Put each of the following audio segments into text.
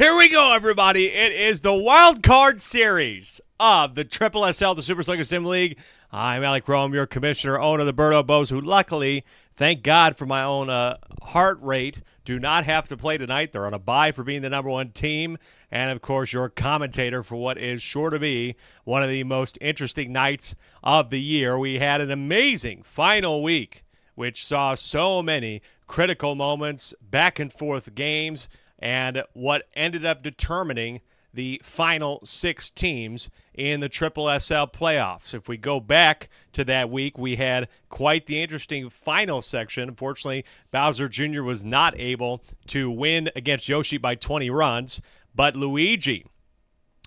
Here we go, everybody. It is the wild card series of the SSSL, the Super Sluggers Sim League. I'm Alec Rome, your commissioner, owner of the Birdo Bows, who luckily, thank God for my own heart rate, do not have to play tonight. They're on a bye for being the number one team. And, of course, your commentator for what is sure to be one of the most interesting nights of the year. We had an amazing final week, which saw so many critical moments, back and forth games, and what ended up determining the final six teams in the SSSL playoffs. If we go back to that week, we had quite the interesting final section. Unfortunately, Bowser Jr. was not able to win against Yoshi by 20 runs, but Luigi,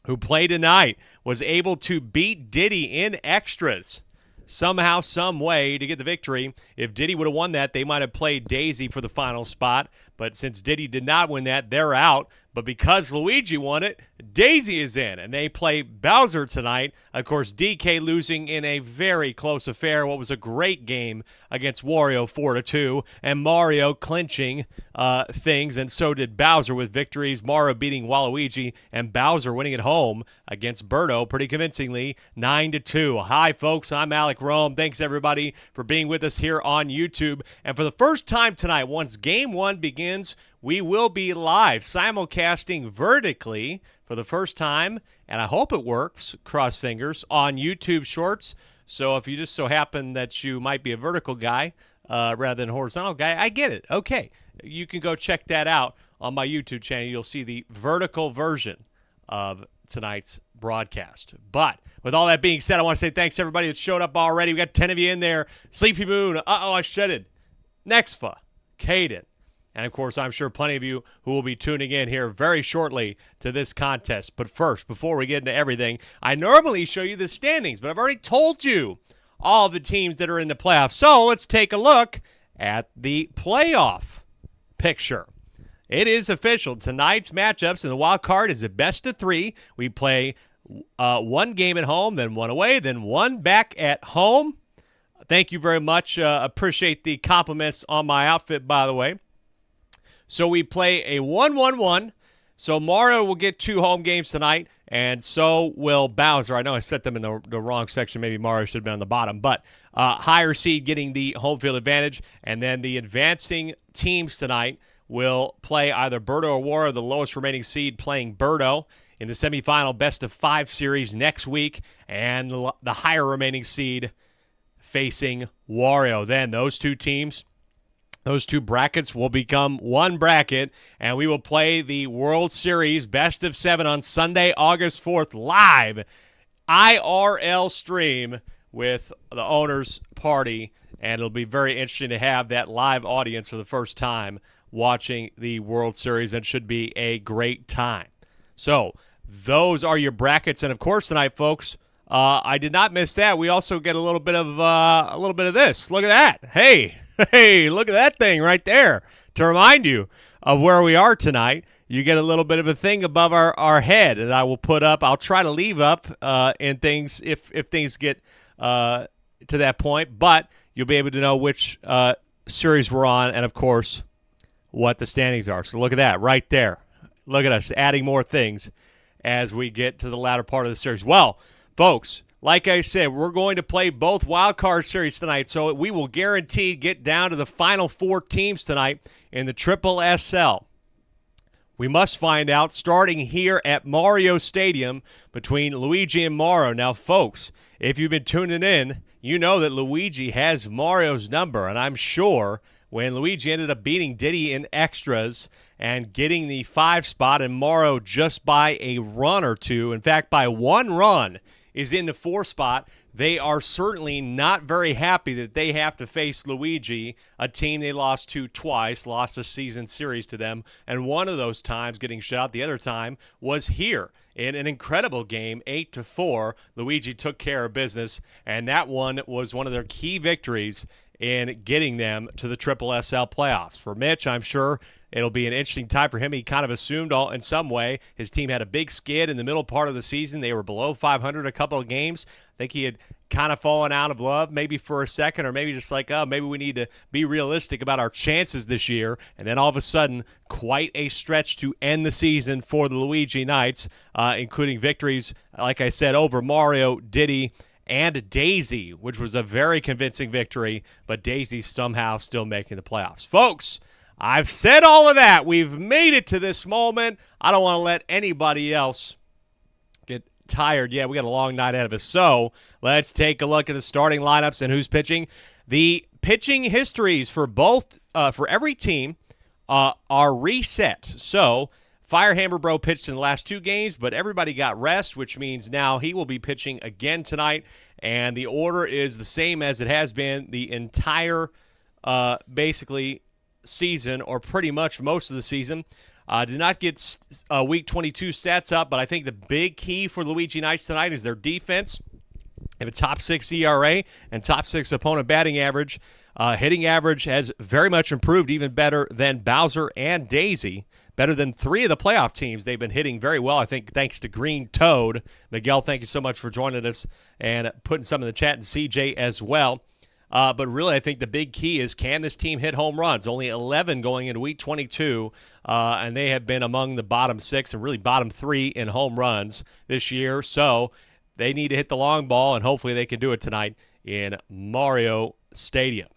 who played tonight, was able to beat Diddy in extras somehow, some way to get the victory. If Diddy would have won that, they might have played Daisy for the final spot. But since Diddy did not win that, they're out. But because Luigi won it, Daisy is in, and they play Bowser tonight. Of course, DK losing in a very close affair. What was a great game against Wario 4-2, and Mario clinching things, and so did Bowser with victories. Mario beating Waluigi, and Bowser winning at home against Birdo pretty convincingly, 9-2. Hi, folks. I'm Alec Rome. Thanks, everybody, for being with us here on YouTube. And for the first time tonight, once Game 1 begins, we will be live, simulcasting vertically for the first time, and I hope it works, cross fingers, on YouTube Shorts. So if you just so happen that you might be a vertical guy rather than a horizontal guy, I get it. Okay, you can go check that out on my YouTube channel. You'll see the vertical version of tonight's broadcast. But with all that being said, I want to say thanks to everybody that showed up already. We got 10 of you in there. Sleepy Moon, I shedded, Nexfa, Caden, and, of course, I'm sure plenty of you who will be tuning in here very shortly to this contest. But first, before we get into everything, I normally show you the standings, but I've already told you all the teams that are in the playoffs. So let's take a look at the playoff picture. It is official. Tonight's matchups in the wild card is a best of three. We play one game at home, then one away, then one back at home. Thank you very much. Appreciate the compliments on my outfit, by the way. So we play a 1-1-1. So Mario will get 2 home games tonight, and so will Bowser. I know I set them in the wrong section. Maybe Mario should have been on the bottom. But higher seed getting the home field advantage, and then the advancing teams tonight will play either Birdo or Wario, the lowest remaining seed playing Birdo in the semifinal best-of-5 series next week, and the higher remaining seed facing Wario. Then those two teams, those two brackets will become one bracket, and we will play the World Series Best of 7 on Sunday, August 4th, live IRL stream with the owner's party, and it'll be very interesting to have that live audience for the first time watching the World Series, and should be a great time. So those are your brackets, and of course tonight, folks, I did not miss that. We also get a little bit of this. Look at that. Hey, look at that thing right there. To remind you of where we are tonight, you get a little bit of a thing above our head that I will put up. I'll try to leave up in things if things get to that point, but you'll be able to know which series we're on, and, of course, what the standings are. So look at that right there. Look at us adding more things as we get to the latter part of the series. Well, folks, like I said, we're going to play both wildcard series tonight, so we will guarantee get down to the final 4 teams tonight in the SSSL. We must find out, starting here at Mario Stadium between Luigi and Mario. Now, folks, if you've been tuning in, you know that Luigi has Mario's number, and I'm sure when Luigi ended up beating Diddy in extras and getting the 5 spot, and Mario just by a run or two, in fact, by 1 run, is in the 4 spot, they are certainly not very happy that they have to face Luigi, a team they lost to twice, lost a season series to them, and one of those times getting shut out. The other time was here in an incredible game, 8-4. Luigi took care of business, and that one was one of their key victories in getting them to the SSSL playoffs. For Mitch, I'm sure it'll be an interesting time for him. He kind of assumed in some way his team had a big skid in the middle part of the season. They were below 500 a couple of games. I think he had kind of fallen out of love maybe for a second, or maybe just like, oh, maybe we need to be realistic about our chances this year. And then all of a sudden, quite a stretch to end the season for the Luigi Knights, including victories, like I said, over Mario, Diddy, and Daisy, which was a very convincing victory, but Daisy somehow still making the playoffs. Folks, I've said all of that. We've made it to this moment. I don't want to let anybody else get tired. Yeah, we got a long night ahead of us. So let's take a look at the starting lineups and who's pitching. The pitching histories for for every team are reset. So Firehammer Bro pitched in the last 2 games, but everybody got rest, which means now he will be pitching again tonight. And the order is the same as it has been the entire, basically, season, or pretty much most of the season. Did not get Week 22 stats up, but I think the big key for Luigi Knights tonight is their defense. They have a top 6 ERA and top 6 opponent batting average. Hitting average has very much improved, even better than Bowser and Daisy. Better than 3 of the playoff teams. They've been hitting very well, I think, thanks to Green Toad. Miguel, thank you so much for joining us and putting some in the chat, and CJ as well. But really, I think the big key is, can this team hit home runs? Only 11 going into Week 22, and they have been among the bottom 6 and really bottom 3 in home runs this year. So they need to hit the long ball, and hopefully they can do it tonight in Mario Stadium.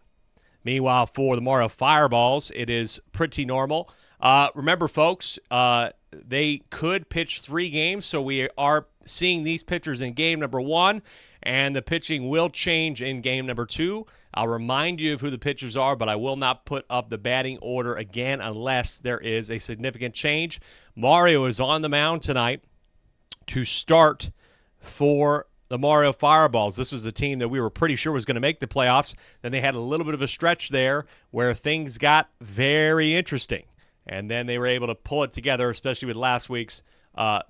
Meanwhile, for the Mario Fireballs, it is pretty normal. Remember, folks, they could pitch 3 games, so we are seeing these pitchers in game number 1, and the pitching will change in game number 2. I'll remind you of who the pitchers are, but I will not put up the batting order again unless there is a significant change. Mario is on the mound tonight to start for the Mario Fireballs. This was a team that we were pretty sure was going to make the playoffs. Then they had a little bit of a stretch there where things got very interesting. And then they were able to pull it together, especially with last week's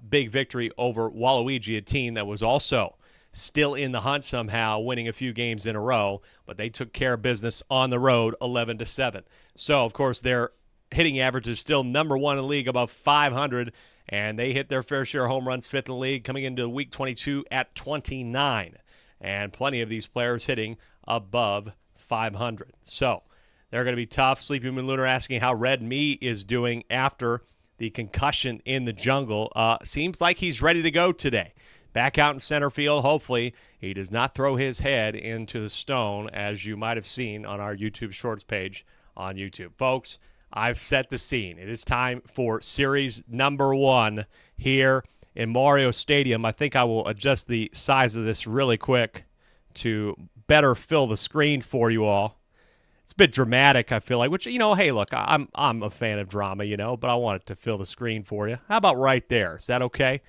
big victory over Waluigi, a team that was also still in the hunt somehow, winning a few games in a row. But they took care of business on the road, 11-7. So, of course, their hitting average is still number 1 in the league, above 500. And they hit their fair share of home runs, 5th in the league, coming into Week 22 at 29. And plenty of these players hitting above 500. So they're going to be tough. Sleepy Moon Lunar asking how Red Me is doing after the concussion in the jungle. Seems like he's ready to go today. Back out in center field. Hopefully he does not throw his head into the stone, as you might have seen on our YouTube Shorts page on YouTube. Folks, I've set the scene. It is time for series number 1 here in Mario Stadium. I think I will adjust the size of this really quick to better fill the screen for you all. It's a bit dramatic, I feel like, which, hey, look, I'm a fan of drama, but I want it to fill the screen for you. How about right there? Is that okay?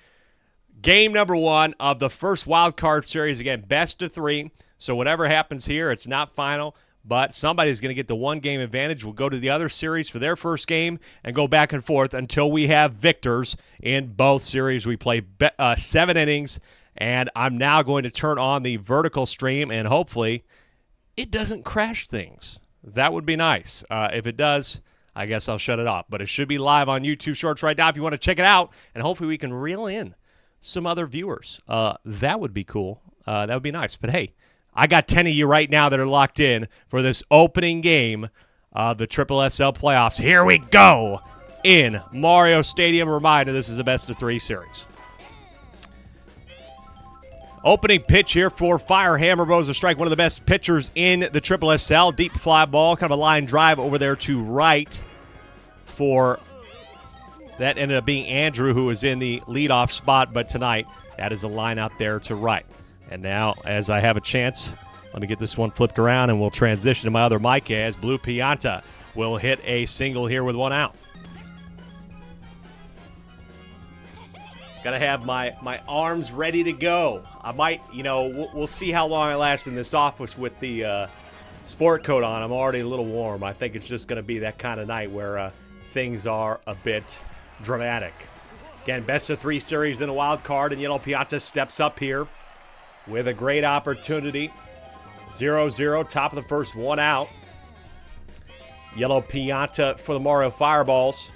Game number 1 of the first wild card series. Again, best of 3. So whatever happens here, it's not final. But somebody's going to get the 1-game advantage. We'll go to the other series for their first game and go back and forth until we have victors in both series. We play 7 innings, and I'm now going to turn on the vertical stream, and hopefully it doesn't crash things. That would be nice. If it does, I guess I'll shut it off. But it should be live on YouTube Shorts right now if you want to check it out, and hopefully we can reel in some other viewers. That would be cool. That would be nice. But, hey, I got 10 of you right now that are locked in for this opening game of the SSSL playoffs. Here we go in Mario Stadium. Reminder, this is a best-of-3 series. Opening pitch here for Firehammer Bros to strike, one of the best pitchers in the SSSL. Deep fly ball, kind of a line drive over there to right for that ended up being Andrew, who was in the leadoff spot, but tonight that is a line out there to right. And now, as I have a chance, let me get this one flipped around, and we'll transition to my other mic as Blue Pianta will hit a single here with 1 out. Got to have my arms ready to go. I might, we'll see how long I last in this office with the sport coat on. I'm already a little warm. I think it's just going to be that kind of night where things are a bit dramatic. Again, best-of-3 series in a wild card, and Yellow Pianta steps up here with a great opportunity. 0-0, top of the first, 1 out. Yellow Pianta for the Mario Fireballs.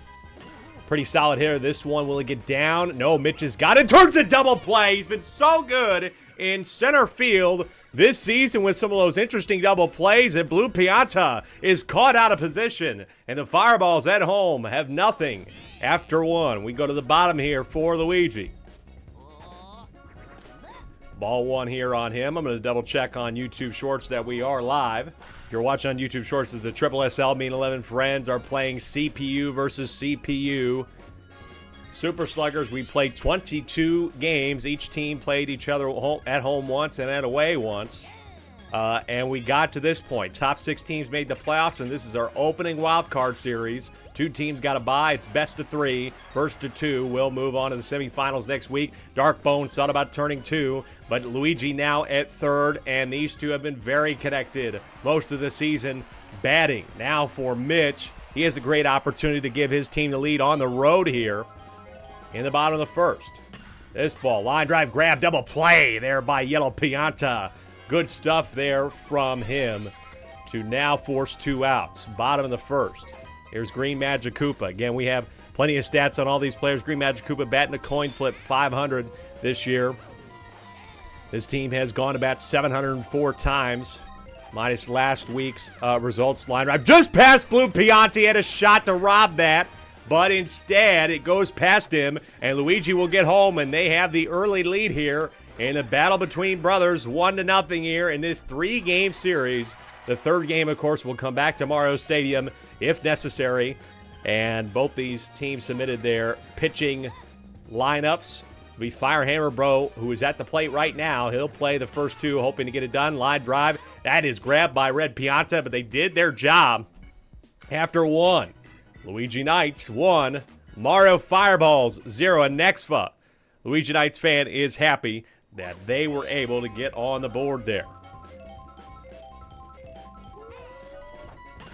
Pretty solid hitter. This one, will it get down? No, Mitch has got it towards a double play. He's been so good in center field this season with some of those interesting double plays, and Blue Pianta is caught out of position, and the Fireballs at home have nothing after one. We go to the bottom here for Luigi. Ball one here on him. I'm going to double check on YouTube Shorts that we are live. If you're watching on YouTube Shorts, the SSSL Mean 11 friends are playing CPU versus CPU. Super Sluggers, we played 22 games. Each team played each other at home once and at away once. And we got to this point. Top 6 teams made the playoffs, and this is our opening wild card series. 2 teams got a bye. It's best of 3. First to 2 will move on to the semifinals next week. Darkbone thought about turning 2, but Luigi now at 3rd, and these two have been very connected most of the season. Batting now for Mitch. He has a great opportunity to give his team the lead on the road here in the bottom of the first. This ball, line drive grab, double play there by Yellow Pianta. Good stuff there from him to now force 2 outs. Bottom of the first. Here's Green Magic Koopa. Again, we have plenty of stats on all these players. Green Magic Koopa batting a coin flip 500 this year. This team has gone to bat 704 times, minus last week's results. Line drive just past Blue Pianta. He had a shot to rob that, but instead it goes past him, and Luigi will get home, and they have the early lead here in a battle between brothers, 1-0 here in this 3-game series. The third game, of course, will come back to Mario Stadium if necessary. And both these teams submitted their pitching lineups. It'll be Firehammer Bro, who is at the plate right now. He'll play the first 2, hoping to get it done. Line drive. That is grabbed by Red Pianta, but they did their job after 1. Luigi Knights 1, Mario Fireballs 0, and Nexfa. Luigi Knights fan is happy that they were able to get on the board there.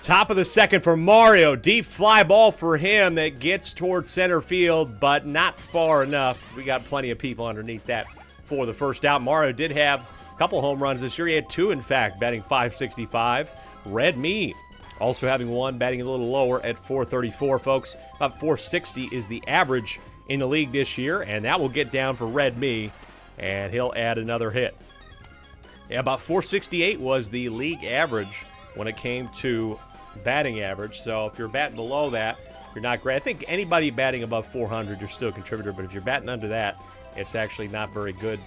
Top of the second for Mario. Deep fly ball for him that gets towards center field, but not far enough. We got plenty of people underneath that for the first out. Mario did have a couple home runs this year. He had 2, in fact, batting .565. Red Me also having 1, batting a little lower at .434, folks. About .460 is the average in the league this year, and that will get down for Red Me, and he'll add another hit. Yeah, about .468 was the league average when it came to batting average. So if you're batting below that, you're not great. I think anybody batting above 400, you're still a contributor, but if you're batting under that, it's actually not very good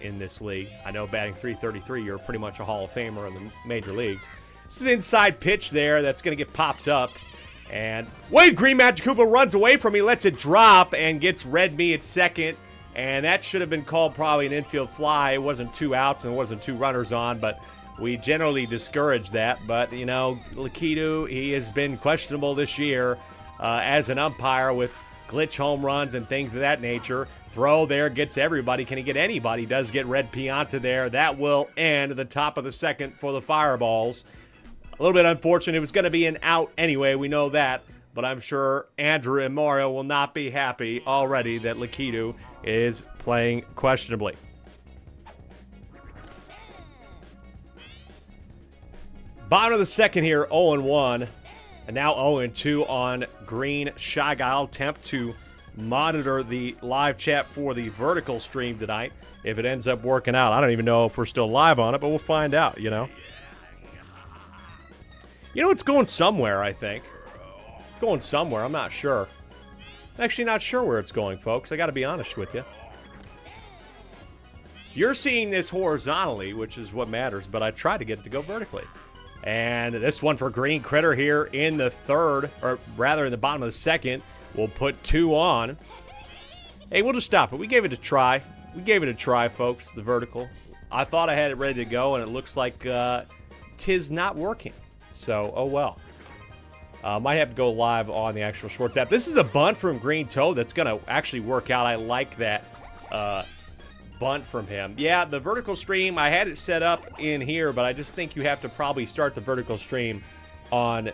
in this league. I know batting .333, you're pretty much a Hall of Famer in the major leagues. This is an inside pitch there that's going to get popped up. And Wade Green Magic Koopa runs away from me, lets it drop, and gets Red Me at second. And that should have been called probably an infield fly. It wasn't 2 outs and it wasn't 2 runners on, but we generally discourage that. But, you know, Lakitu, he has been questionable this year as an umpire with glitch home runs and things of that nature. Throw there gets everybody. Can he get anybody? Does get Red Pianta there. That will end the top of the second for the Fireballs. A little bit unfortunate. It was going to be an out anyway. We know that. But I'm sure Andrew and Mario will not be happy already that Lakitu is playing questionably. Bottom of the second here, 0-1. And now 0-2 on Green Shy Guy. I'll attempt to monitor the live chat for the vertical stream tonight if it ends up working out. I don't even know if we're still live on it, but we'll find out, you know. You know, it's going somewhere, I think. It's going somewhere. I'm not sure. I'm actually not sure where it's going, folks. I got to be honest with you. You're seeing this horizontally, which is what matters, but I tried to get it to go vertically. And this one for Green Critter here in the third, or rather in the bottom of the second. We'll put 2 on. Hey, we'll just stop it. We gave it a try. We gave it a try, folks, the vertical. I thought I had it ready to go, and it looks like tis not working. So, oh well. Might have to go live on the actual Shorts app. This is a bunt from Green Toad that's going to actually work out. I like that bunt from him. Yeah, the vertical stream, I had it set up in here, but I just think you have to probably start the vertical stream on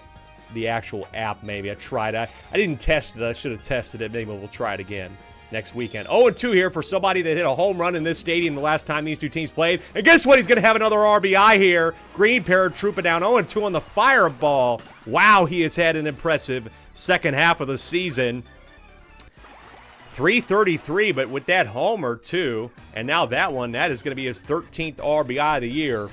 the actual app maybe. I tried. I didn't test it. I should have tested it. Maybe we'll try it again next weekend. 0-2 here for somebody that hit a home run in this stadium the last time these two teams played. And guess what? He's going to have another RBI here. Green paratrooping down 0-2 on the Fireball. Wow, he has had an impressive second half of the season. 333, but with that homer, too. And now that one, that is going to be his 13th RBI of the year.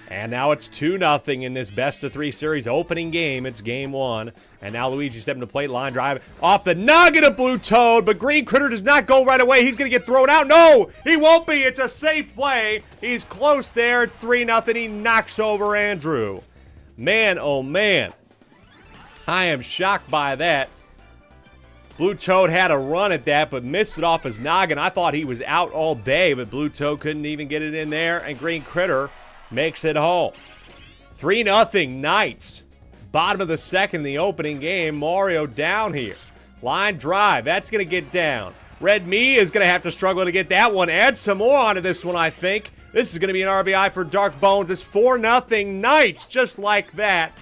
And now it's 2-0 in this best-of-3 series opening game. It's game one. And now Luigi stepping to plate, line drive off the noggin of Blue Toad, but Green Critter does not go right away. He's going to get thrown out. No, he won't be. It's a safe play. He's close there. It's 3-0. He knocks over Andrew. Man, oh man. I am shocked by that. Blue Toad had a run at that, but missed it off his noggin. I thought he was out all day, but Blue Toad couldn't even get it in there, and Green Critter makes it home. 3-0 Knights. Bottom of the second in the opening game. Mario down here. Line drive. That's going to get down. Red Me is going to have to struggle to get that one. Add some more onto this one, I think. This is going to be an RBI for Dark Bones. It's 4-0 Knights, just like that.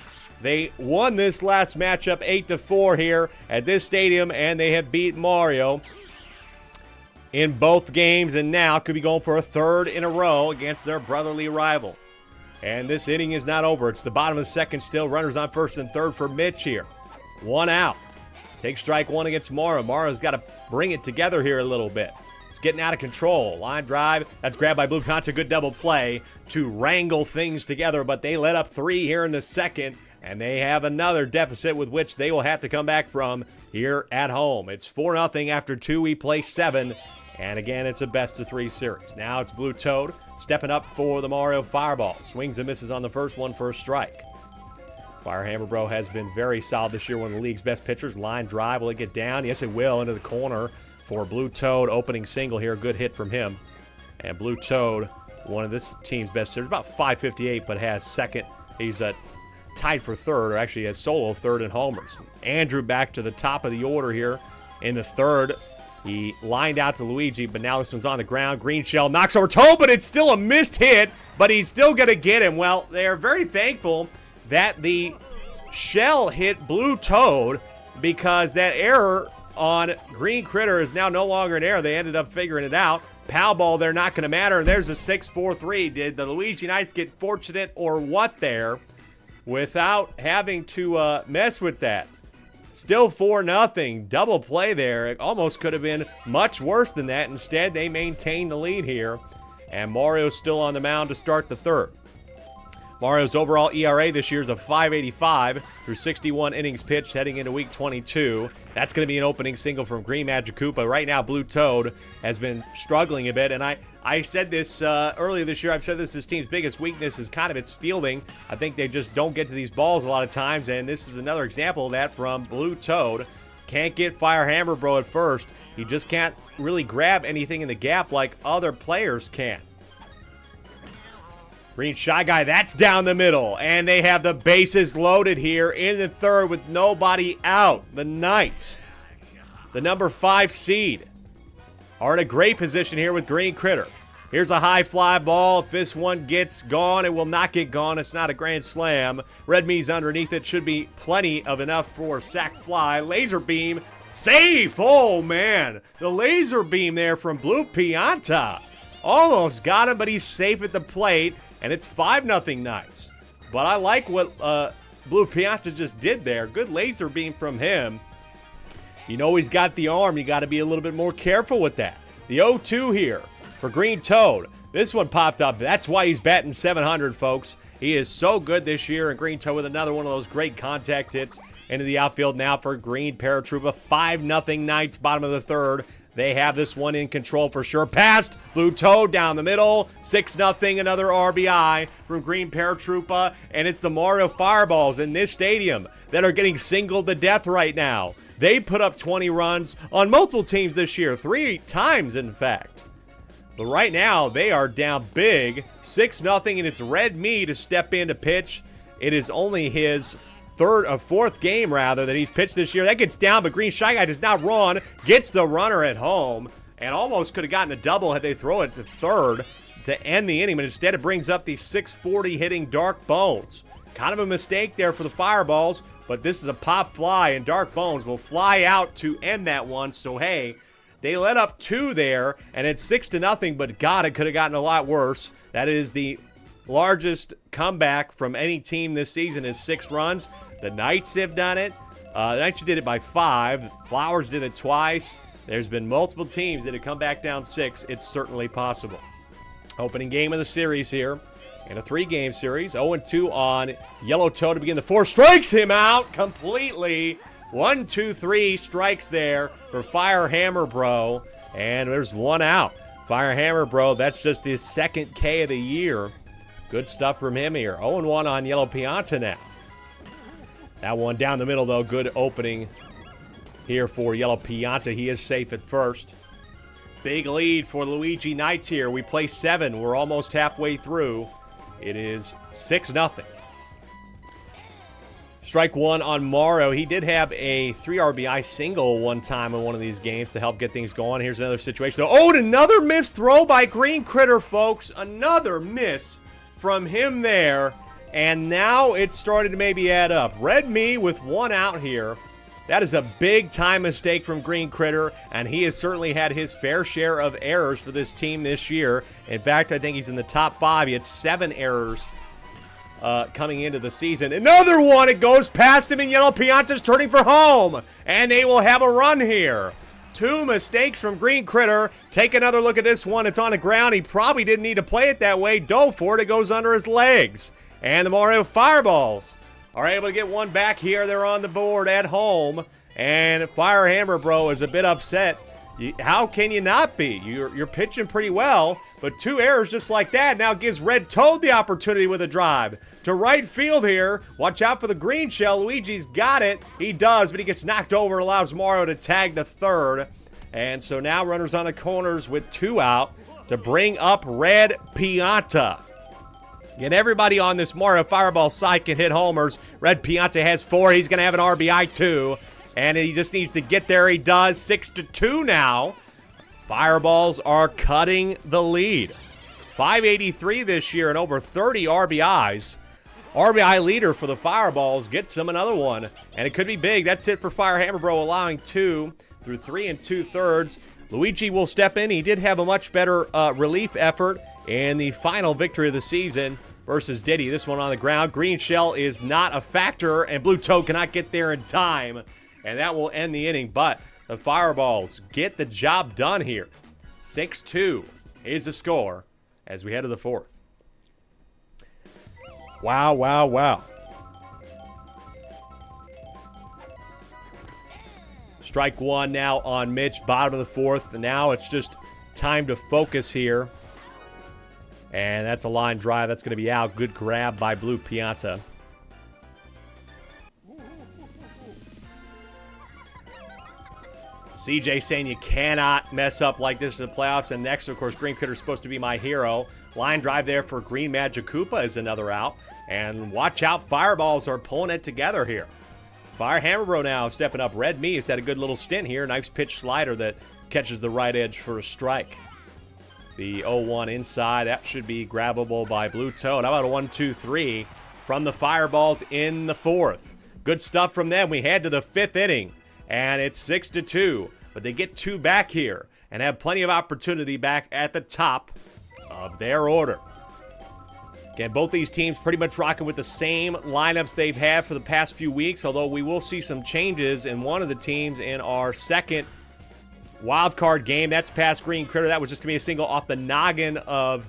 They won this last matchup 8-4 here at this stadium, and they have beat Mario in both games, and now could be going for a third in a row against their brotherly rival. And this inning is not over. It's the bottom of the second still. Runners on first and third for Mitch here. One out. Take strike one against Mario. Mario's got to bring it together here a little bit. It's getting out of control. Line drive. That's grabbed by Blue Ponce. Good double play to wrangle things together, but they let up 3 here in the second, and they have another deficit with which they will have to come back from here at home. It's 4-0 after 2. We play 7. And again, it's a best-of-3 series. Now it's Blue Toad stepping up for the Mario Fireball. Swings and misses on the first one for a strike. Firehammer Bro has been very solid this year, one of the league's best pitchers. Line drive, will it get down? Yes, it will, into the corner for Blue Toad. Opening single here, good hit from him. And Blue Toad, one of this team's best hitters, about 558, but has second. He's tied for third, or actually has solo third in homers. Andrew back to the top of the order here in the third. He lined out to Luigi, but now this one's on the ground. Green Shell knocks over Toad, but it's still a missed hit, but he's still going to get him. Well, they are very thankful that the shell hit Blue Toad, because that error on Green Critter is now no longer an error. They ended up figuring it out. Pal ball, they're not going to matter. And there's a 6-4-3. Did the Luigi Knights get fortunate or what there without having to mess with that? Still 4-0. Double play there. It almost could have been much worse than that. Instead, they maintain the lead here. And Mario's still on the mound to start the third. Mario's overall ERA this year is a 5.85 through 61 innings pitched heading into week 22. That's going to be an opening single from Green Magic Koopa. Right now, Blue Toad has been struggling a bit, and I said this earlier this year. I've said this team's biggest weakness is kind of its fielding. I think they just don't get to these balls a lot of times, and this is another example of that from Blue Toad. Can't get Firehammer Bro at first. He just can't really grab anything in the gap like other players can. Green Shy Guy, that's down the middle. And they have the bases loaded here in the third with nobody out. The Knights, the number 5 seed, are in a great position here with Green Critter. Here's a high fly ball. If this one gets gone, it will not get gone. It's not a grand slam. Red Me's underneath it. Should be plenty of enough for sac fly. Laser beam, safe. Oh, man. The laser beam there from Blue Pianta. Almost got him, but he's safe at the plate. And it's 5-0 Knights. But I like what Blue Pianta just did there. Good laser beam from him. You know he's got the arm. You got to be a little bit more careful with that. The 0-2 here for Green Toad. This one popped up. That's why he's batting 700, folks. He is so good this year. And Green Toad with another one of those great contact hits into the outfield now for Green Paratroopa. 5-0 Knights, bottom of the third. They have this one in control for sure. Passed. Blue Toad down the middle. 6-0. Another RBI from Green Paratroopa. And it's the Mario Fireballs in this stadium that are getting singled to death right now. They put up 20 runs on multiple teams this year. 3 times, in fact. But right now, they are down big. 6-0. And it's Red Me to step in to pitch. It is only his fourth game that he's pitched this year. That gets down, but Green Shy Guy does not run. Gets the runner at home, and almost could have gotten a double had they throw it to third to end the inning, but instead it brings up the 640 hitting Dark Bones. Kind of a mistake there for the Fireballs, but this is a pop fly, and Dark Bones will fly out to end that one. So, hey, they let up 2 there, and it's 6-0, but God, it could have gotten a lot worse. That is the largest comeback from any team this season is 6 runs. The Knights have done it. The Knights did it by 5. Flowers did it twice. There's been multiple teams that have come back down 6. It's certainly possible. Opening game of the series here in a 3-game series. 0-2 on Yellow Toe to begin the 4th. Strikes him out completely. 1, 2, 3 strikes there for Fire Hammer Bro. And there's 1 out. Fire Hammer Bro, that's just his 2nd K of the year. Good stuff from him here. 0-1 on Yellow Pianta now. That one down the middle, though. Good opening here for Yellow Pianta. He is safe at first. Big lead for Luigi Knights here. We play 7. We're almost halfway through. It is 6-0. Strike 1 on Mario. He did have a 3 RBI single one time in one of these games to help get things going. Here's another situation. Oh, and another missed throw by Green Critter, folks. Another miss from him there. And now it's starting to maybe add up. Red Me with 1 out here. That is a big-time mistake from Green Critter, and he has certainly had his fair share of errors for this team this year. In fact, I think he's in the top 5. He had 7 errors coming into the season. Another one, it goes past him, and Yellow Pianta's turning for home, and they will have a run here. 2 mistakes from Green Critter. Take another look at this one. It's on the ground. He probably didn't need to play it that way. Dove for it. It goes under his legs. And the Mario Fireballs are able to get 1 back here. They're on the board at home. And Fire Hammer Bro is a bit upset. How can you not be? You're pitching pretty well, but 2 errors just like that now gives Red Toad the opportunity with a drive to right field here. Watch out for the green shell. Luigi's got it. He does, but he gets knocked over. Allows Mario to tag to third. And so now runners on the corners with 2 out to bring up Red Pianta. And everybody on this Mario Fireball side can hit homers. Red Pianta has 4. He's going to have an RBI too. And he just needs to get there. He does. 6-2 now. Fireballs are cutting the lead. 583 this year and over 30 RBIs. RBI leader for the Fireballs gets him another one. And it could be big. That's it for Fire Hammer Bro, allowing 2 through 3 2/3. Luigi will step in. He did have a much better relief effort in the final victory of the season versus Diddy. This one on the ground. Green shell is not a factor, and Blue Toad cannot get there in time. And that will end the inning, but the Fireballs get the job done here. 6-2 is the score as we head to the 4th. Wow, wow, wow. Strike 1 now on Mitch, bottom of the 4th. And now it's just time to focus here. And that's a line drive. That's going to be out. Good grab by Blue Pianta. CJ saying you cannot mess up like this in the playoffs. And next, of course, Green Critter's supposed to be my hero. Line drive there for Green Magic Koopa is another out. And watch out, Fireballs are pulling it together here. Fire Hammer Bro now stepping up. Red Me has had a good little stint here. Nice pitch slider that catches the right edge for a strike. The 0-1 inside. That should be grabbable by Blue Toad. How about a 1-2-3 from the Fireballs in the 4th? Good stuff from them. We head to the 5th inning. And it's 6-2. But they get 2 back here and have plenty of opportunity back at the top of their order. Again, both these teams pretty much rocking with the same lineups they've had for the past few weeks, although we will see some changes in one of the teams in our second wild card game. That's past Green Critter. That was just going to be a single off the noggin of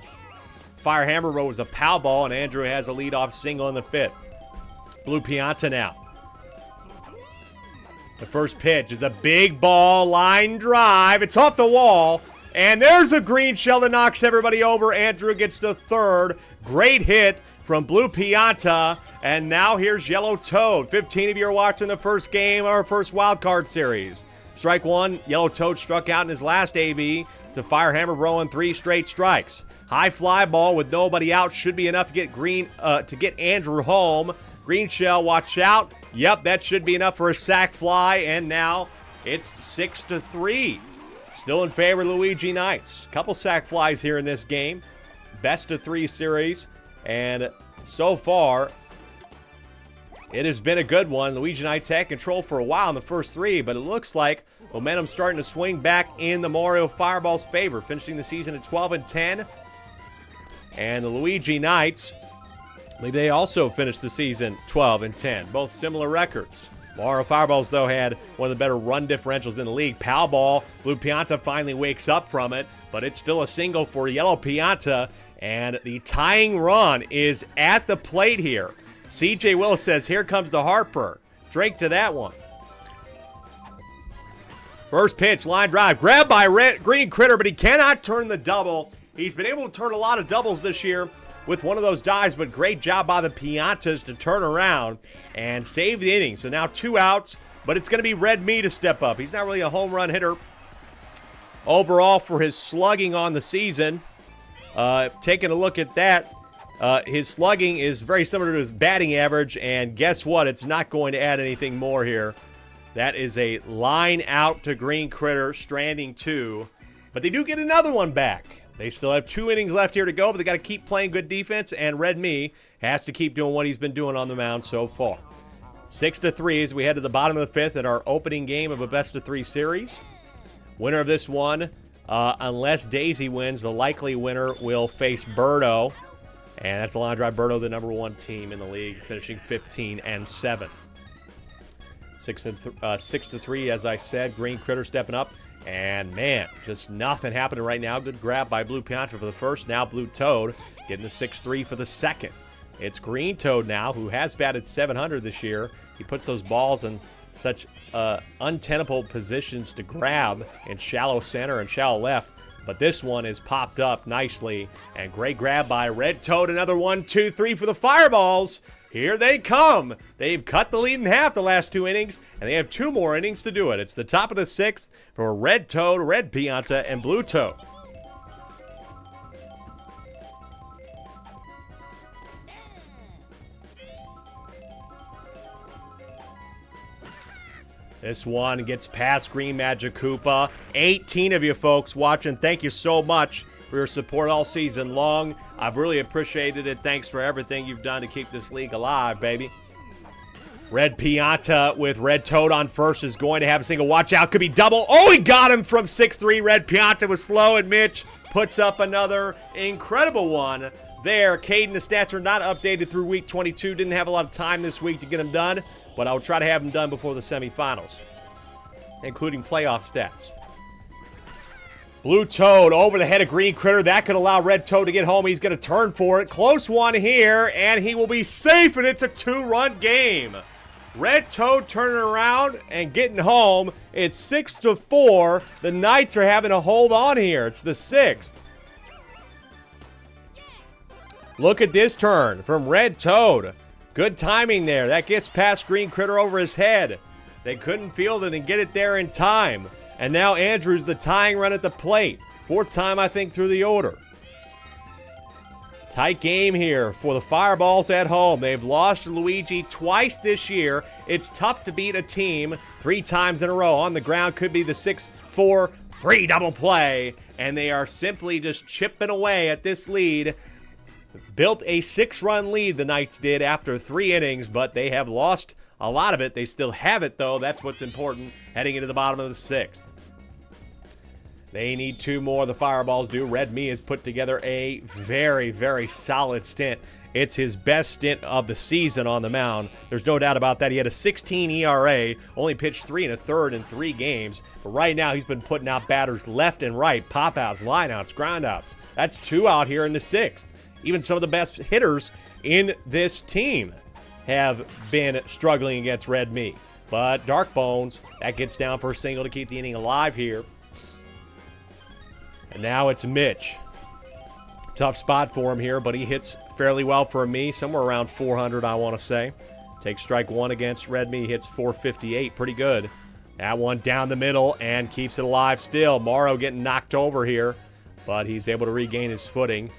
Fire Hammer Bro. Was a pow ball, and Andrew has a leadoff single in the 5th. Blue Pianta now. The first pitch is a big ball line drive. It's off the wall. And there's a green shell that knocks everybody over. Andrew gets the 3rd. Great hit from Blue Pianta. And now here's Yellow Toad. 15 of you are watching the first game of our first wild card series. Strike 1, Yellow Toad struck out in his last AB to Fire Hammer Bro in 3 straight strikes. High fly ball with nobody out should be enough to get Andrew home. Green shell, watch out. Yep, that should be enough for a sac fly. And now it's 6-3. Still in favor of Luigi Knights. Couple sac flies here in this game. Best of 3 series. And so far, it has been a good one. Luigi Knights had control for a while in the first 3, but it looks like momentum's starting to swing back in the Mario Fireball's favor, finishing the season at 12-10. And the Luigi Knights, they also finished the season 12-10. Both similar records. Morrow Fireballs, though, had one of the better run differentials in the league. Pal ball, Blue Pianta finally wakes up from it, but it's still a single for Yellow Pianta, and the tying run is at the plate here. CJ Willis says, here comes the heartburn. Drink to that one. First pitch, line drive, grabbed by Green Critter, but he cannot turn the double. He's been able to turn a lot of doubles this year with one of those dives, but great job by the Piantas to turn around and save the inning. So now 2 outs, but it's going to be Red Me to step up. He's not really a home run hitter overall for his slugging on the season. Taking a look at that, his slugging is very similar to his batting average, and guess what? It's not going to add anything more here. That is a line out to Green Critter, stranding 2, but they do get another one back. They still have 2 innings left here to go, but they got to keep playing good defense, and Red Me has to keep doing what he's been doing on the mound so far. 6-3 as we head to the bottom of the 5th in our opening game of a best-of-3 series. Winner of this one, unless Daisy wins, the likely winner will face Birdo, and that's the line drive. Birdo, the #1 team in the league, finishing 15-7. 6-3, as I said. Green Critter stepping up. And, man, just nothing happening right now. Good grab by Blue Pianta for the first. Now Blue Toad getting the 6-3 for the second. It's Green Toad now, who has batted .700 this year. He puts those balls in such untenable positions to grab in shallow center and shallow left. But this one is popped up nicely. And great grab by Red Toad. Another 1, 2, 3 for the Fireballs. Here they come. They've cut the lead in half the last 2 innings, and they have 2 more innings to do it. It's the top of the 6th for Red Toad, Red Pianta, and Blue Toad. This one gets past Green Magic Koopa. 18 of you folks watching. Thank you so much for your support all season long. I've really appreciated it. Thanks for everything you've done to keep this league alive, baby. Red Pianta with Red Toad on first is going to have a single. Watch out, could be double. Oh, he got him from 6-3. Red Pianta was slow, and Mitch puts up another incredible one there. Caden, the stats are not updated through week 22. Didn't have a lot of time this week to get them done, but I'll try to have them done before the semifinals, including playoff stats. Blue Toad over the head of Green Critter. That could allow Red Toad to get home. He's going to turn for it. Close one here, and he will be safe, and it's a 2-run game. Red Toad turning around and getting home. It's 6-4. The Knights are having to hold on here. It's the 6th. Look at this turn from Red Toad. Good timing there. That gets past Green Critter over his head. They couldn't field it and get it there in time. And now Andrews, the tying run at the plate. 4th time, I think, through the order. Tight game here for the Fireballs at home. They've lost to Luigi twice this year. It's tough to beat a team 3 times in a row. On the ground could be the 6-4-3 double play. And they are simply just chipping away at this lead. Built a 6-run lead, the Knights did, after 3 innings, but they have lost a lot of it. They still have it, though. That's what's important heading into the bottom of the 6th. They need 2 more. The Fireballs do. Red Me has put together a very, very solid stint. It's his best stint of the season on the mound. There's no doubt about that. He had a 16 ERA, only pitched 3 1/3 in 3 games. But right now, he's been putting out batters left and right, pop-outs, line-outs, ground-outs. That's 2 out here in the 6th. Even some of the best hitters in this team have been struggling against Red Me. But Dark Bones, that gets down for a single to keep the inning alive here. And now it's Mitch. Tough spot for him here, but he hits fairly well for me. Somewhere around 400, I want to say. Takes strike 1 against Red Me, hits 458. Pretty good. That one down the middle and keeps it alive still. Morrow getting knocked over here, but he's able to regain his footing.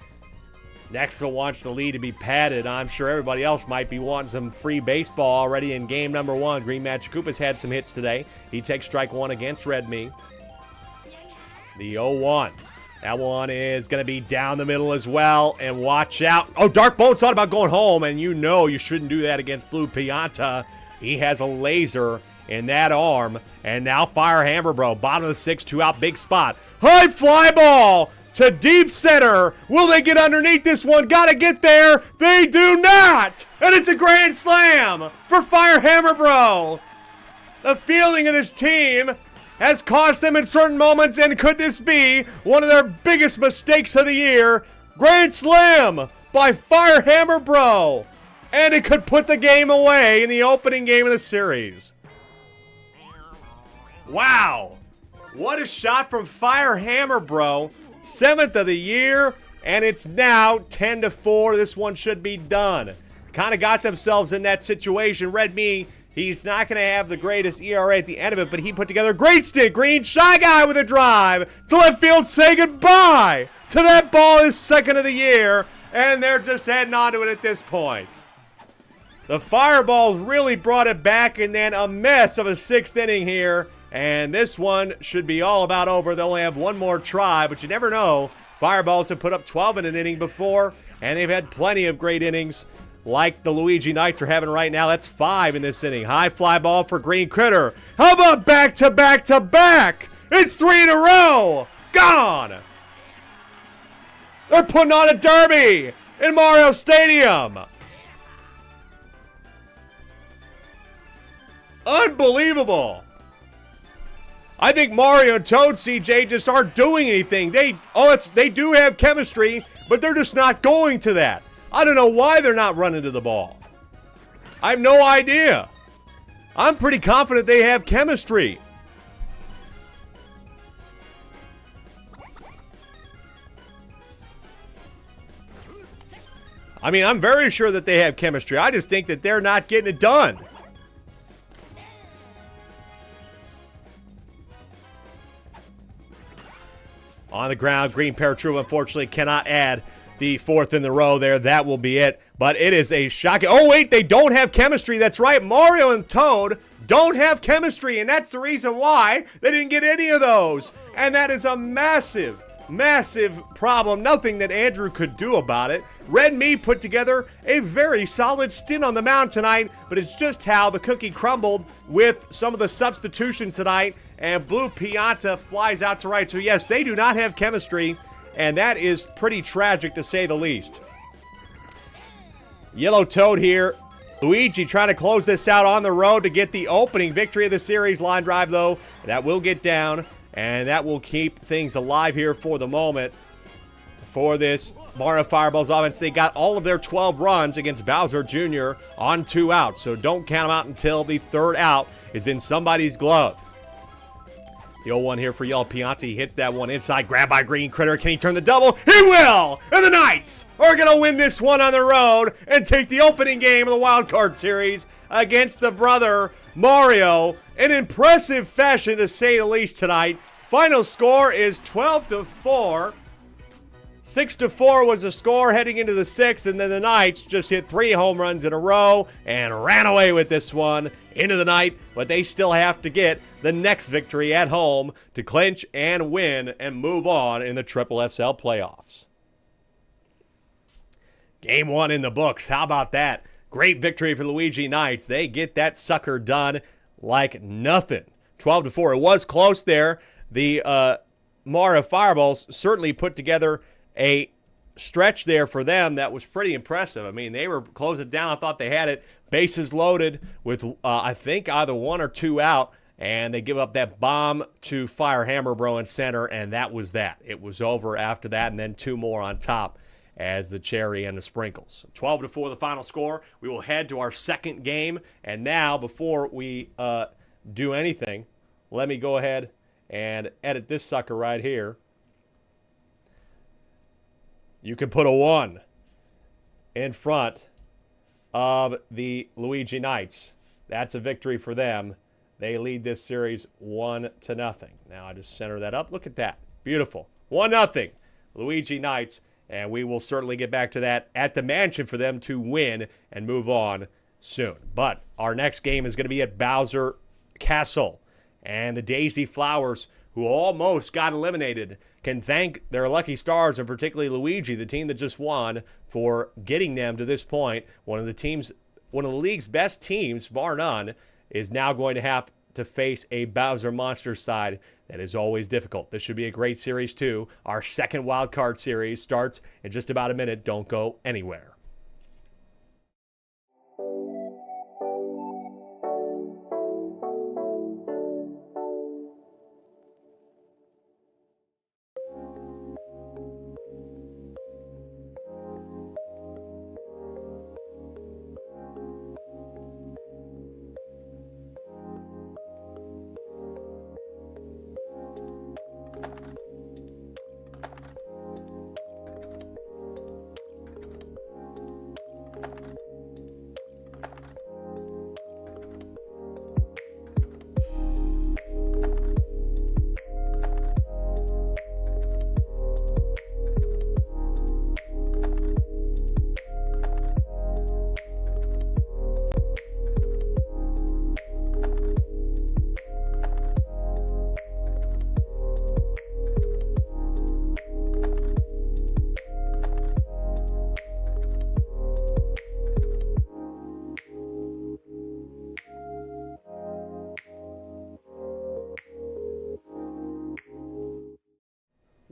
Nexville wants the lead to be padded. I'm sure everybody else might be wanting some free baseball already in game number 1. Green Magic Koopa's had some hits today. He takes strike 1 against Red Me. The 0-1. That one is going to be down the middle as well. And watch out. Oh, Dark Bones thought about going home, and you know you shouldn't do that against Blue Pianta. He has a laser in that arm. And now Fire Hammer Bro. Bottom of the 6th, 2 out, big spot. High fly ball to deep center. Will they get underneath this one? Gotta get there. They do not. And it's a grand slam for Fire Hammer Bro. The fielding of this team has cost them in certain moments, and could this be one of their biggest mistakes of the year? Grand slam by Firehammer Bro. And it could put the game away in the opening game of the series. Wow. What a shot from Firehammer Bro. 7th of the year, and it's now 10-4. This one should be done. Kind of got themselves in that situation. Red Me, he's not going to have the greatest ERA at the end of it, but he put together a great stick. Green, Shy Guy with a drive to left field. Say goodbye to that ball, his 2nd of the year, and they're just heading on to it at this point. The Fireballs really brought it back, and then a mess of a 6th inning here. And this one should be all about over. They'll only have one more try, but you never know. Fireballs have put up 12 in an inning before, and they've had plenty of great innings like the Luigi Knights are having right now. That's 5 in this inning. High fly ball for Green Critter. How about back-to-back-to-back? It's 3 in a row. Gone. They're putting on a derby in Mario Stadium. Unbelievable. I think Mario and Toad, CJ, just aren't doing anything. They do have chemistry, but they're just not going to that. I don't know why they're not running to the ball. I have no idea. I'm pretty confident they have chemistry. I mean, I'm very sure that they have chemistry. I just think that they're not getting it done. On the ground, Green Paratroopa unfortunately cannot add the 4th in the row there. That will be it. But it is a shocking... Oh, wait, they don't have chemistry. That's right. Mario and Toad don't have chemistry, and that's the reason why they didn't get any of those. And that is a massive, massive problem. Nothing that Andrew could do about it. Red Me put together a very solid stint on the mound tonight, but it's just how the cookie crumbled with some of the substitutions tonight. And Blue Pianta flies out to right. So, yes, they do not have chemistry, and that is pretty tragic to say the least. Yellow Toad here. Luigi trying to close this out on the road to get the opening victory of the series. Line drive, though, that will get down, and that will keep things alive here for the moment. For this Mario Fireballs offense, they got all of their 12 runs against Bowser Jr. on 2 outs. So don't count them out until the 3rd out is in somebody's glove. The 0-1 here for Yellow Pianti. Hits that one inside. Grab by Green Critter. Can he turn the double? He will! And the Knights are going to win this one on the road and take the opening game of the Wild Card Series against the brother Mario in impressive fashion, to say the least, tonight. Final score is 12-4. 6-4 was the score heading into the 6th, and then the Knights just hit 3 home runs in a row and ran away with this one into the night, but they still have to get the next victory at home to clinch and win and move on in the SSSL playoffs. Game 1 in the books. How about that? Great victory for Luigi Knights. They get that sucker done like nothing. 12-4. It was close there. The Mario Fireballs certainly put together a stretch there for them that was pretty impressive. I mean, they were closing down. I thought they had it. Bases loaded with, I think, either 1 or 2 out, and they give up that bomb to Firehammer Bro in center, and that was that. It was over after that, and then 2 more on top as the cherry and the sprinkles. 12-4 the final score. We will head to our second game, and now, before we do anything, let me go ahead and edit this sucker right here. You can put a 1 in front of the Luigi Knights. That's a victory for them. They lead this series 1-0. Now I just center that up. Look at that. Beautiful. 1-0. Luigi Knights. And we will certainly get back to that at the mansion for them to win and move on soon. But our next game is going to be at Bowser Castle. And the Daisy Flowers, who almost got eliminated, can thank their lucky stars, and particularly Luigi, the team that just won, for getting them to this point. One of the league's best teams, bar none, is now going to have to face a Bowser Monsters side that is always difficult. This should be a great series, too. Our second wild card series starts in just about a minute. Don't go anywhere.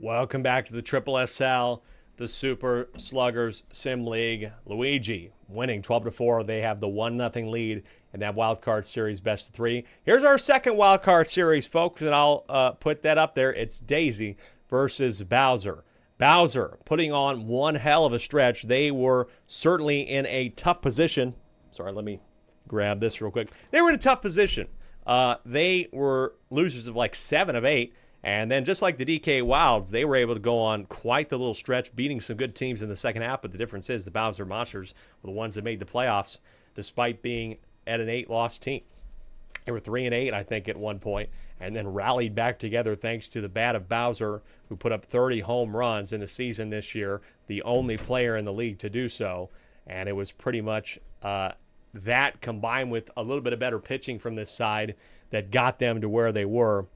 Welcome back to the Triple SL, the Super Sluggers Sim League. Luigi winning 12-4. They have the 1-0 lead in that wild card series best of 3. Here's our second wild card series, folks, and I'll put that up there. It's Daisy versus Bowser. Bowser putting on one hell of a stretch. They were certainly in a tough position. Sorry, let me grab this real quick. They were in a tough position. They were losers of like 7 of 8. And then just like the DK Wilds, they were able to go on quite the little stretch, beating some good teams in the second half. But the difference is the Bowser Monsters were the ones that made the playoffs despite being at an 8-loss team. They were 3-8, I think, at one point, and then rallied back together thanks to the bat of Bowser, who put up 30 home runs in the season this year, the only player in the league to do so. And it was pretty much that combined with a little bit of better pitching from this side that got them to where they were.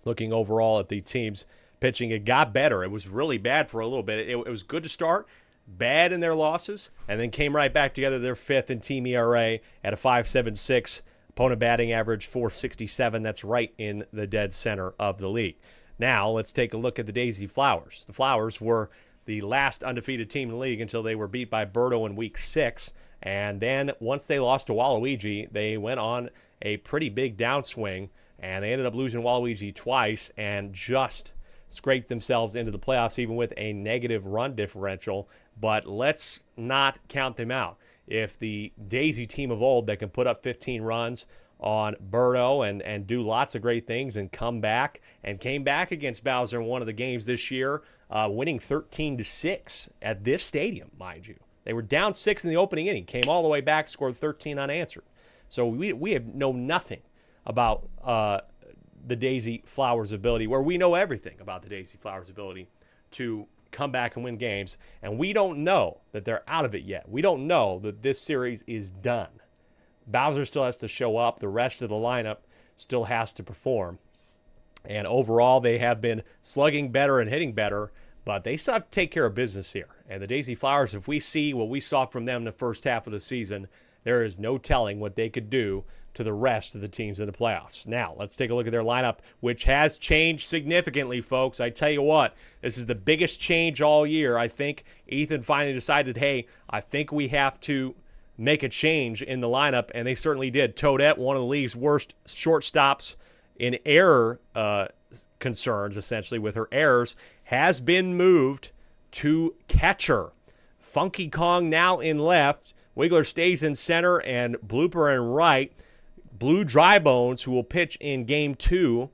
Looking overall at the team's pitching, it got better. It was really bad for a little bit. It was good to start, bad in their losses, and then came right back together. They're 5th in team ERA at a 5.76. Opponent batting average 4.67. That's right in the dead center of the league. Now let's take a look at the Daisy Flowers. The Flowers were the last undefeated team in the league until they were beat by Berto in week 6. And then once they lost to Waluigi, they went on a pretty big downswing. And they ended up losing Waluigi twice and just scraped themselves into the playoffs, even with a negative run differential. But let's not count them out. If the Daisy team of old that can put up 15 runs on Berto and do lots of great things and come back and came back against Bowser in one of the games this year, winning 13-6 at this stadium, mind you. They were down 6 in the opening inning, came all the way back, scored 13 unanswered. So we have known nothing about the Daisy Flowers' ability, where we know everything about the Daisy Flowers' ability to come back and win games, and we don't know that they're out of it yet. We don't know that this series is done. Bowser still has to show up. The rest of the lineup still has to perform. And overall, they have been slugging better and hitting better, but they still have to take care of business here. And the Daisy Flowers, if we see what we saw from them in the first half of the season, there is no telling what they could do to the rest of the teams in the playoffs. Now, let's take a look at their lineup, which has changed significantly, folks. I tell you what, this is the biggest change all year. I think Ethan finally decided, hey, I think we have to make a change in the lineup, and they certainly did. Toadette, one of the league's worst shortstops in error concerns, essentially, with her errors, has been moved to catcher. Funky Kong now in left. Wiggler stays in center, and Blooper in right. Blue Drybones, who will pitch in Game 2,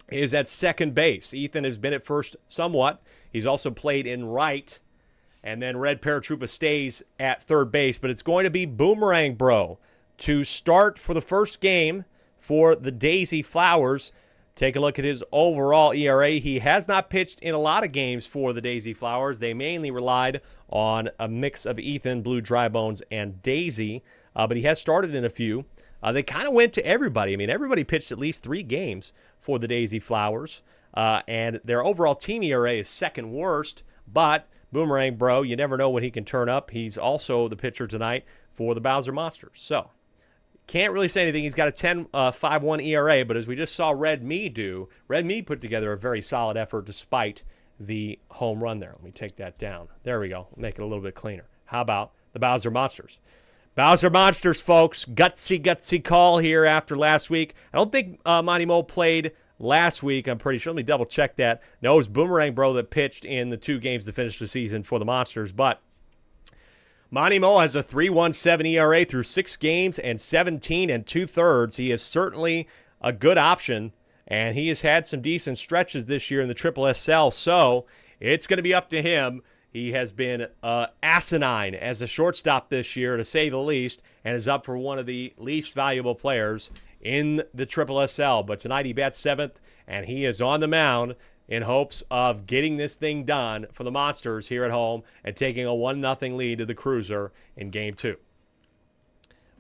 is at second base. Ethan has been at first somewhat. He's also played in right. And then Red Paratroopa stays at third base. But it's going to be Boomerang Bro to start for the first game for the Daisy Flowers. Take a look at his overall ERA. He has not pitched in a lot of games for the Daisy Flowers. They mainly relied on a mix of Ethan, Blue Drybones, and Daisy. But he has started in a few. They kind of went to everybody. I mean, everybody pitched at least 3 games for the Daisy Flowers. And their overall team ERA is second worst. But Boomerang Bro, you never know when he can turn up. He's also the pitcher tonight for the Bowser Monsters. So, can't really say anything. He's got a 10.51 ERA. But as we just saw Red Me do, Red Me put together a very solid effort despite the home run there. Let me take that down. There we go. Make it a little bit cleaner. How about the Bowser Monsters? Bowser Monsters, folks. Gutsy call here after last week. I don't think Monty Mo played last week. I'm pretty sure. Let me double check that. No, it was Boomerang Bro that pitched in the 2 games to finish the season for the Monsters. But Monty Mo has a 3.17 ERA through 6 games and 17 2/3. He is certainly a good option, and he has had some decent stretches this year in the Triple SL. So it's going to be up to him. He has been asinine as a shortstop this year, to say the least, and is up for one of the least valuable players in the Triple SL. But tonight he bats 7th, and he is on the mound in hopes of getting this thing done for the Monsters here at home and taking a 1-0 lead to the Cruiser in Game 2.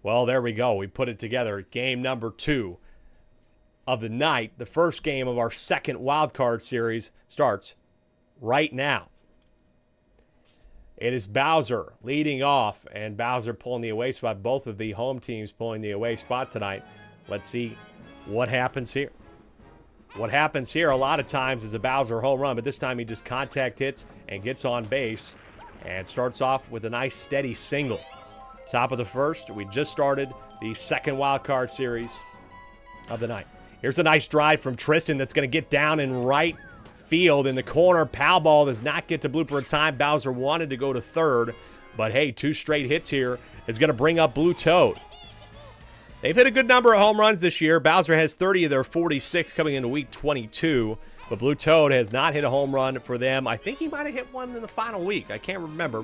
Well, there we go. We put it together. Game number 2 of the night. The first game of our second wildcard series starts right now. It is Bowser leading off, and Bowser pulling the away spot. Both of the home teams pulling the away spot tonight. Let's see what happens here. What happens here a lot of times is a Bowser home run, but this time he just contact hits and gets on base and starts off with a nice steady single. Top of the first, we just started the second wild card series of the night. Here's a nice drive from Tristan that's going to get down in right field in the corner. Foul ball does not get to blooper in time. Bowser wanted to go to third, but hey, 2 straight hits here is going to bring up Blue Toad. They've hit a good number of home runs this year. Bowser has 30 of their 46 coming into week 22, but Blue Toad has not hit a home run for them. I think he might have hit one in the final week. I can't remember,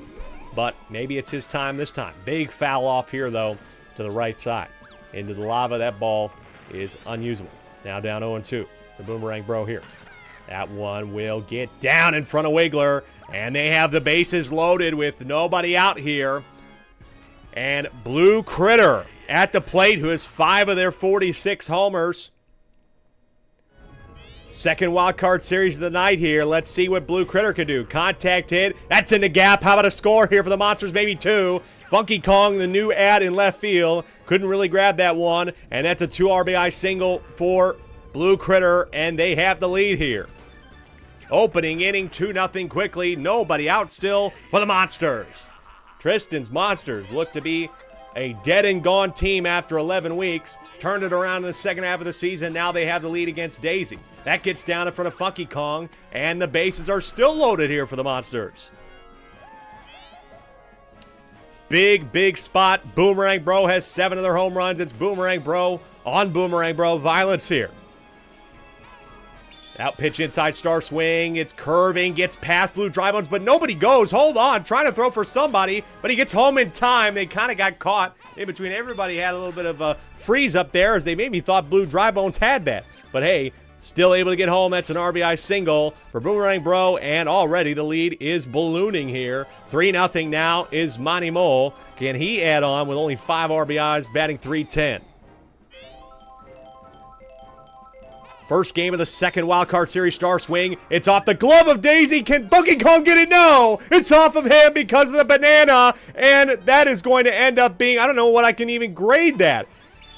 but maybe it's his time this time. Big foul off here, though, to the right side. Into the lava. That ball is unusable. Now down 0-2. It's a Boomerang Bro here. That one will get down in front of Wiggler, and they have the bases loaded with nobody out here. And Blue Critter at the plate, who has 5 of their 46 homers. Second wild card series of the night here. Let's see what Blue Critter can do. Contact hit. That's in the gap. How about a score here for the Monsters? Maybe 2. Funky Kong, the new ad in left field. Couldn't really grab that one. And that's a 2 RBI single for Blue Critter. And they have the lead here. Opening inning, 2-0 quickly. Nobody out still for the Monsters. Tristan's Monsters look to be a dead and gone team after 11 weeks. Turned it around in the second half of the season. Now they have the lead against Daisy. That gets down in front of Funky Kong, and the bases are still loaded here for the Monsters. Big spot. Boomerang Bro has 7 of their home runs. It's Boomerang Bro on Boomerang Bro violence here. Out pitch inside star swing. It's curving, gets past Blue Drybones, but nobody goes. Hold on, trying to throw for somebody, but he gets home in time. They kind of got caught in between. Everybody had a little bit of a freeze up there as they maybe thought Blue Drybones had that. But hey, still able to get home. That's an RBI single for Boomerang Bro, and already the lead is ballooning here. 3-0 now is Monty Mole. Can he add on with only 5 RBIs, batting .310? First game of the second wildcard series star swing. It's off the glove of Daisy. Can Funky Kong get it? No! It's off of him because of the banana, and that is going to end up being, I don't know what I can even grade that.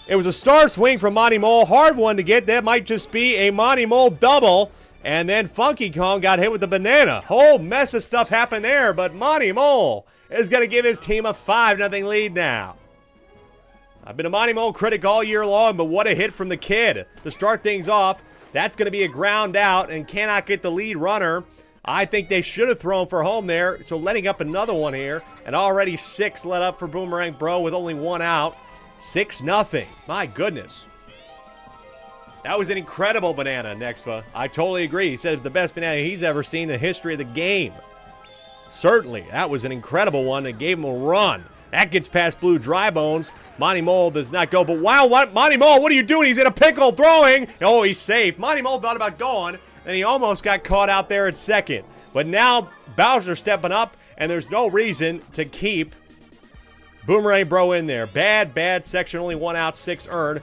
It was a star swing from Monty Mole. Hard one to get. That might just be a Monty Mole double. And then Funky Kong got hit with the banana. Whole mess of stuff happened there, but Monty Mole is going to give his team a 5-0 lead now. I've been a Monty Mole critic all year long, but what a hit from the kid. To start things off, that's going to be a ground out and cannot get the lead runner. I think they should have thrown for home there, so letting up another one here. And already 6 let up for Boomerang Bro with only 1 out. 6-0. My goodness. That was an incredible banana, Nexva. I totally agree. He says it's the best banana he's ever seen in the history of the game. Certainly, that was an incredible one that gave him a run. That gets past Blue Drybones. Monty Mole does not go, but wow, Monty Mole, what are you doing? He's in a pickle throwing. Oh, he's safe. Monty Mole thought about going, and he almost got caught out there at second. But now Bowser stepping up, and there's no reason to keep Boomerang Bro in there. Bad section, only 1 out, 6 earned.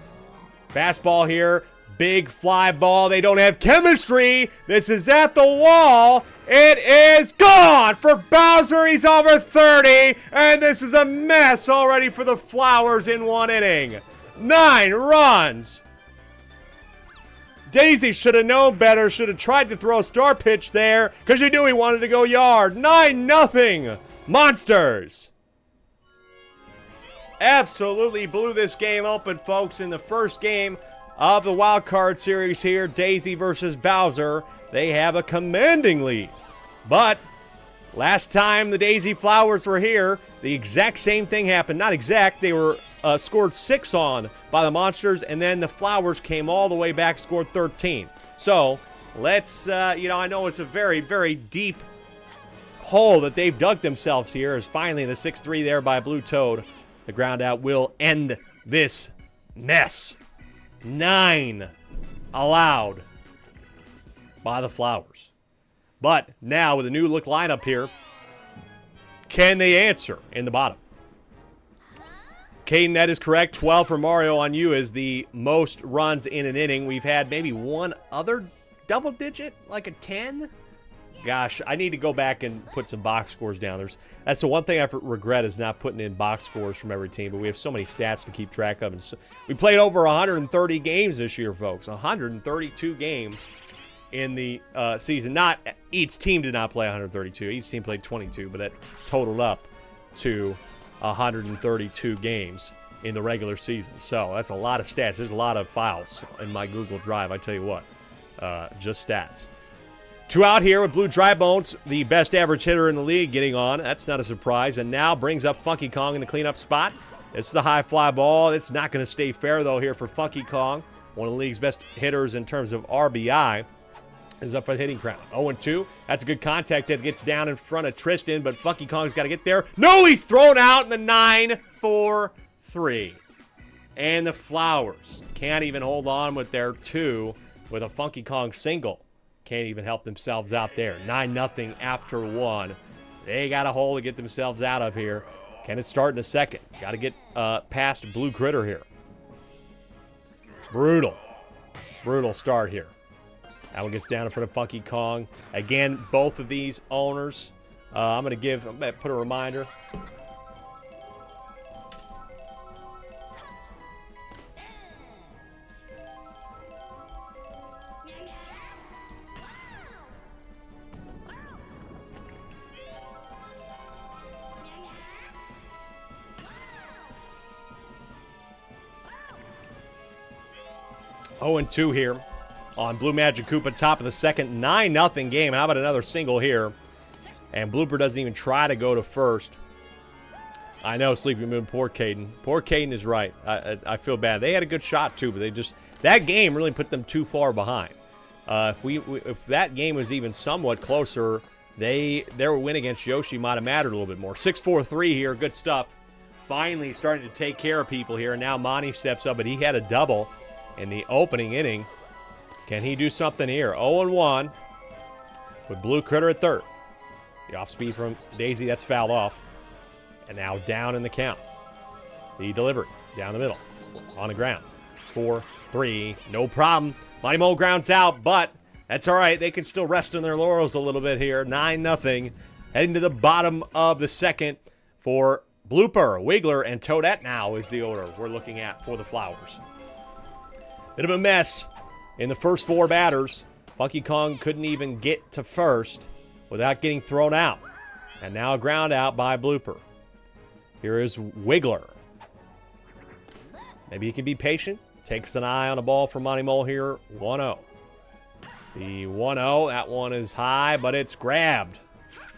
Fastball here. Big fly ball. They don't have chemistry. This is at the wall. It is gone for Bowser. He's over 30. And this is a mess already for the Flowers in 1 inning. 9 runs. Daisy should have known better. Should have tried to throw a star pitch there because you knew he wanted to go yard. 9-0. Monsters. Absolutely blew this game open, folks, in the first game of the wild card series here. Daisy versus Bowser. They have a commanding lead. But last time the Daisy Flowers were here, the exact same thing happened. Not exact. They were scored 6 on by the Monsters, and then the Flowers came all the way back, scored 13. So let's, I know it's a very, very deep hole that they've dug themselves here. Is finally the 6-3 there by Blue Toad. The ground out will end this mess. 9 allowed by the Flowers. But now with a new look lineup here, can they answer in the bottom? Caden, that is correct. 12 for Mario on you is the most runs in an inning. We've had maybe one other double digit, like a 10. Gosh, I need to go back and put some box scores down. That's the one thing I regret is not putting in box scores from every team, but we have so many stats to keep track of. And so, we played over 130 games this year, folks. 132 games in the season. Not each team did not play 132. Each team played 22, but that totaled up to 132 games in the regular season. So that's a lot of stats. There's a lot of files in my Google Drive, I tell you what. Just stats. 2 out here with Blue Dry Bones, the best average hitter in the league, getting on. That's not a surprise. And now brings up Funky Kong in the cleanup spot. This is a high fly ball. It's not going to stay fair, though, here for Funky Kong. One of the league's best hitters in terms of RBI is up for the hitting crown. 0-2. That's a good contact that gets down in front of Tristan, but Funky Kong's got to get there. No, he's thrown out in the 9-4-3. And the Flowers can't even hold on with their 2 with a Funky Kong single. Can't even help themselves out there. 9-0 after 1. They got a hole to get themselves out of here. Can it start in a second? Got to get past Blue Critter here. Brutal start here. That one gets down in front of Funky Kong. Again, both of these owners. I'm going to put a reminder. Oh, 2 here on Blue Magic Koopa, top of the second. 9-0 game. How about another single here? And Blooper doesn't even try to go to first. I know, Sleepy Moon. Poor Caden. Poor Caden is right. I feel bad. They had a good shot, too, but that game really put them too far behind. If that game was even somewhat closer, their win against Yoshi might have mattered a little bit more. 6-4-3 here. Good stuff. Finally starting to take care of people here. And now Monty steps up, but he had a double in the opening inning. Can he do something here? 0-1 with Blue Critter at third. The off speed from Daisy, that's fouled off. And now down in the count. The delivery down the middle. On the ground. 4-3. No problem. Mighty Mo grounds out, but that's all right. They can still rest on their laurels a little bit here. 9-0. Heading to the bottom of the second for Blooper, Wiggler, and Toadette now is the order we're looking at for the Flowers. Bit of a mess in the first 4 batters. Funky Kong couldn't even get to first without getting thrown out. And now a ground out by Blooper. Here is Wiggler. Maybe he can be patient. Takes an eye on a ball from Monty Mole here. 1-0. The 1-0. That one is high, but it's grabbed.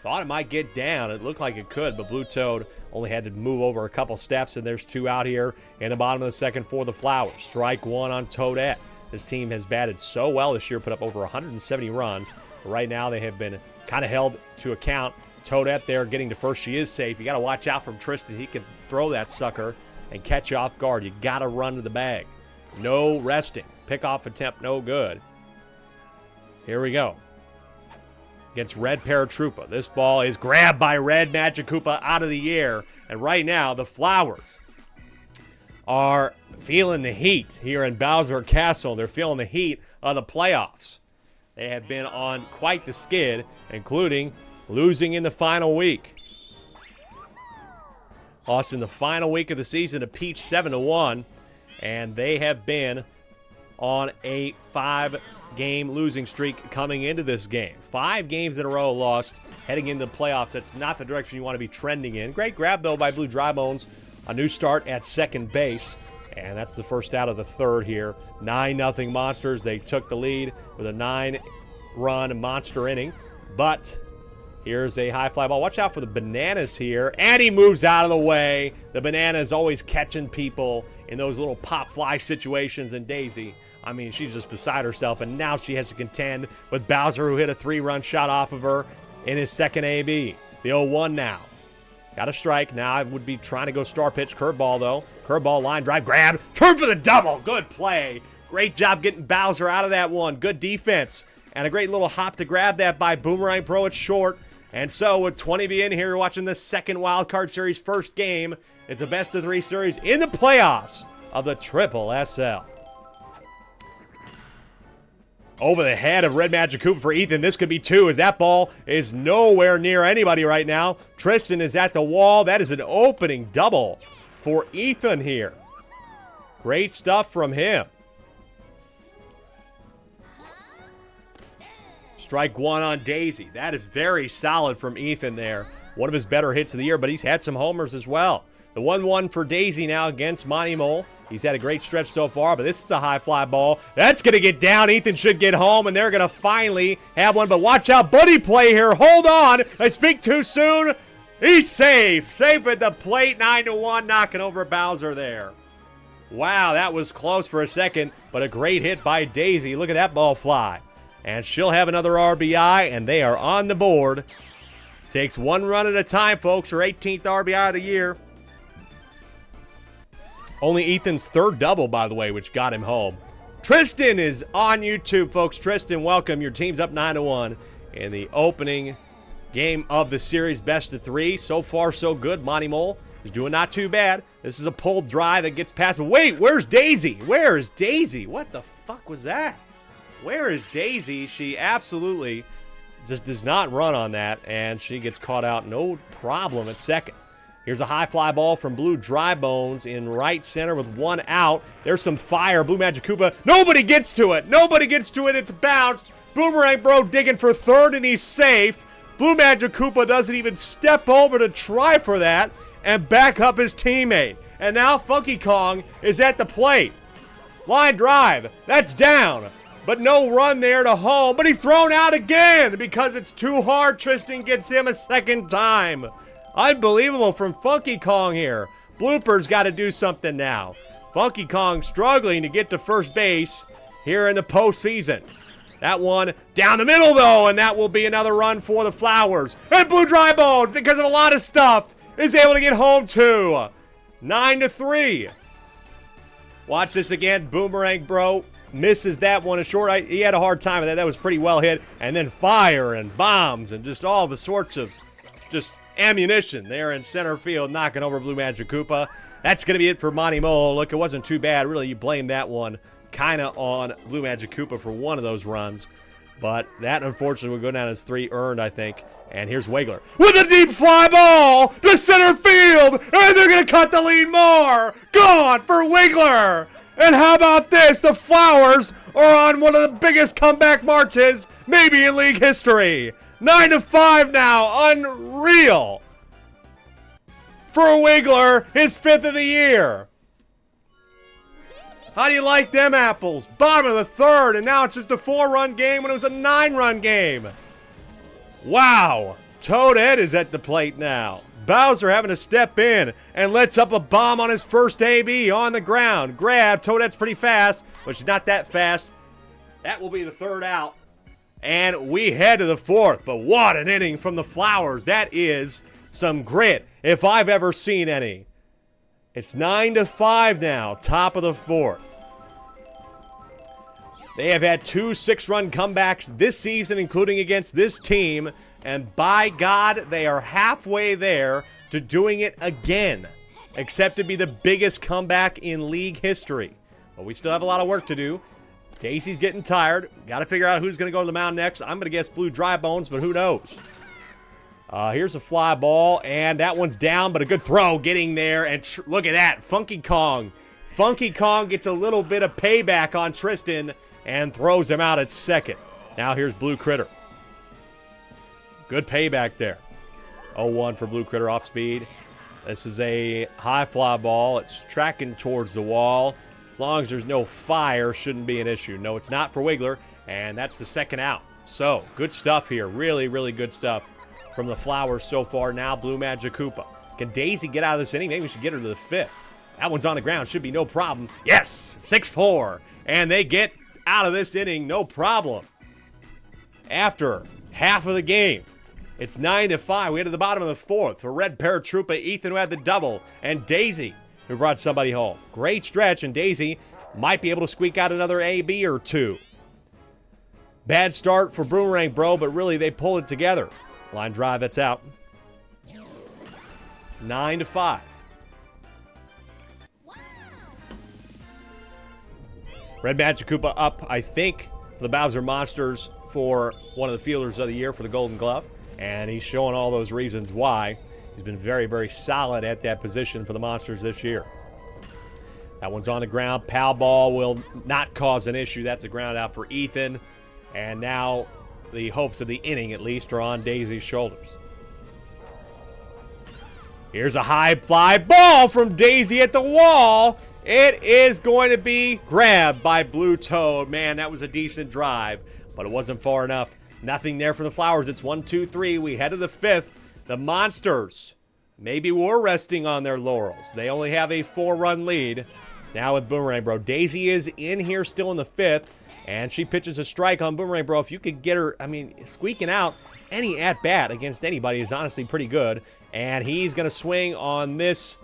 Thought it might get down. It looked like it could, but Blue Toad only had to move over a couple steps, and there's 2 out here in the bottom of the second for the Flowers. Strike 1 on Toadette. This team has batted so well this year, put up over 170 runs. But right now they have been kind of held to account. Toadette there getting to first. She is safe. You got to watch out from Tristan. He can throw that sucker and catch you off guard. You got to run to the bag. No resting. Pickoff attempt, no good. Here we go. Against Red Paratroopa. This ball is grabbed by Red Magic Koopa out of the air. And right now, the Flowers are feeling the heat here in Bowser Castle. They're feeling the heat of the playoffs. They have been on quite the skid, including losing in the final week. Lost in the final week of the season to Peach 7-1. And they have been on a 5-game losing streak coming into this game. 5 games in a row lost heading into the playoffs. That's not the direction you want to be trending in. Great grab, though, by Blue Dry Bones. A new start at second base. And that's the first out of the third here. 9-0 Monsters. They took the lead with a 9-run monster inning. But here's a high fly ball. Watch out for the Bananas here. And he moves out of the way. The Banana is always catching people in those little pop fly situations. And Daisy, I mean, she's just beside herself. And now she has to contend with Bowser, who hit a 3-run shot off of her in his second AB. The 0-1 now. Got a strike. Now I would be trying to go star pitch. Curveball, though. Curveball, line drive, grab. Turn for the double. Good play. Great job getting Bowser out of that one. Good defense. And a great little hop to grab that by Boomerang Pro. It's short. And so with 20 in here, watching the second Wild Card Series first game. It's a best-of-3 series in the playoffs of the Triple SL. Over the head of Red Magic Cooper for Ethan. This could be two, as that ball is nowhere near anybody right now. Tristan is at the wall. That is an opening double for Ethan here. Great stuff from him. Strike one on Daisy. That is very solid from Ethan there. One of his better hits of the year, but he's had some homers as well. The 1-1 for Daisy now against Monty Mole. He's had a great stretch so far, but this is a high fly ball. That's going to get down. Ethan should get home, and they're going to finally have one. But watch out, buddy play here. Hold on. I speak too soon. He's safe. Safe at the plate. 9-1, knocking over Bowser there. Wow, that was close for a second, but a great hit by Daisy. Look at that ball fly. And she'll have another RBI, and they are on the board. Takes one run at a time, folks. Her 18th RBI of the year. Only Ethan's third double, by the way, which got him home. Tristan is on YouTube, folks. Tristan, welcome. Your team's up 9-1 in the opening game of the series, best of 3. So far, so good. Monty Mole is doing not too bad. This is a pulled drive that gets past. Wait, where's Daisy? Where is Daisy? What the fuck was that? Where is Daisy? She absolutely just does not run on that, and she gets caught out no problem at second. Here's a high fly ball from Blue Dry Bones in right center with one out. There's some fire. Blue Magic Koopa. Nobody gets to it. Nobody gets to it. It's bounced. Boomerang Bro digging for third, and he's safe. Blue Magic Koopa doesn't even step over to try for that and back up his teammate. And now Funky Kong is at the plate. Line drive. That's down. But no run there to home. But he's thrown out again because it's too hard. Tristan gets him a second time. Unbelievable from Funky Kong here. Blooper's got to do something now. Funky Kong struggling to get to first base here in the postseason. That one down the middle, though, and that will be another run for the Flowers. And Blue Dry Bones, because of a lot of stuff, is able to get home too. 9-3. Watch this again. Boomerang Bro misses that one short. He had a hard time with that. That was pretty well hit. And then fire and bombs and just all the sorts of just ammunition there in center field, knocking over Blue Magic Koopa. That's going to be it for Monty Mole. Look, it wasn't too bad. Really, you blame that one kind of on Blue Magic Koopa for one of those runs. But that, unfortunately, will go down as 3 earned, I think. And here's Wiggler with a deep fly ball to center field. And they're going to cut the lead more. Gone for Wiggler. And how about this? The Flowers are on one of the biggest comeback marches maybe in league history. 9-5 now. Unreal. For Wiggler, his 5th of the year. How do you like them apples? Bottom of the 3rd, and now it's just a 4-run game when it was a 9-run game. Wow. Toadette is at the plate now. Bowser having to step in and lets up a bomb on his first AB on the ground. Grab. Toadette's pretty fast, but she's not that fast. That will be the 3rd out. And we head to the 4th. But what an inning from the Flowers. That is some grit, if I've ever seen any. It's 9-5 now, top of the 4th. They have had 2 6-run comebacks this season, including against this team. And by God, they are halfway there to doing it again. Except to be the biggest comeback in league history. But we still have a lot of work to do. Daisy's getting tired. Got to figure out who's going to go to the mound next. I'm going to guess Blue Dry Bones, but who knows? Here's a fly ball, and that one's down, but a good throw getting there. And look at that, Funky Kong. Funky Kong gets a little bit of payback on Tristan and throws him out at second. Now here's Blue Critter. Good payback there. 0-1 for Blue Critter off speed. This is a high fly ball. It's tracking towards the wall. As long as there's no fire, shouldn't be an issue. No, it's not for Wiggler, and that's the 2nd out. So, good stuff here. Really, really good stuff from the Flowers so far. Now, Blue Magic Koopa. Can Daisy get out of this inning? Maybe we should get her to the 5th. That one's on the ground. Should be no problem. Yes! 6-4. And they get out of this inning, no problem. After half of the game, it's 9-5. We get to the bottom of the 4th for Red Paratroopa, Ethan, who had the double, and Daisy, who brought somebody home. Great stretch, and Daisy might be able to squeak out another AB or 2. Bad start for Boomerang Bro, but really they pull it together. Line drive, that's out. 9-5. Red Magic Koopa up, I think, the Bowser Monsters for one of the fielders of the year for the Golden Glove, and he's showing all those reasons why. He's been very, very solid at that position for the Monsters this year. That one's on the ground. Pal ball will not cause an issue. That's a ground out for Ethan. And now the hopes of the inning, at least, are on Daisy's shoulders. Here's a high fly ball from Daisy at the wall. It is going to be grabbed by Blue Toad. Man, that was a decent drive, but it wasn't far enough. Nothing there for the Flowers. It's 1-2-3. We head to the fifth. The Monsters maybe were resting on their laurels. They only have a 4-run lead now with Boomerang Bro. Daisy is in here still in the fifth, and she pitches a strike on Boomerang Bro. If you could get her, I mean, squeaking out any at-bat against anybody is honestly pretty good. And he's going to swing on this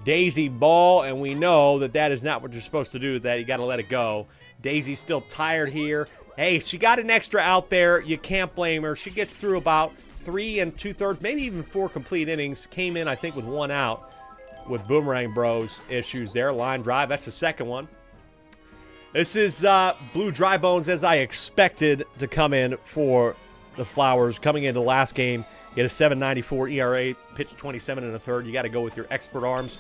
Daisy ball, and we know that that is not what you're supposed to do with that. You got to let it go. Daisy's still tired here. Hey, she got an extra out there. You can't blame her. She gets through about 3 2/3, maybe even 4 complete innings. Came in, I think, with 1 out with Boomerang Bros issues there. Line drive. That's the second one. This is Blue Dry Bones, as I expected to come in for the Flowers. Coming into the last game, he had a 7.94 ERA, pitched 27 1/3. You got to go with your expert arms.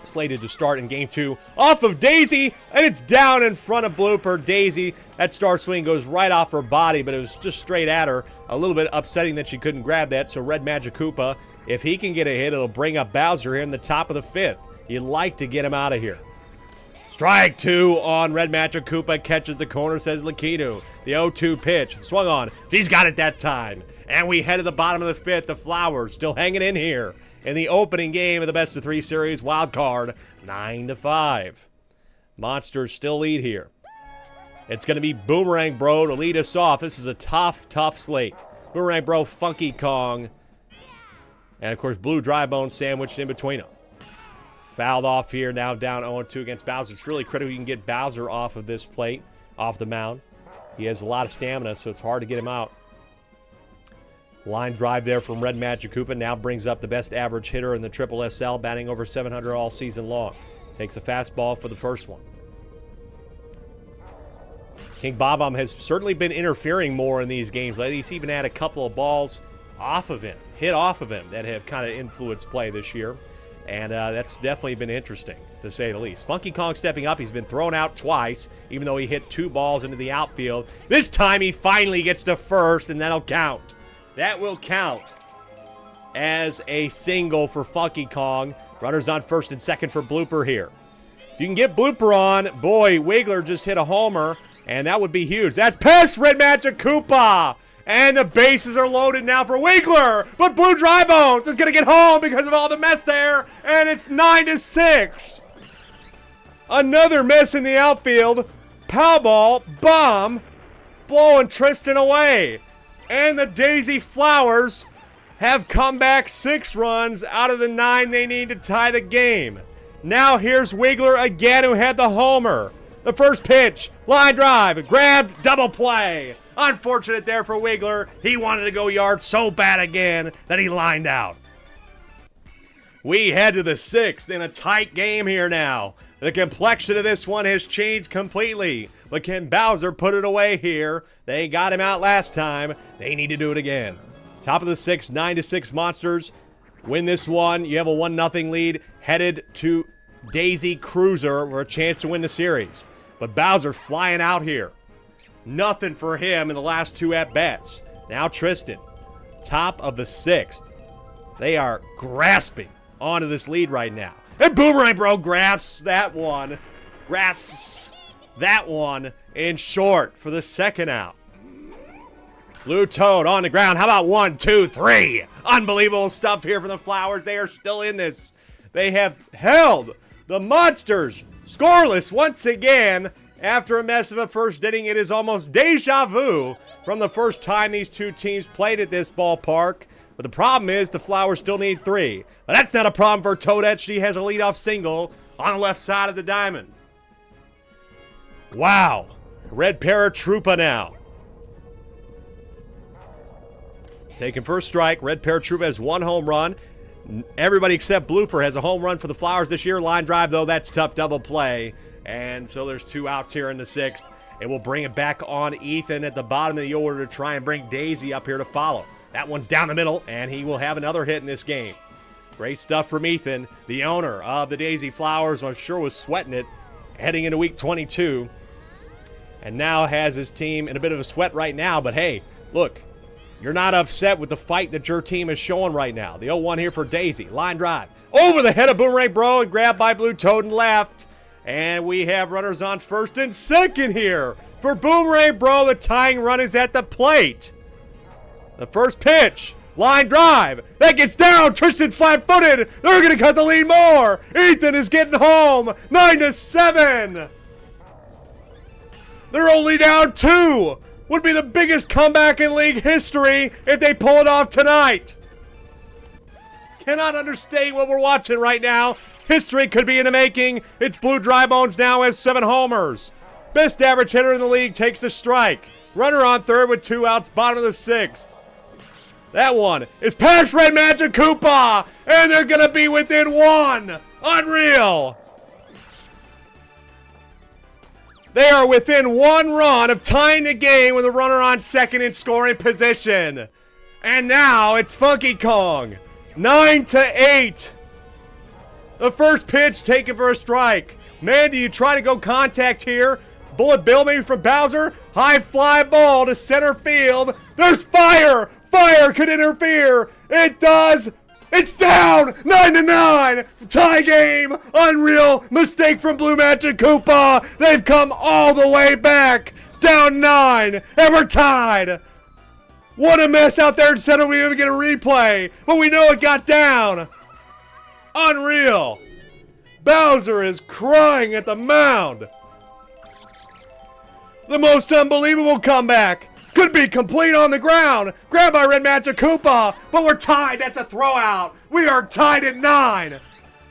Slated to start in game 2 off of Daisy, and it's down in front of Blooper. Daisy, that star swing goes right off her body, but it was just straight at her. A little bit upsetting that she couldn't grab that, so Red Magic Koopa, if he can get a hit, it'll bring up Bowser here in the top of the fifth. You'd like to get him out of here. Strike 2 on Red Magic Koopa, catches the corner, says Lakitu. The 0-2 pitch, swung on. She's got it that time. And we head to the bottom of the fifth. The Flowers still hanging in here in the opening game of the best-of-3 series. Wild card, 9-5. Monsters still lead here. It's going to be Boomerang Bro to lead us off. This is a tough, tough slate. Boomerang Bro, Funky Kong, and, of course, Blue Dry Bone sandwiched in between them. Fouled off here, now down 0-2 against Bowser. It's really critical you can get Bowser off of this plate, off the mound. He has a lot of stamina, so it's hard to get him out. Line drive there from Red Magic Koopa now brings up the best average hitter in the SSSL, batting over 700 all season long. Takes a fastball for the first one. King Bob-omb has certainly been interfering more in these games lately. He's even had a couple of balls off of him, hit off of him, that have kind of influenced play this year. And that's definitely been interesting, to say the least. Funky Kong stepping up. He's been thrown out twice, even though he hit 2 balls into the outfield. This time he finally gets to first, and that'll count. That will count as a single for Funky Kong. Runners on first and second for Blooper here. If you can get Blooper on, boy, Wiggler just hit a homer, and that would be huge. That's past Red Magic Koopa! And the bases are loaded now for Wiggler, but Blue Dry Bones is going to get home because of all the mess there, and it's 9-6. Another mess in the outfield. Powerball, bomb, blowing Tristan away. And the Daisy Flowers have come back 6 runs out of the 9 they need to tie the game. Now here's Wiggler again, who had the homer. The first pitch, line drive, grabbed, double play. Unfortunate there for Wiggler. He wanted to go yard so bad again that he lined out. We head to the 6th in a tight game here now. The complexion of this one has changed completely. But can Bowser put it away here? They got him out last time. They need to do it again. Top of the 6th, 9-6 Monsters. Win this one. You have a 1-0 lead. Headed to Daisy Cruiser for a chance to win the series. But Bowser flying out here. Nothing for him in the last 2 at-bats. Now Tristan, top of the 6th. They are grasping onto this lead right now. And Boomerang Bro grasps that one. Grasps that one in short for the second out. Blue Toad on the ground. How about 1, 2, 3? Unbelievable stuff here from the Flowers. They are still in this. They have held the Monsters scoreless once again. After a mess of a first inning, it is almost deja vu from the first time these two teams played at this ballpark. But the problem is the Flowers still need 3. But that's not a problem for Toadette. She has a leadoff single on the left side of the diamond. Wow. Red Paratroopa now. Taking first strike. Red Paratroopa has 1 home run. Everybody except Blooper has a home run for the Flowers this year. Line drive, though, that's tough. Double play. And so there's 2 outs here in the 6th. It will bring it back on Ethan at the bottom of the order to try and bring Daisy up here to follow. That one's down the middle, and he will have another hit in this game. Great stuff from Ethan, the owner of the Daisy Flowers, who I'm sure was sweating it heading into week 22. And now has his team in a bit of a sweat right now. But hey, look, you're not upset with the fight that your team is showing right now. The 0-1 here for Daisy. Line drive. Over the head of Boomerang Bro and grabbed by Blue Toad and left. And we have runners on first and second here for Boomerang Bro. The tying run is at the plate. The first pitch. Line drive. That gets down. Tristan's flat-footed. They're going to cut the lead more. Ethan is getting home. 9-7. They're only down 2. Would be the biggest comeback in league history if they pull it off tonight. Cannot understate what we're watching right now. History could be in the making. It's Blue Drybones now has 7 homers. Best average hitter in the league takes the strike. Runner on third with 2 outs, bottom of the 6th. That one is past Red Magic Koopa, and they're going to be within 1. Unreal. They are within 1 run of tying the game with a runner on second in scoring position. And now it's Funky Kong. 9-8. The first pitch taken for a strike. Man, do you try to go contact here? Bullet Bill maybe from Bowser. High fly ball to center field. There's fire. Fire could interfere. It does. It's down. 9-9. Tie game. Unreal mistake from Blue Magic Koopa. They've come all the way back. Down 9. And we're tied. What a mess out there in center. We even get a replay. But we know it got down. Unreal. Bowser is crying at the mound. The most unbelievable comeback. Could be complete on the ground. Grabbed by Red Magic Koopa. But we're tied. That's a throwout. We are tied at 9.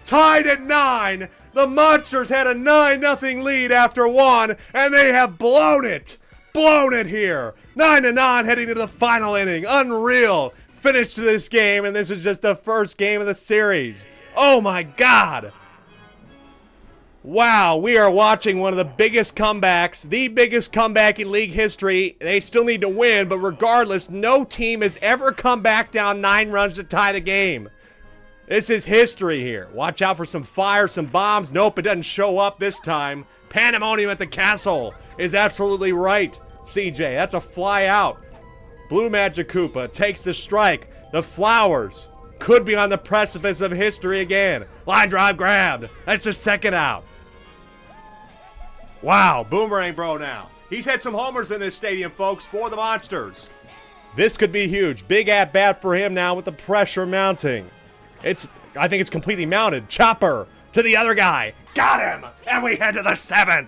Tied at 9. The Monsters had a 9-0 lead after 1. And they have blown it. Blown it here. 9-9 heading to the final inning. Unreal finish to this game. And this is just the first game of the series. Oh my God. Wow, we are watching one of the biggest comebacks, the biggest comeback in league history. They still need to win, but regardless, no team has ever come back down 9 runs to tie the game. This is history here. Watch out for some fire, some bombs. Nope, it doesn't show up this time. Pandemonium at the castle is absolutely right, CJ. That's a fly out. Blue Magic Koopa takes the strike. The Flowers could be on the precipice of history again. Line drive grabbed. That's the second out. Wow, Boomerang Bro now. He's had some homers in this stadium, folks, for the Monsters. This could be huge. Big at-bat for him now with the pressure mounting. I think it's completely mounted. Chopper to the other guy. Got him! And we head to the 7th.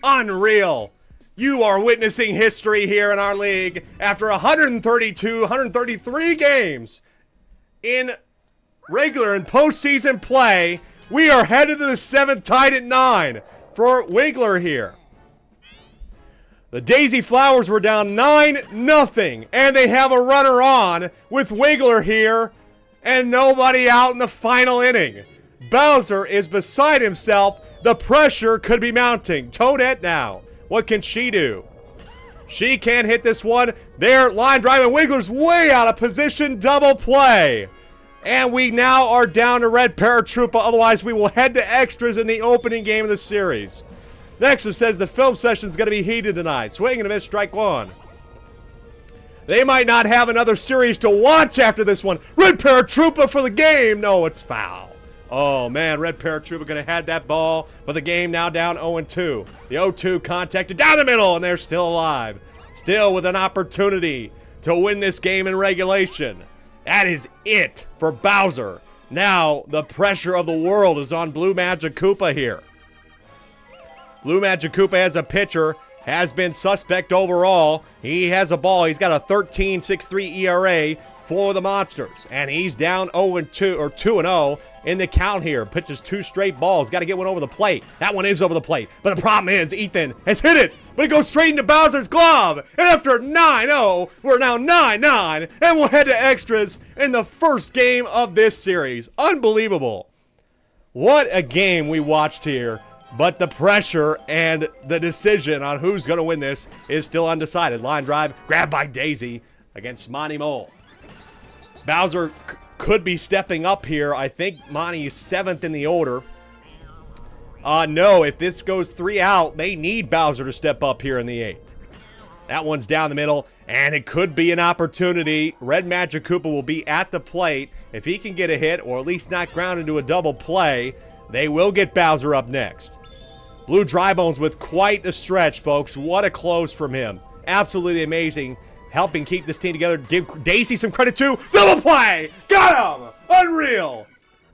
Unreal. You are witnessing history here in our league after 133 games in regular and postseason play. We are headed to the 7th, tied at 9 for Wiggler here. The Daisy Flowers were down 9-0, and they have a runner on with Wiggler here and nobody out in the final inning. Bowser is beside himself. The pressure could be mounting. Toadette now. What can she do? She can't hit this one. There, line drive, and Wiggler's way out of position. Double play. And we now are down to Red Paratroopa. Otherwise, we will head to extras in the opening game of the series. Next, it says the film session is going to be heated tonight. Swing and a miss, strike 1. They might not have another series to watch after this one. Red Paratroopa for the game. No, it's foul. Oh, man, Red Paratroopa going to have that ball, but the game now down 0-2. The 0-2 contacted down the middle, and they're still alive. Still with an opportunity to win this game in regulation. That is it for Bowser. Now, the pressure of the world is on Blue Magic Koopa here. Blue Magic Koopa as a pitcher has been suspect overall. He has a ball. He's got a 13.63 ERA for the Monsters. And he's down 0-2 or 2-0 in the count here. Pitches 2 straight balls. Got to get one over the plate. That one is over the plate. But the problem is Ethan has hit it. But it goes straight into Bowser's glove. And after 9-0, we're now 9-9. And we'll head to extras in the first game of this series. Unbelievable. What a game we watched here. But the pressure and the decision on who's going to win this is still undecided. Line drive, grabbed by Daisy against Monty Mole. Bowser could be stepping up here. I think Monty is 7th in the order. No, if this goes 3 out, they need Bowser to step up here in the 8th. That one's down the middle, and it could be an opportunity. Red Magic Koopa will be at the plate. If he can get a hit, or at least not ground into a double play, they will get Bowser up next. Blue Drybones with quite the stretch, folks. What a close from him. Absolutely amazing. Helping keep this team together. Give Daisy some credit too. Double play! Got him! Unreal!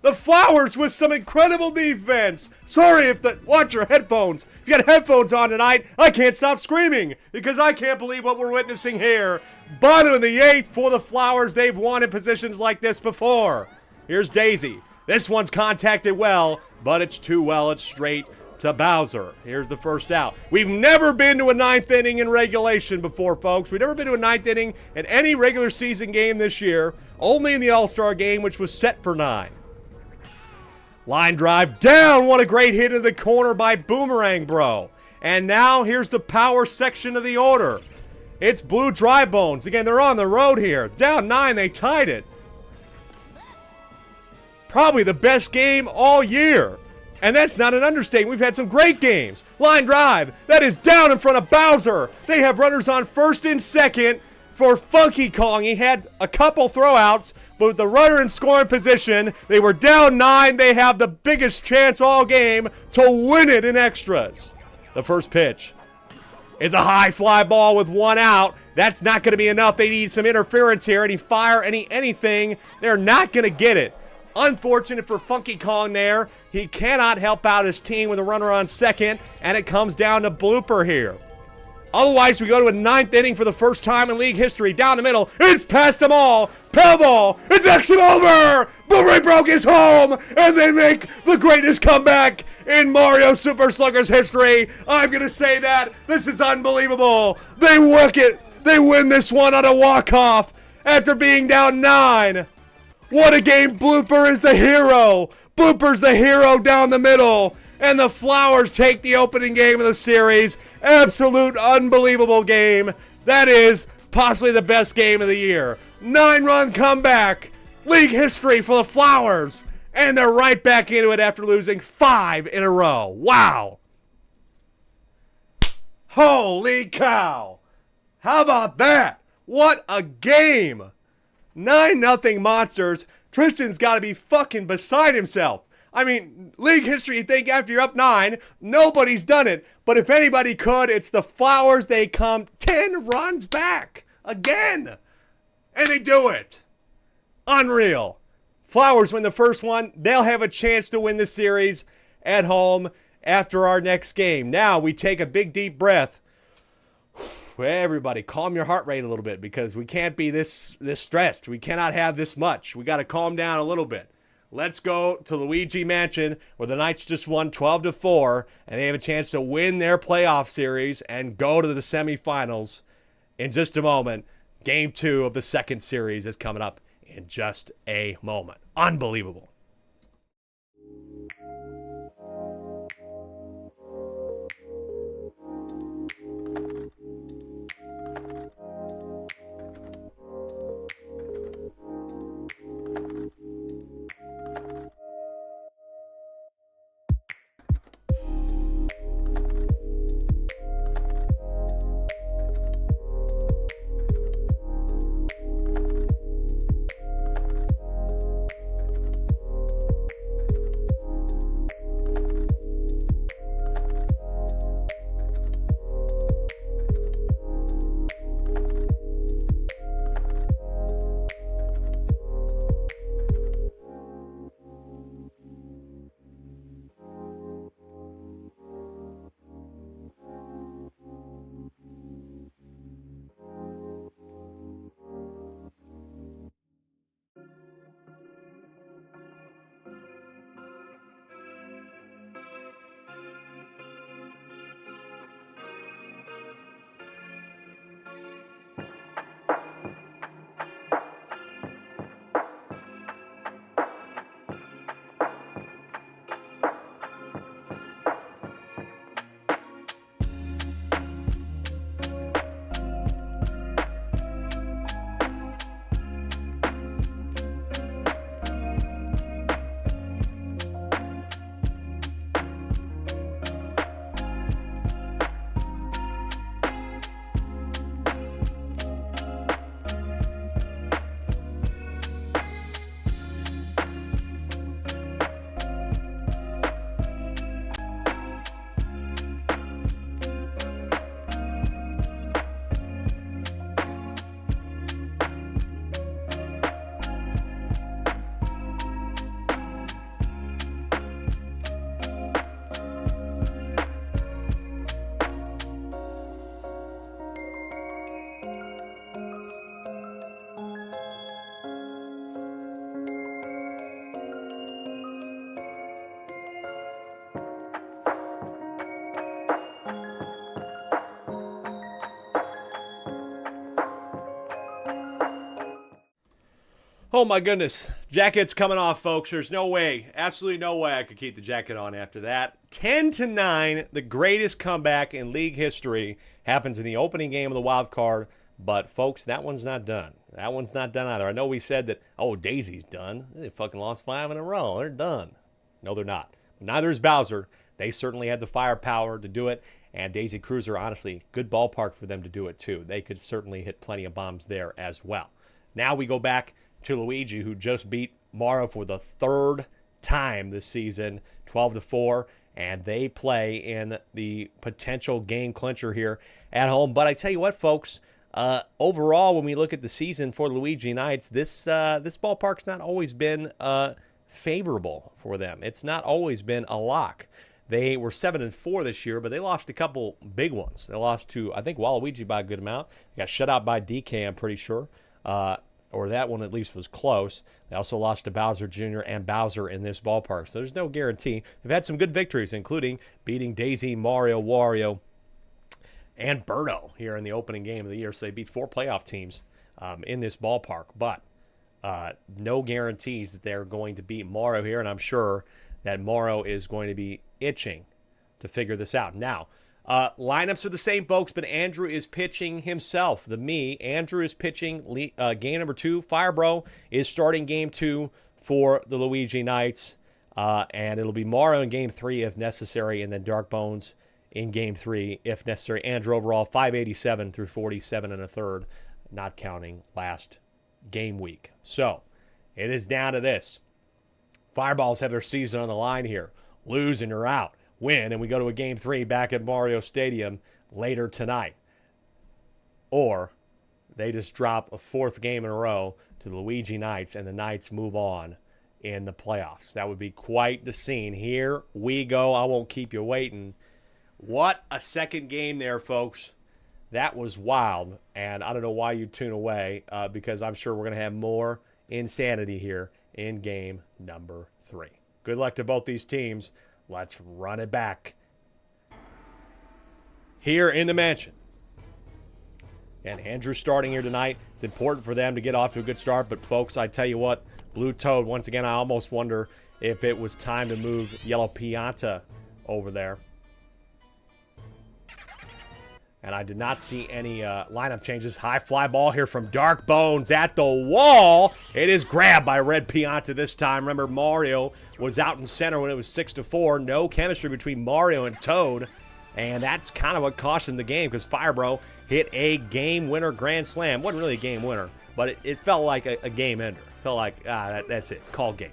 The Flowers with some incredible defense. Sorry if watch your headphones. If you got headphones on tonight, I can't stop screaming because I can't believe what we're witnessing here. Bottom of the 8th for the Flowers. They've won in positions like this before. Here's Daisy. This one's contacted well, but it's too well. It's straight to Bowser. Here's the first out. We've never been to a 9th inning in regulation before, folks. We've never been to a 9th inning in any regular season game this year. Only in the All-Star game, which was set for 9. Line drive down. What a great hit in the corner by Boomerang Bro. And now here's the power section of the order. It's Blue Drybones. Again, they're on the road here. Down 9, they tied it. Probably the best game all year. And that's not an understatement. We've had some great games. Line drive. That is down in front of Bowser. They have runners on first and second for Funky Kong. He had a couple throwouts, but with the runner in scoring position, they were down 9. They have the biggest chance all game to win it in extras. The first pitch is a high fly ball with 1 out. That's not going to be enough. They need some interference here. Any fire, anything. They're not going to get it. Unfortunate for Funky Kong there. He cannot help out his team with a runner on second, and it comes down to blooper here. Otherwise, we go to a 9th inning for the first time in league history. Down the middle, it's past them all. Pell ball, it knocks him over. Boomerang Broke is home, and they make the greatest comeback in Mario Super Sluggers history. I'm going to say that. This is unbelievable. They work it. They win this one on a walk-off after being down 9. What a game. Blooper is the hero. Blooper's the hero down the middle. And the Flowers take the opening game of the series. Absolute unbelievable game. That is possibly the best game of the year. 9-run comeback. League history for the Flowers. And they're right back into it after losing 5 in a row. Wow. Holy cow. How about that? What a game. 9-0 Monsters. Tristan's got to be fucking beside himself. I mean, league history, you think after you're up 9, nobody's done it. But if anybody could, it's the Flowers. They come 10 runs back again. And they do it. Unreal. Flowers win the first one. They'll have a chance to win the series at home after our next game. Now we take a big deep breath. Everybody, calm your heart rate a little bit because we can't be this stressed. We cannot have this much. We got to calm down a little bit. Let's go to Luigi Mansion where the Knights just won 12-4 and they have a chance to win their playoff series and go to the semifinals in just a moment. Game 2 of the second series is coming up in just a moment. Unbelievable. Oh my goodness. Jacket's coming off, folks. There's no way, absolutely no way I could keep the jacket on after that. 10-9, the greatest comeback in league history, happens in the opening game of the wild card. But folks, that one's not done. That one's not done either. I know we said that, oh, Daisy's done. They fucking lost 5 in a row. They're done. No, they're not. Neither is Bowser. They certainly had the firepower to do it. And Daisy Cruiser, honestly, good ballpark for them to do it too. They could certainly hit plenty of bombs there as well. Now we go back to Luigi, who just beat Mario for the 3rd time this season, 12-4, and they play in the potential game clincher here at home. But I tell you what, folks, overall, when we look at the season for Luigi Knights, this ballpark's not always been favorable for them. It's not always been a lock. They were 7-4 this year, but they lost a couple big ones. They lost to, I think, Waluigi by a good amount. They got shut out by DK, I'm pretty sure. Or that one at least was close. They also lost to Bowser Jr. and Bowser in this ballpark. So there's no guarantee. They've had some good victories, including beating Daisy, Mario, Wario, and Birdo here in the opening game of the year. So they beat 4 playoff teams in this ballpark. But no guarantees that they're going to beat Mario here. And I'm sure that Mario is going to be itching to figure this out. Now, lineups are the same, folks, but Andrew is pitching himself. Andrew is pitching game number 2. Firebro is starting game 2 for the Luigi Knights. And it'll be Mario in game 3 if necessary, and then Dark Bones in game 3 if necessary. Andrew overall 587 through 47 1/3, not counting last game week. So it is down to this. Fireballs have their season on the line here. Lose and you're out. Win and we go to a game 3 back at Mario Stadium later tonight. Or they just drop a 4th game in a row to the Luigi Knights and the Knights move on in the playoffs. That would be quite the scene. Here we go. I won't keep you waiting. What a second game there, folks. That was wild. And I don't know why you tune away because I'm sure we're going to have more insanity here in game number 3. Good luck to both these teams. Let's run it back here in the mansion. And Andrew starting here tonight. It's important for them to get off to a good start. But, folks, I tell you what, Blue Toad, once again, I almost wonder if it was time to move Yellow Pianta over there. And I did not see any lineup changes. High fly ball here from Dark Bones at the wall. It is grabbed by Red Pianta this time. Remember, Mario was out in center when it was 6-4. No chemistry between Mario and Toad. And that's kind of what cost him the game because Firebro hit a game winner grand slam. Wasn't really a game winner, but it felt like a game ender. Felt like, that's it. Call game.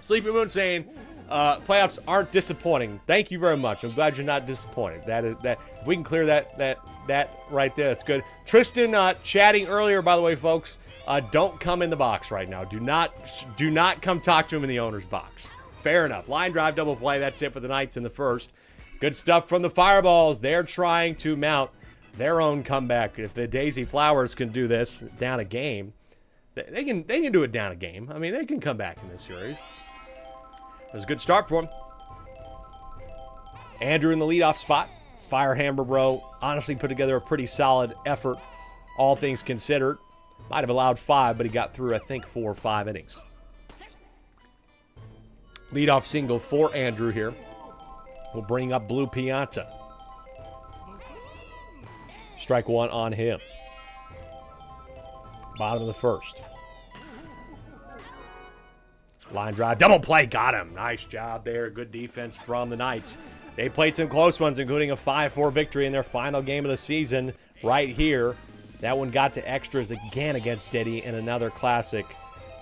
Sleepy Moon saying, playoffs aren't disappointing. Thank you very much. I'm glad you're not disappointed. That if we can clear that right there, that's good. Tristan chatting earlier, by the way, folks. Don't come in the box right now. Do not come talk to him in the owner's box. Fair enough. Line drive, double play. That's it for the Knights in the first. Good stuff from the Fireballs. They're trying to mount their own comeback. If the Daisy Flowers can do this down a game, they can do it down a game. I mean, they can come back in this series. It was a good start for him. Andrew in the leadoff spot. Fire Hammer Bro honestly put together a pretty solid effort, all things considered. Might have allowed 5, but he got through, I think, 4 or 5 innings. Leadoff single for Andrew here. We'll bring up Blue Pianta. Strike 1 on him. Bottom of the first. Line drive, double play, got him. Nice job there. Good defense from the Knights. They played some close ones, including a 5-4 victory in their final game of the season right here. That one got to extras again against Diddy in another classic.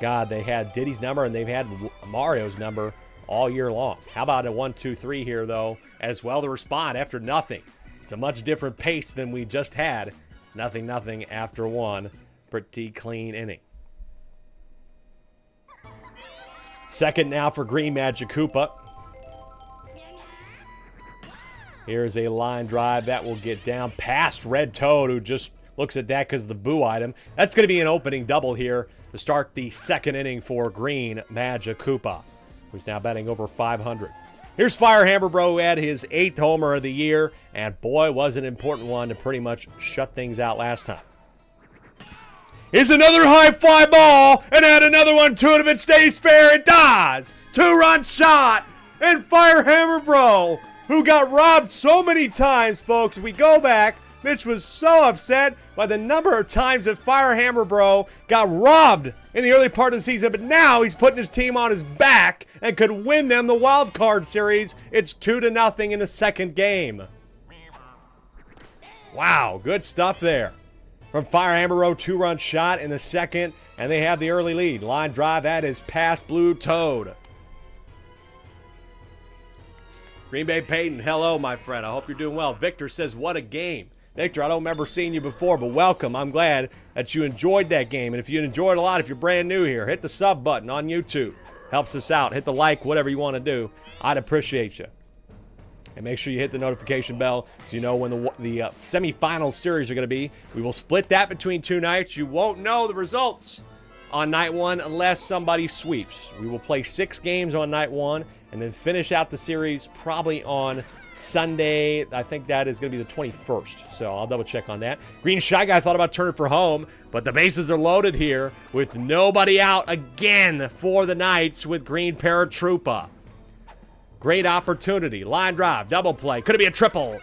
God, they had Diddy's number and they've had Mario's number all year long. How about a 1-2-3 here, though, as well to respond after nothing. It's a much different pace than we just had. It's 0-0 after 1. Pretty clean inning. Second now for Green Magic Koopa. Here's a line drive that will get down past Red Toad, who just looks at that because of the boo item. That's going to be an opening double here to start the second inning for Green Magic Koopa, who's now batting over 500. Here's Firehammer Bro, who had his 8th homer of the year, and boy, was an important one to pretty much shut things out last time. is another high fly ball, and add another one to it if it stays fair. It does. 2-run shot, and Firehammer Bro, who got robbed so many times, folks. If we go back, Mitch was so upset by the number of times that Firehammer Bro got robbed in the early part of the season, but now he's putting his team on his back and could win them the wild card series. It's 2-0 in the second game. Wow, good stuff there from Firehammer Bro. 2-run shot in the second, and they have the early lead. Line drive, that is past Blue Toad. Green Bay Peyton, hello, my friend. I hope you're doing well. Victor says, what a game. Victor, I don't remember seeing you before, but welcome. I'm glad that you enjoyed that game. And if you enjoyed a lot, if you're brand new here, hit the sub button on YouTube. Helps us out. Hit the like, whatever you want to do. I'd appreciate you. And make sure you hit the notification bell so you know when the semifinal series are going to be. We will split that between 2 nights. You won't know the results on night 1 unless somebody sweeps. We will play 6 games on night 1 and then finish out the series probably on Sunday. I think that is going to be the 21st, so I'll double check on that. Green Shy Guy thought about turning for home, but the bases are loaded here with nobody out again for the Knights with Green Paratroopa. Great opportunity. Line drive, double play. Could it be a triple?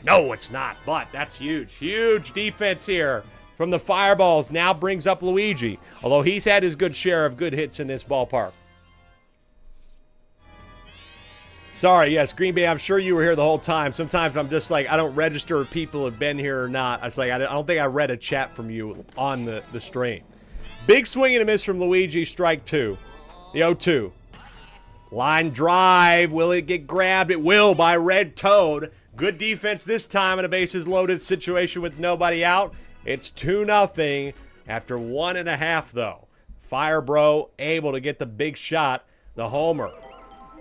No, it's not, but that's huge. Huge defense here from the Fireballs. Now brings up Luigi, although he's had his good share of good hits in this ballpark. Sorry, yes, Green Bay, I'm sure you were here the whole time. Sometimes I'm just like, I don't register if people have been here or not. It's like, I don't think I read a chat from you on the stream. Big swing and a miss from Luigi, strike 2. The 0-2. Line drive, will it get grabbed? It will by Red Toad. Good defense this time in a bases loaded situation with nobody out. It's 2-0 after 1.5 though. Fire Bro able to get the big shot, the homer,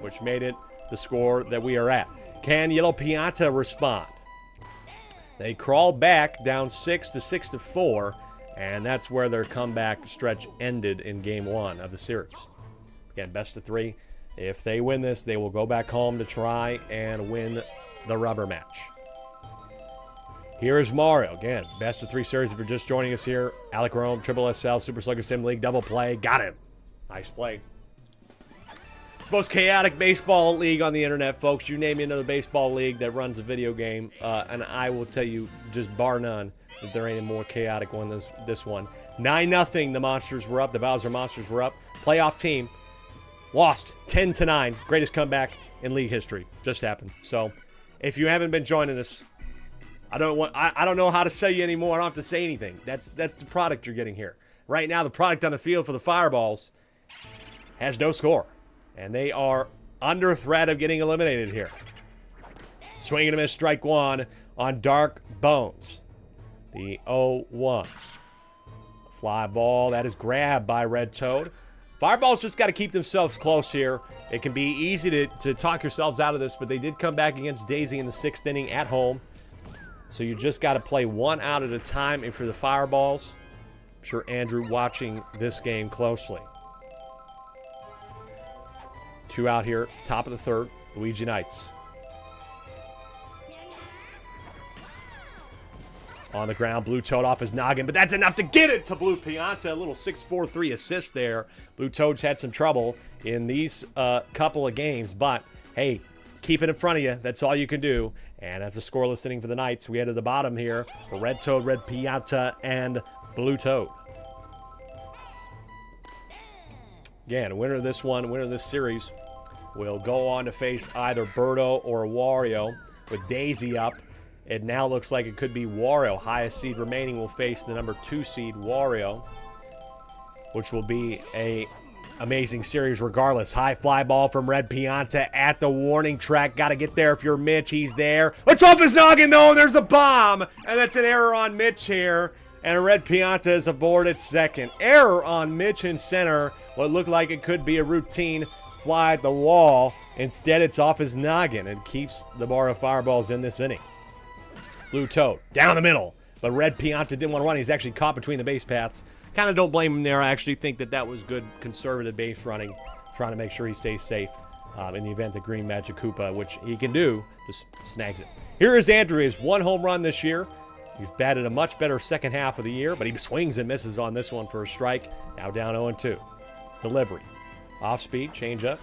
which made it the score that we are at. Can Yellow Pianta respond? They crawl back down 6-4, and that's where their comeback stretch ended in game 1 of the series. Again, best of 3. If they win this, they will go back home to try and win the rubber match. Here is Mario. Again, best of 3 series. If you're just joining us here, Alec Rome, SSSL, Super Sluggers Sim League, double play. Got him. Nice play. It's the most chaotic baseball league on the internet, folks. You name me another baseball league that runs a video game, and I will tell you, just bar none, that there ain't a more chaotic one than this one. 9-0, the Monsters were up. The Bowser Monsters were up. Playoff team lost 10-9. Greatest comeback in league history. Just happened. So, if you haven't been joining us, I don't know how to say you anymore. I don't have to say anything. That's the product you're getting here. Right now, the product on the field for the Fireballs has no score. And they are under threat of getting eliminated here. Swing and a miss, strike 1 on Dark Bones. The 0-1. Fly ball, that is grabbed by Red Toad. Fireballs just got to keep themselves close here. It can be easy to talk yourselves out of this, but they did come back against Daisy in the 6th inning at home. So you just got to play 1 out at a time. And for the Fireballs, I'm sure Andrew watching this game closely. 2 out here, top of the 3rd, Luigi Knights. On the ground, Blue Toad off his noggin, but that's enough to get it to Blue Pianta. A little 6-4-3 assist there. Blue Toad's had some trouble in these couple of games, but hey, keep it in front of you. That's all you can do. And that's a scoreless inning for the Knights. We head to the bottom here for Red Toad, Red Pianta, and Blue Toad. Again, winner of this one, winner of this series, will go on to face either Birdo or Wario. With Daisy up, it now looks like it could be Wario. Highest seed remaining will face the number 2 seed, Wario, which will be a amazing series regardless. High fly ball from Red Pianta at the warning track. Got to get there if you're Mitch. He's there. It's off his noggin, though, and there's a bomb. And that's an error on Mitch here. And Red Pianta is aboard at second. Error on Mitch in center. What looked like it could be a routine fly at the wall. Instead, it's off his noggin and keeps the bar of Fireballs in this inning. Blue Toad down the middle. But Red Pianta didn't want to run. He's actually caught between the base paths. Kind of don't blame him there. I actually think that was good conservative base running, trying to make sure he stays safe in the event that Green Magic Koopa, which he can do, just snags it. Here is Andrew. His 1 home run this year. He's batted a much better second half of the year, but he swings and misses on this one for a strike. Now down 0-2. Delivery. Off speed, change up.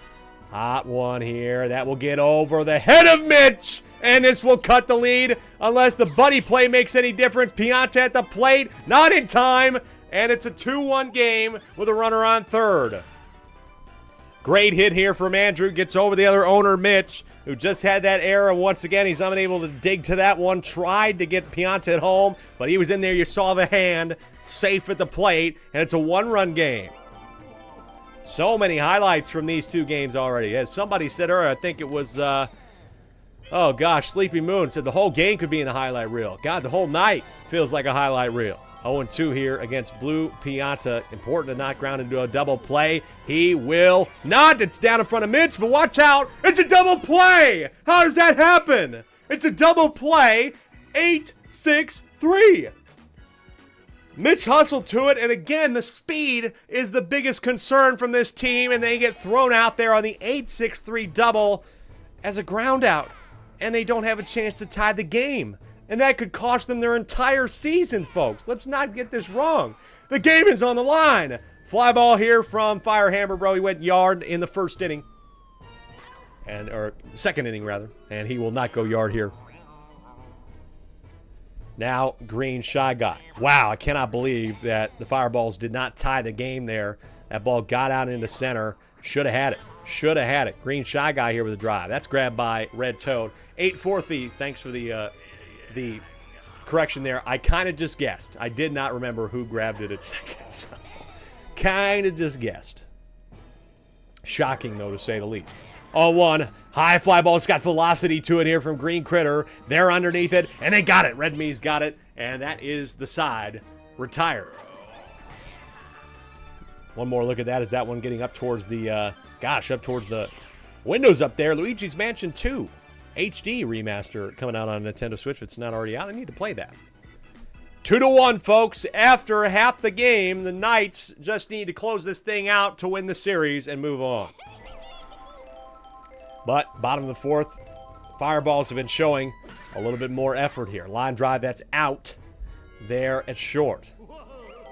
Hot one here. That will get over the head of Mitch. And this will cut the lead unless the buddy play makes any difference. Pianta at the plate. Not in time. And it's a 2-1 game with a runner on third. Great hit here from Andrew. Gets over the other owner, Mitch, who just had that error. Once again, he's unable to dig to that one. Tried to get Pianta at home, but he was in there. You saw the hand. Safe at the plate. And it's a one-run game. So many highlights from these two games already. As somebody said earlier, I think it was, oh gosh, Sleepy Moon said the whole game could be in a highlight reel. God, the whole night feels like a highlight reel. 0-2 here against Blue Pianta. Important to not ground into a double play. He will not. It's down in front of Mitch, but watch out. It's a double play. How does that happen? It's a double play. 8-6-3. Mitch hustled to it, and again, the speed is the biggest concern from this team, and they get thrown out there on the 8-6-3 double as a ground out, and they don't have a chance to tie the game. And that could cost them their entire season, folks. Let's not get this wrong. The game is on the line. Fly ball here from Firehammer, bro. He went yard in the first inning, or second inning, rather, and he will not go yard here. Now, green shy guy. Wow, I cannot believe that the Fireballs did not tie the game there. That ball got out into center. Should have had it. Should have had it. Green shy guy here with a drive. That's grabbed by Red Toad. 8-4. Thanks for the correction there. I kind of just guessed. I did not remember who grabbed it at second. So kind of just guessed. Shocking, though, to say the least. 0-1. High fly ball. It's got velocity to it here from Green Critter. They're underneath it, and they got it. Red Me's got it, and that is the side retired. One more look at that. Is that one getting up towards the, up towards the windows up there. Luigi's Mansion 2 HD remaster coming out on Nintendo Switch. If it's not already out, I need to play that. 2-1, folks. After half the game, the Knights just need to close this thing out to win the series and move on. But bottom of the fourth, Fireballs have been showing a little bit more effort here. Line drive, that's out there at short.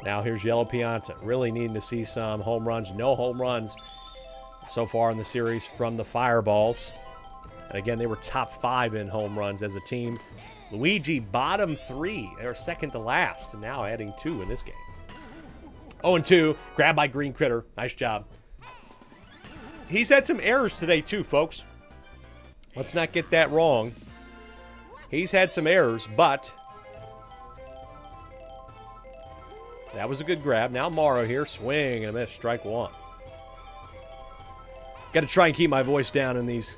Now here's Yellow Pianta. Really needing to see some home runs. No home runs so far in the series from the Fireballs. And again, they were top 5 in home runs as a team. Luigi, bottom 3. They're second to last, and now adding 2 in this game. 0-2, grabbed by Green Critter. Nice job. He's had some errors today, too, folks. Let's not get that wrong. He's had some errors, but that was a good grab. Now Morrow here, swing and a miss, strike one. Got to try and keep my voice down in these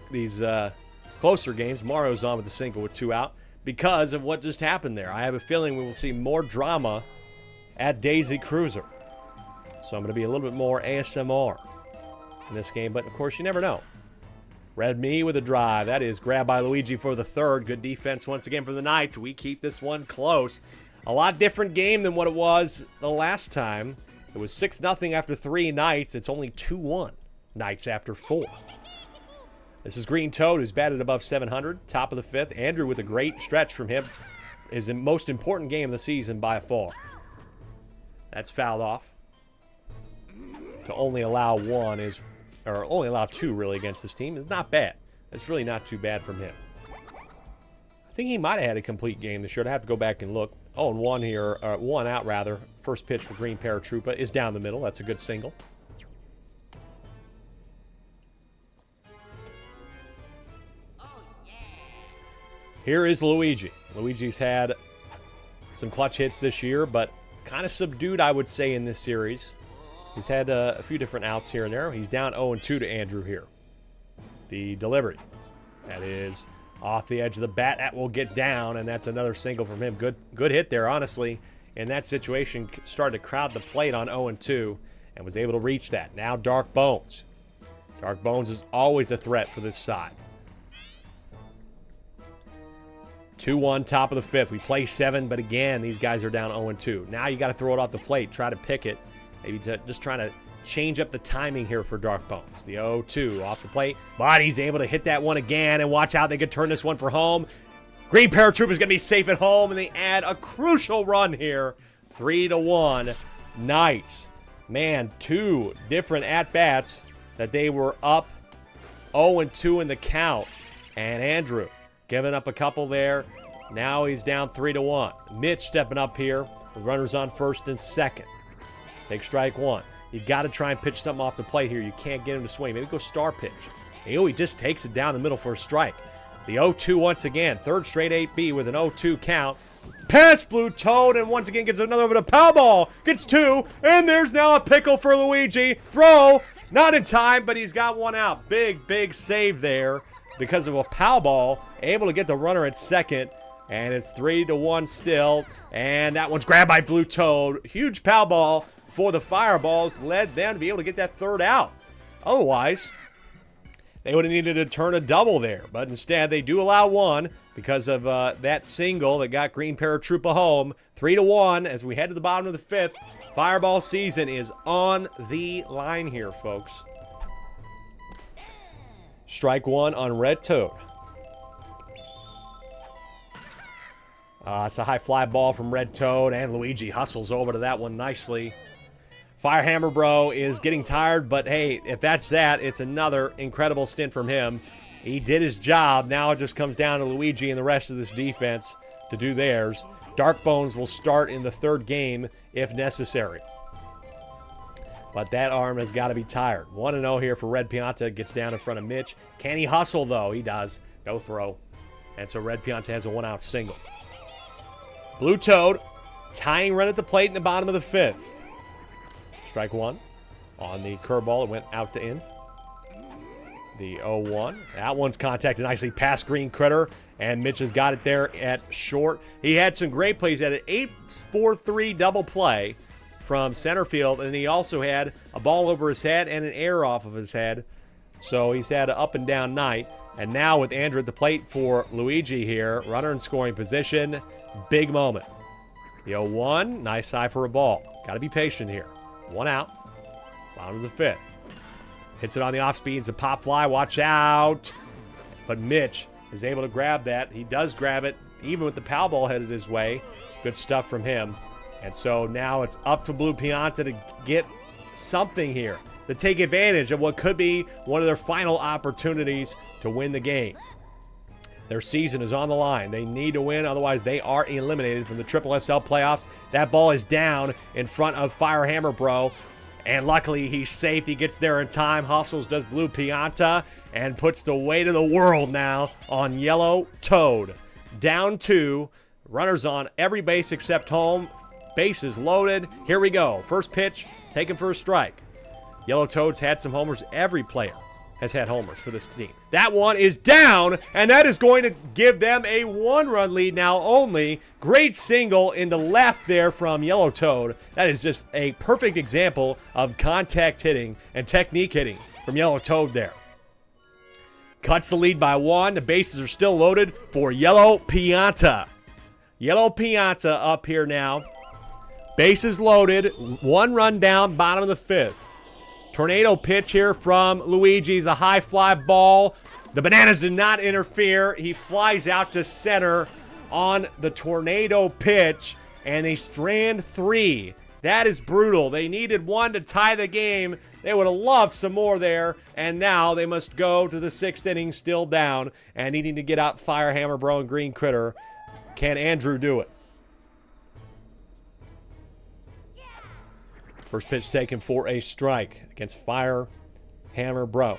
closer games. Morrow's on with the single with 2 out because of what just happened there. I have a feeling we will see more drama at Daisy Cruiser. So I'm going to be a little bit more ASMR in this game, but of course you never know. Red Me with a drive. That is grabbed by Luigi for the third. Good defense once again from the Knights. We keep this one close. A lot different game than what it was the last time. It was 6-0 after 3 Knights. It's only 2-1 Knights after 4. This is Green Toad, who's batted above 700. Top of the 5th. Andrew with a great stretch from him. Is the most important game of the season by far. That's fouled off. To only allow 1 is, or only allow 2 really against this team is not bad. It's really not too bad from him. I think he might have had a complete game this year. I'd have to go back and look. 0-1 here, 1 out rather. First pitch for Green Paratroopa is down the middle. That's a good single. Here is Luigi. Luigi's had some clutch hits this year, but kind of subdued, I would say, in this series. He's had a few different outs here and there. He's down 0-2 to Andrew here. The delivery. That is off the edge of the bat. That will get down, and that's another single from him. Good hit there, honestly. In that situation, started to crowd the plate on 0-2 and was able to reach that. Now Dark Bones. Dark Bones is always a threat for this side. 2-1, top of the 5th. We play 7, but again, these guys are down 0-2. Now you got to throw it off the plate, try to pick it. Maybe just trying to change up the timing here for Dark Bones. The 0-2 off the plate, but he's able to hit that one again, and watch out, they could turn this one for home. Green Paratrooper is going to be safe at home, and they add a crucial run here. 3-1 Knights. Man, 2 different at-bats that they were up 0-2 in the count. And Andrew giving up a couple there. Now he's down 3-1. Mitch stepping up here with runners on first and second. Take strike 1. You got to try and pitch something off the plate here. You can't get him to swing. Maybe go star pitch. He just takes it down the middle for a strike. The 0-2 once again. Third straight 8B with an 0-2 count. Pass Blue Toad, and once again gets another with a pow ball. Gets 2, and there's now a pickle for Luigi. Throw, not in time, but he's got one out. Big save there because of a pow ball. Able to get the runner at second, and it's 3-1 still. And that one's grabbed by Blue Toad. Huge pow ball for the Fireballs. Led them to be able to get that third out. Otherwise, they would have needed to turn a double there, but instead they do allow one because of that single that got Green Paratrooper home. 3-1 as we head to the bottom of the 5th. Fireball season is on the line here, folks. Strike 1 on Red Toad. It's a high fly ball from Red Toad, and Luigi hustles over to that one nicely. Firehammer Bro is getting tired, but hey, if that's that, it's another incredible stint from him. He did his job. Now it just comes down to Luigi and the rest of this defense to do theirs. Dark Bones will start in the 3rd game if necessary. But that arm has got to be tired. 1-0 here for Red Pianta. Gets down in front of Mitch. Can he hustle, though? He does. No throw. And so Red Pianta has a 1-out single. Blue Toad tying run at the plate in the bottom of the 5th. Strike 1 on the curveball. It went out to in. The 0-1. That one's contacted nicely past Green Critter, and Mitch has got it there at short. He had some great plays. He had an 8-4-3 double play from center field, and he also had a ball over his head and an air off of his head. So he's had an up and down night. And now with Andrew at the plate for Luigi here, runner in scoring position, big moment. The 0-1, nice eye for a ball. Got to be patient here. 1 out. Bottom of the 5th. Hits it on the off speed. It's a pop fly. Watch out. But Mitch is able to grab that. He does grab it, even with the pow ball headed his way. Good stuff from him. And so now it's up to Blue Pianta to get something here, to take advantage of what could be one of their final opportunities to win the game. Their season is on the line. They need to win, otherwise they are eliminated from the SSSL playoffs. That ball is down in front of Firehammer Bro, and luckily he's safe. He gets there in time. Hustles does Blue Pianta and puts the weight of the world now on Yellow Toad. Down 2, runners on every base except home. Bases loaded. Here we go. First pitch, taken for a strike. Yellow Toad's had some homers. Every player has had homers for this team. That one is down, and that is going to give them a 1-run lead now only. Great single in the left there from Yellow Toad. That is just a perfect example of contact hitting and technique hitting from Yellow Toad there. Cuts the lead by 1. The bases are still loaded for Yellow Pianta. Yellow Pianta up here now. Bases loaded. 1 run down, bottom of the 5th. Tornado pitch here from Luigi's a high fly ball. The Bananas did not interfere. He flies out to center on the tornado pitch, and they strand 3. That is brutal. They needed 1 to tie the game. They would have loved some more there, and now they must go to the 6th inning still down and needing to get out Firehammer Bro and Green Critter. Can Andrew do it? First pitch taken for a strike against Firehammer Bro.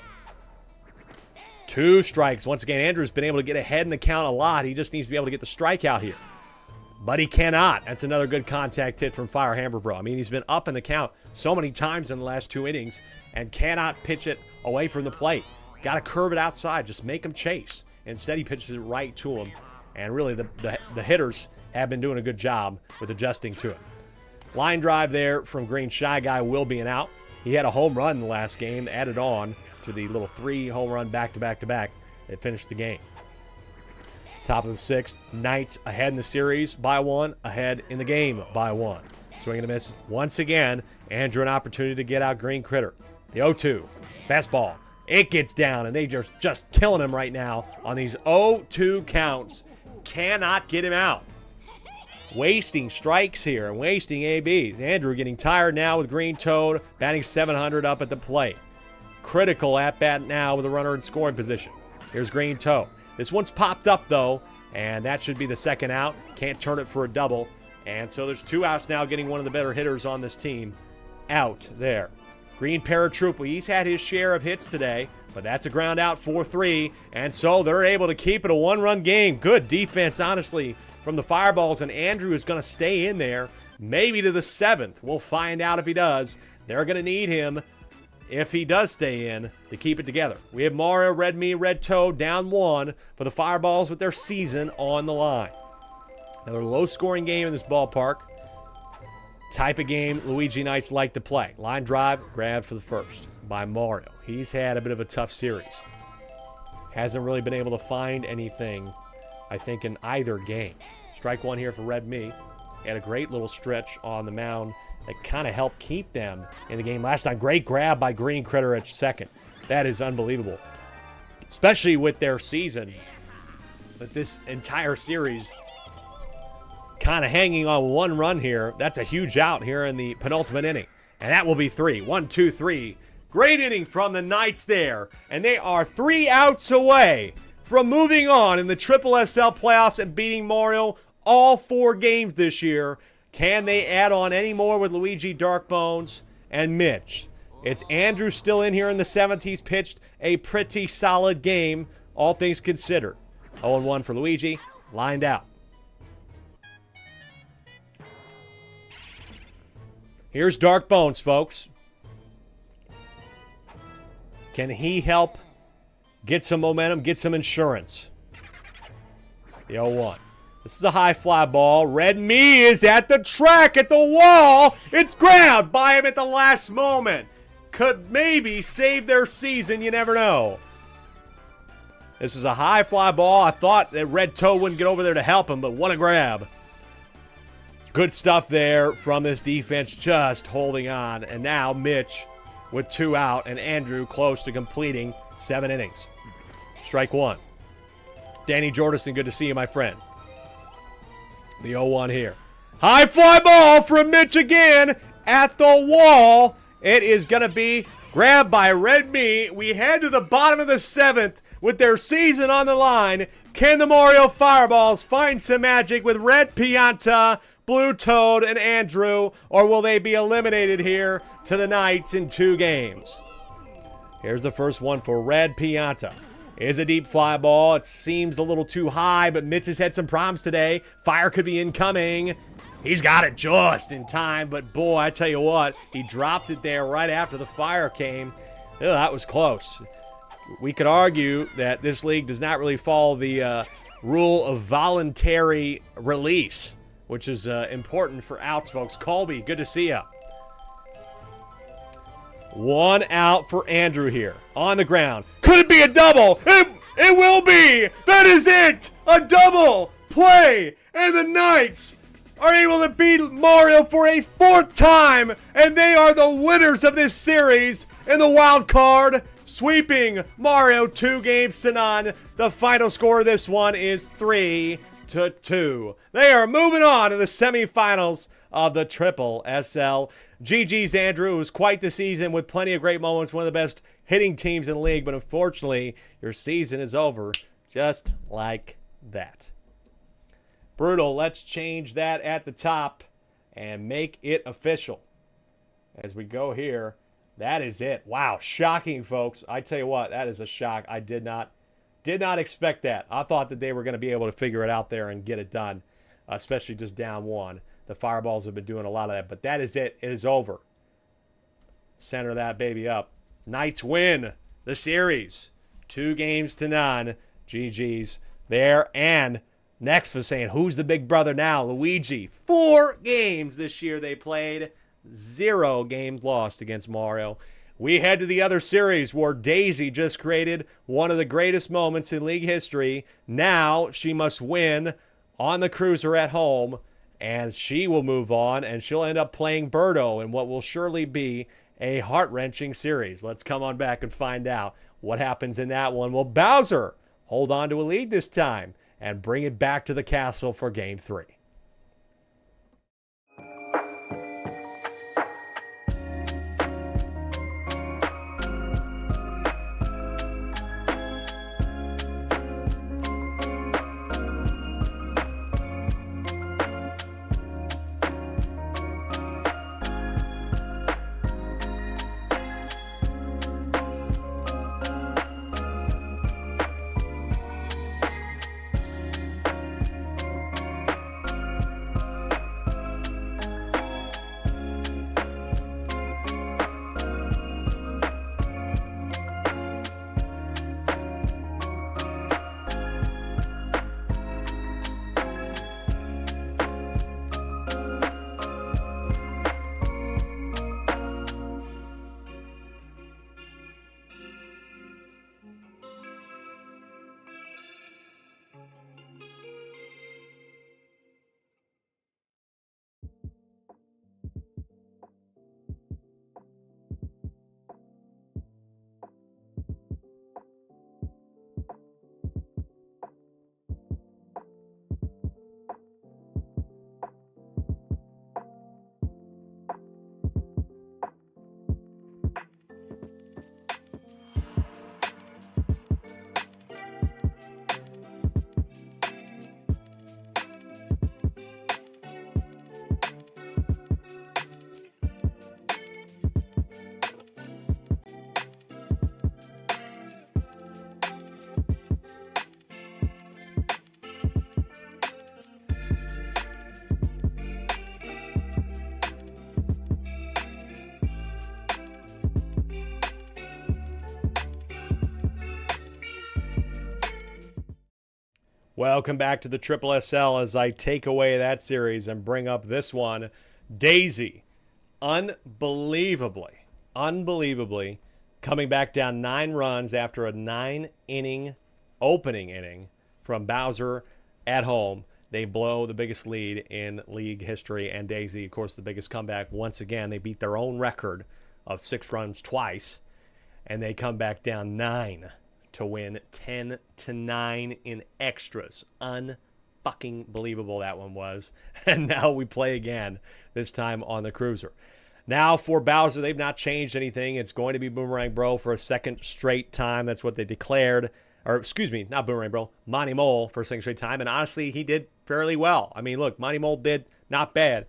2 strikes. Once again, Andrew's been able to get ahead in the count a lot. He just needs to be able to get the strikeout here. But he cannot. That's another good contact hit from Firehammer Bro. I mean, he's been up in the count so many times in the last 2 innings and cannot pitch it away from the plate. Got to curve it outside. Just make him chase. Instead, he pitches it right to him. And really, the hitters have been doing a good job with adjusting to it. Line drive there from Green Shy Guy will be an out. He had a home run in the last game, added on to the little 3 home run back-to-back-to-back that finished the game. Top of the 6th, Knights ahead in the series by 1, ahead in the game by 1. Swing and a miss once again. Andrew an opportunity to get out Green Critter. The 0-2, fastball. It gets down, and they just killing him right now on these 0-2 counts. cannot get him out. Wasting strikes here and wasting ABs. Andrew getting tired now with Green Toad, batting 700 up at the plate. Critical at bat now with a runner in scoring position. Here's Green Toad. This one's popped up though, and that should be the second out. Can't turn it for a double. And so there's 2 outs now, getting one of the better hitters on this team out there. Green Paratrooper, he's had his share of hits today, but that's a ground out, 4-3. And so they're able to keep it a 1-run game. Good defense, honestly, from the Fireballs, and Andrew is going to stay in there, maybe to the 7th. We'll find out if he does. They're going to need him, if he does stay in, to keep it together. We have Mario, Red Me, Red Toad down 1 for the Fireballs with their season on the line. Another low-scoring game in this ballpark. Type of game Luigi Knights like to play. Line drive, grabbed for the first by Mario. He's had a bit of a tough series. Hasn't really been able to find anything, I think, in either game. Strike 1 here for Red Me. Had a great little stretch on the mound that kind of helped keep them in the game last time. Great grab by Green Critter at second. That is unbelievable. Especially with their season. But this entire series kind of hanging on 1 run here. That's a huge out here in the penultimate inning. And that will be 3. 1, 2, 3. Great inning from the Knights there. And they are 3 outs away from moving on in the SSSL playoffs and beating Mario all 4 games this year. Can they add on any more with Luigi, Darkbones, and Mitch? It's Andrew still in here in the 7th. He's pitched a pretty solid game, all things considered. 0-1 for Luigi, lined out. Here's Darkbones, folks. Can he help get some momentum, get some insurance? The 0-1. This is a high fly ball. Red Me is at the track, at the wall. It's grabbed by him at the last moment. Could maybe save their season, you never know. This is a high fly ball. I thought that Red Toe wouldn't get over there to help him, but what a grab. Good stuff there from this defense, just holding on. And now Mitch with 2 out, and Andrew close to completing 7 innings. Strike 1. Danny Jordison, good to see you, my friend. The 0-1 here. High fly ball from Mitch again at the wall. It is going to be grabbed by Red Me. We head to the bottom of the 7th with their season on the line. Can the Mario Fireballs find some magic with Red Pianta, Blue Toad, and Andrew, or will they be eliminated here to the Knights in 2 games? Here's the first one for Red Pianta. Is a deep fly ball. It seems a little too high, but Mitch has had some problems today. Fire could be incoming. He's got it just in time, but boy, I tell you what, he dropped it there right after the fire came. Ew, that was close. We could argue that this league does not really follow the rule of voluntary release, which is important for outs, folks. Colby, good to see you. 1 out for Andrew here on the ground. Could it be a double? It will be. That is it. A double play. And the Knights are able to beat Mario for a 4th time. And they are the winners of this series in the wild card, sweeping Mario 2-0. The final score of this one is 3-2. They are moving on to the semifinals of the SSSL. GG's, Andrew. It was quite the season with plenty of great moments. One of the best hitting teams in the league, but unfortunately, your season is over just like that. Brutal. Let's change that at the top and make it official. As we go here, that is it. Wow, shocking, folks. I tell you what, that is a shock. I did not expect that. I thought that they were going to be able to figure it out there and get it done, especially just down 1. The Fireballs have been doing a lot of that, but that is it. It is over. Center that baby up. Knights win the series. 2-0. GG's there. And next was saying, who's the big brother now? Luigi. 4 games this year they played. 0 games lost against Mario. We head to the other series where Daisy just created one of the greatest moments in league history. Now she must win on the cruiser at home, and she will move on, and she'll end up playing Birdo in what will surely be a heart-wrenching series. Let's come on back and find out what happens in that one. Will Bowser hold on to a lead this time and bring it back to the castle for Game 3. Welcome back to the Triple SL as I take away that series and bring up this one. Daisy, unbelievably coming back down 9 runs after a 9-inning opening inning from Bowser at home. They blow the biggest lead in league history, and Daisy, of course, the biggest comeback. Once again, they beat their own record of 6 runs twice, and they come back down 9 to win 10-9 in extras. Unfucking believable that one was. And now we play again, this time on the cruiser. Now for Bowser, they've not changed anything. It's going to be Boomerang Bro for a second straight time. That's what they declared. Or, excuse me, not Boomerang Bro, Monty Mole for a second straight time. And honestly, he did fairly well. I mean, look, Monty Mole did not bad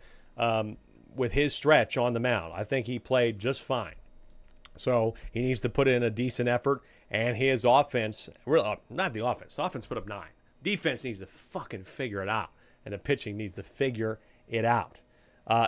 with his stretch on the mound. I think he played just fine. So he needs to put in a decent effort. And his offense, not the offense put up 9. Defense needs to fucking figure it out. And the pitching needs to figure it out.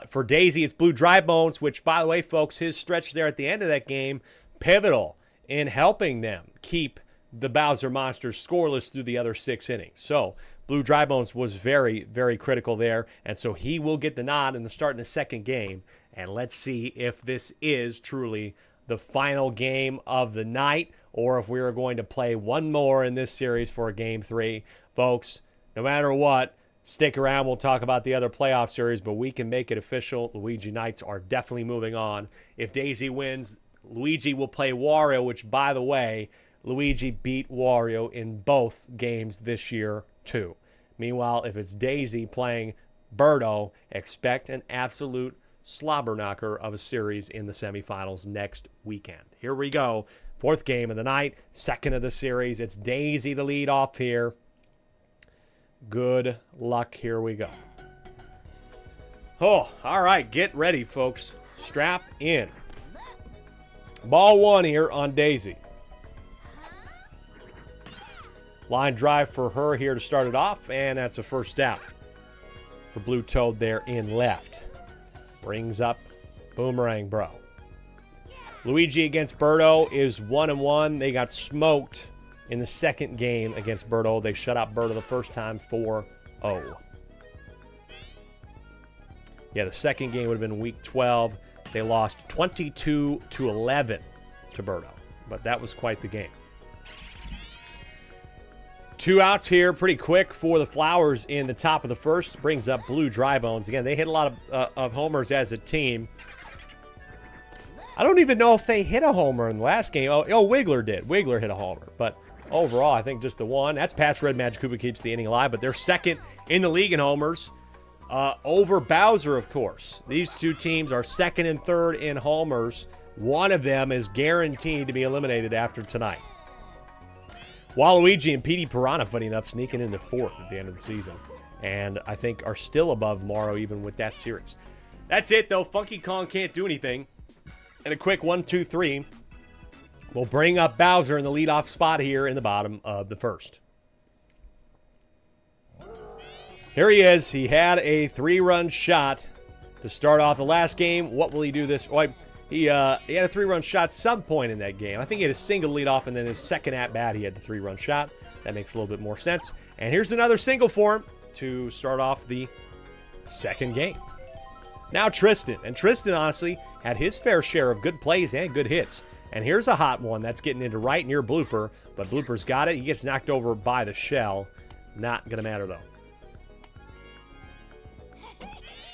For Daisy, it's Blue Dry Bones, which, by the way, folks, his stretch there at the end of that game, pivotal in helping them keep the Bowser Monsters scoreless through the other 6 innings. So Blue Dry Bones was very, very critical there. And so he will get the nod in the start in the second game. And let's see if this is truly the final game of the night, or if we are going to play one more in this series for Game 3. Folks, no matter what, stick around. We'll talk about the other playoff series, but we can make it official. Luigi Knights are definitely moving on. If Daisy wins, Luigi will play Wario, which, by the way, Luigi beat Wario in both games this year, too. Meanwhile, if it's Daisy playing Birdo, expect an absolute slobber knocker of a series in the semifinals next weekend. Here we go. 4th game of the night, 2nd of the series. It's Daisy to lead off here. Good luck. Here we go. Oh, all right. Get ready, folks. Strap in. Ball 1 here on Daisy. Line drive for her here to start it off, and that's a first out for Blue Toad there in left. Brings up Boomerang Bro. Luigi against Birdo is 1-1. They got smoked in the second game against Birdo. They shut out Birdo the first time 4-0. Yeah, the second game would have been week 12. They lost 22-11 to Birdo. But that was quite the game. 2 outs here pretty quick for the Flowers in the top of the first. Brings up Blue Dry Bones. Again, they hit a lot of homers as a team. I don't even know if they hit a homer in the last game. Oh, Wiggler did. Wiggler hit a homer. But overall. I think just the one. That's past Red Magic Koopa keeps the inning alive, but they're second in the league in homers over Bowser, of course. These two teams are second and third in homers. One of them is guaranteed to be eliminated after tonight. Waluigi and PD Piranha, funny enough, sneaking into fourth at the end of the season. And I think are still above Morrow even with that series. That's it, though. Funky Kong can't do anything. And a quick 1-2-3 will bring up Bowser in the leadoff spot here in the bottom of the first. Here he is. He had a 3-run shot to start off the last game. What will he do this? Oh, he had a 3-run shot some point in that game. I think he had a single leadoff, and then his second at-bat, he had the 3-run shot. That makes a little bit more sense. And here's another single for him to start off the second game. Now Tristan. And Tristan, honestly, had his fair share of good plays and good hits. And here's a hot one that's getting into right near Blooper. But Blooper's got it. He gets knocked over by the shell. Not going to matter, though.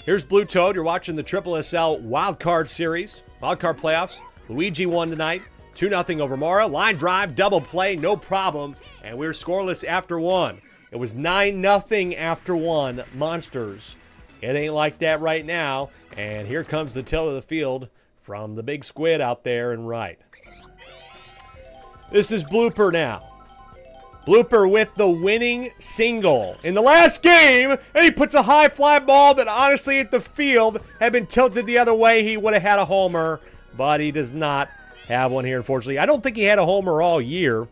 Here's Blue Toad. You're watching the SSSL Wild Card Series. Wild Card Playoffs. Luigi won tonight. 2-0 over Mara. Line drive, double play, no problem. And we're scoreless after one. It was 9-0 after one. Monsters. It ain't like that right now. And here comes the tilt of the field from the big squid out there and right. This is Blooper now. Blooper with the winning single in the last game, and he puts a high fly ball that honestly at the field had been tilted the other way. He would have had a homer, but he does not have one here, unfortunately. I don't think he had a homer all year.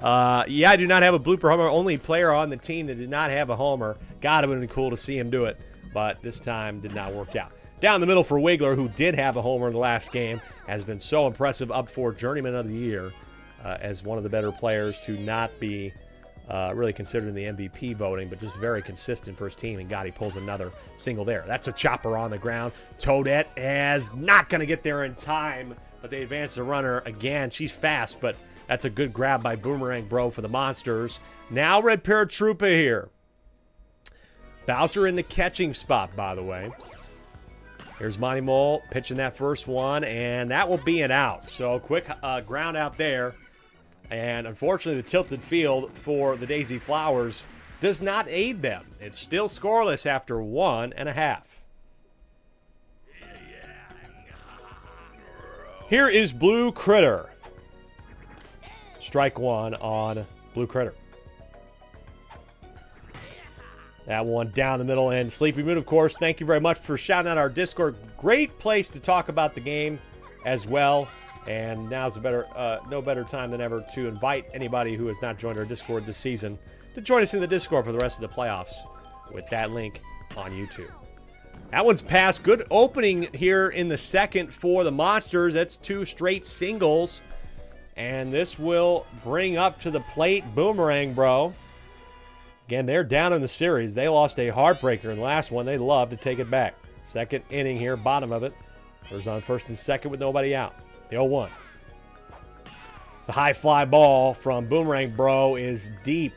Yeah, I do not have a Blooper homer. Only player on the team that did not have a homer. God, it would have been cool to see him do it, but this time did not work out. Down the middle for Wiggler, who did have a homer in the last game, has been so impressive, up for Journeyman of the Year. As one of the better players to not be really considered in the MVP voting, but just very consistent for his team. And God, he pulls another single there. That's a chopper on the ground. Toadette is not going to get there in time, but they advance the runner again. She's fast, but that's a good grab by Boomerang Bro for the Monsters. Now Red Paratroopa here. Bowser in the catching spot, by the way. Here's Monty Mole pitching that first one, and that will be an out. So quick ground out there. And unfortunately, the tilted field for the Daisy Flowers does not aid them. It's still scoreless after 1.5. Here is Blue Critter. Strike one on Blue Critter. That one down the middle. And Sleepy Moon, of course, thank you very much for shouting out our Discord. Great place to talk about the game as well. And now's no better time than ever to invite anybody who has not joined our Discord this season to join us in the Discord for the rest of the playoffs with that link on YouTube. That one's passed. Good opening here in the second for the Monsters. That's 2 straight singles. And this will bring up to the plate Boomerang Bro. Again, they're down in the series. They lost a heartbreaker in the last one. They'd love to take it back. Second inning here, bottom of it. There's on first and second with nobody out. The 0-1. It's a high fly ball from Boomerang Bro is deep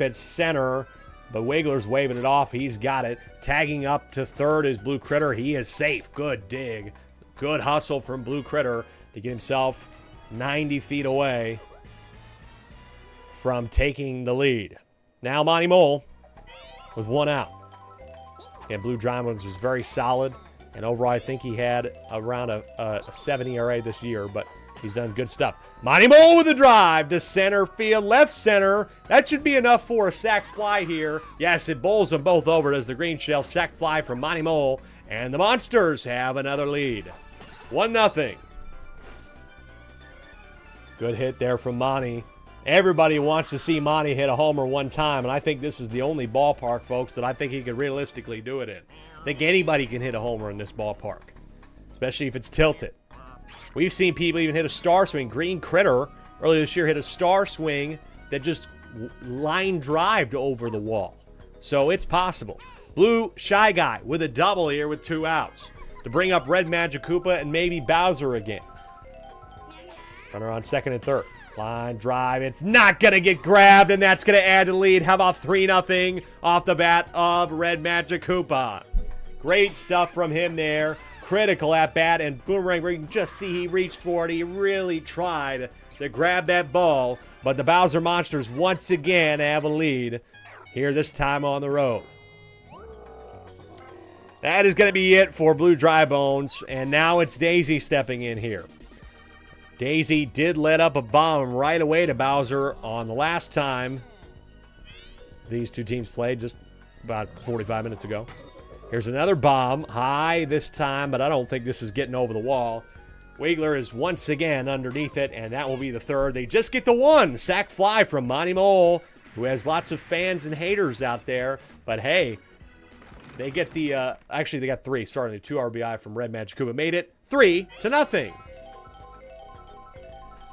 at center. But Wiggler's waving it off. He's got it. Tagging up to third is Blue Critter. He is safe. Good dig. Good hustle from Blue Critter to get himself 90 feet away from taking the lead. Now Monty Mole with 1 out. And Blue Diamonds was very solid. And overall, I think he had around a 7 ERA this year, but he's done good stuff. Monty Mole with a drive to center field, left center. That should be enough for a sac fly here. Yes, it bowls them both over as the green shell sac fly from Monty Mole. And the Monsters have another lead. 1-0. Good hit there from Monty. Everybody wants to see Monty hit a homer one time, and I think this is the only ballpark, folks, that I think he could realistically do it in. I think anybody can hit a homer in this ballpark, especially if it's tilted. We've seen people even hit a star swing. Green Critter earlier this year hit a star swing that just line drived over the wall. So it's possible. Blue Shy Guy with a double here with 2 outs to bring up Red Magic Koopa and maybe Bowser again. Runner on second and third. Line drive. It's not going to get grabbed, and that's going to add to the lead. How about 3-0 off the bat of Red Magic Koopa? Great stuff from him there. critical at bat, and Boomerang, where you can just see he reached for it. He really tried to grab that ball, but the Bowser Monsters once again have a lead here this time on the road. That is going to be it for Blue Dry Bones, and now it's Daisy stepping in here. Daisy did let up a bomb right away to Bowser on the last time these two teams played, just about 45 minutes ago. Here's another bomb, high this time, but I don't think this is getting over the wall. Wiggler is once again underneath it, and that will be the third. They just get the one sac fly from Monty Mole, who has lots of fans and haters out there, but hey, they get the, actually they got three, starting the 2 RBI from Red Magic Koopa. Made it 3-0.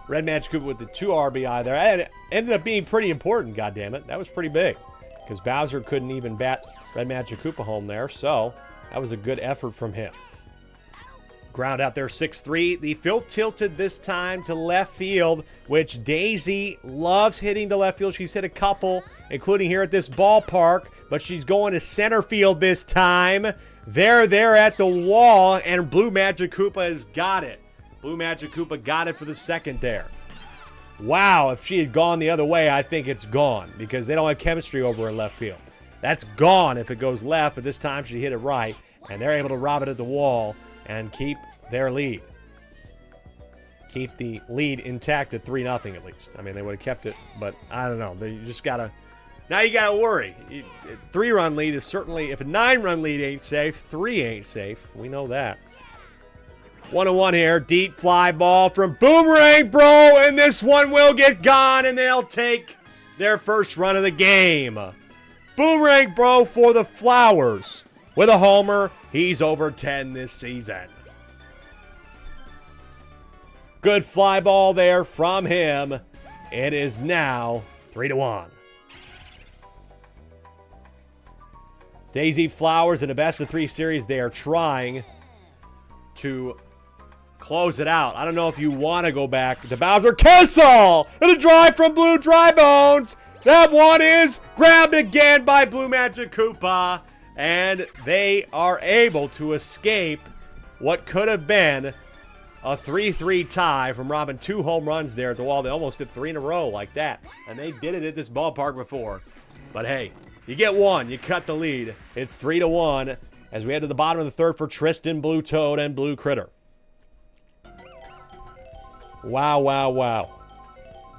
Red Magic Koopa with the 2 RBI there. And it ended up being pretty important, goddammit. That was pretty big, because Bowser couldn't even bat Red Magic Koopa home there, so that was a good effort from him. Ground out there, 6-3. The field tilted this time to left field, which Daisy loves hitting to left field. She's hit a couple, including here at this ballpark, but she's going to center field this time. They're there at the wall, and Blue Magic Koopa has got it. Blue Magic Koopa got it for the second there. Wow, if she had gone the other way, I think it's gone, because they don't have chemistry over in left field. That's gone if it goes left, but this time she hit it right, and they're able to rob it at the wall and keep their lead. Keep the lead intact at 3-0 at least. I mean, they would have kept it, but I don't know. They just got to... Now you got to worry. A 3-run lead is certainly... If a 9-run lead ain't safe, 3 ain't safe. We know that. 1-1 here. Deep fly ball from Boomerang Bro, and this one will get gone, and they'll take their first run of the game. Boomerang Bro for the Flowers. With a homer, he's over 10 this season. Good fly ball there from him. It is now 3-1. Daisy Flowers in a best-of-3 series. They are trying to close it out. I don't know if you want to go back to Bowser. Kessel! And a drive from Blue Dry Bones. That one is grabbed again by Blue Magic Koopa. And they are able to escape what could have been a 3-3 tie from robbing 2 home runs there at the wall. They almost did 3 in a row like that. And they did it at this ballpark before. But hey, you get one. You cut the lead. It's 3-1 as we head to the bottom of the third for Tristan, Blue Toad, and Blue Critter. Wow, wow, wow.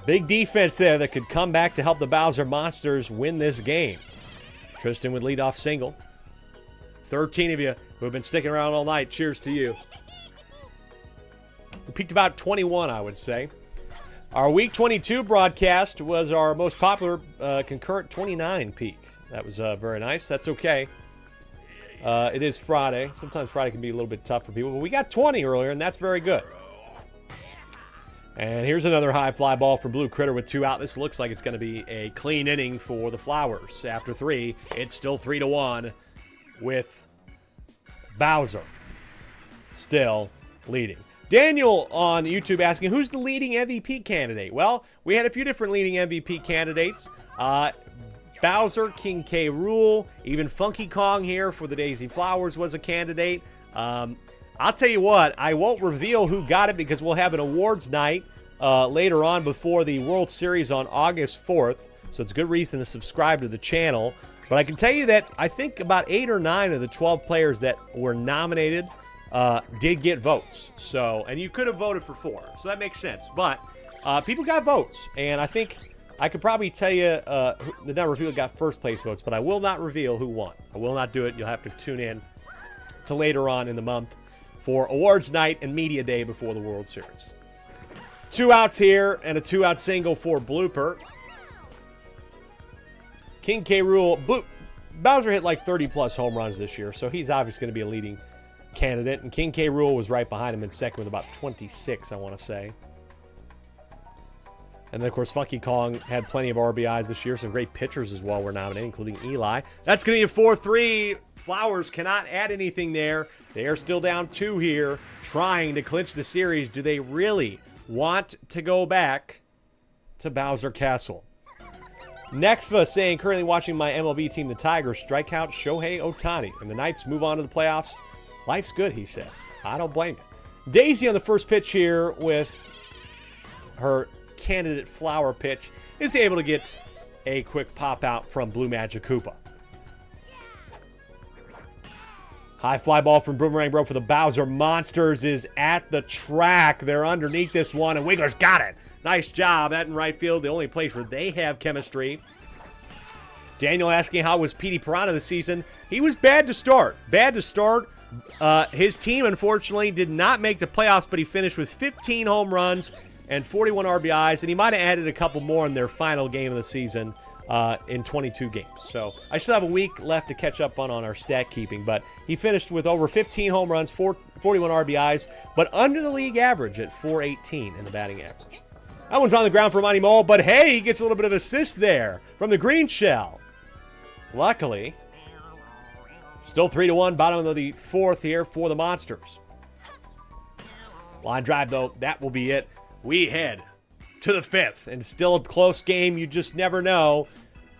Big defense there that could come back to help the Bowser Monsters win this game. Tristan with leadoff single. 13 of you who have been sticking around all night, cheers to you. We peaked about 21, I would say. Our Week 22 broadcast was our most popular concurrent 29 peak. That was very nice. That's okay. It is Friday. Sometimes Friday can be a little bit tough for people, but we got 20 earlier, and that's very good. And here's another high fly ball from Blue Critter with 2 out. This looks like it's going to be a clean inning for the Flowers. After 3, it's still 3-1 with Bowser still leading. Daniel on YouTube asking, who's the leading MVP candidate? Well, we had a few different leading MVP candidates. Bowser, King K. Rool, even Funky Kong here for the Daisy Flowers was a candidate. I'll tell you what, I won't reveal who got it because we'll have an awards night later on before the World Series on August 4th. So it's a good reason to subscribe to the channel. But I can tell you that I think about 8 or 9 of the 12 players that were nominated did get votes. So, and you could have voted for 4. So that makes sense. But people got votes. And I think I could probably tell you the number of people that got first place votes. But I will not reveal who won. I will not do it. You'll have to tune in to later on in the month for awards night and media day before the World Series. 2 outs here and a 2-out single for Blooper. King K. Rool. Bowser hit like 30-plus home runs this year, so he's obviously going to be a leading candidate. And King K. Rool was right behind him in second with about 26, I want to say. And then, of course, Funky Kong had plenty of RBIs this year. Some great pitchers as well were nominated, including Eli. That's going to be a 4-3. Flowers cannot add anything there. They are still down 2 here, trying to clinch the series. Do they really want to go back to Bowser Castle? Nexfa saying, currently watching my MLB team, the Tigers, strike out Shohei Ohtani. And the Knights move on to the playoffs Life's good, he says. I don't blame you. Daisy on the first pitch here with her candidate flower pitch is able to get a quick pop out from Blue Magic Koopa. High fly ball from Boomerang Bro for the Bowser Monsters is at the track. They're underneath this one, and Wiggler's got it. Nice job. That in right field, the only place where they have chemistry. Daniel asking how was Petey Piranha this season. He was bad to start. Bad to start. His team, unfortunately, did not make the playoffs, but he finished with 15 home runs and 41 RBIs, and he might have added a couple more in their final game of the season in 22 games. So I still have a week left to catch up on our stat keeping, but he finished with over 15 home runs, 41 RBIs, but under the league average at 418 in the batting average. That one's on the ground for Monty Mole, but hey, he gets a little bit of assist there from the green shell. Luckily, still 3-1, bottom of the fourth here for the Monsters. Line drive, though, that will be it. We head to the fifth, and still a close game. You just never know.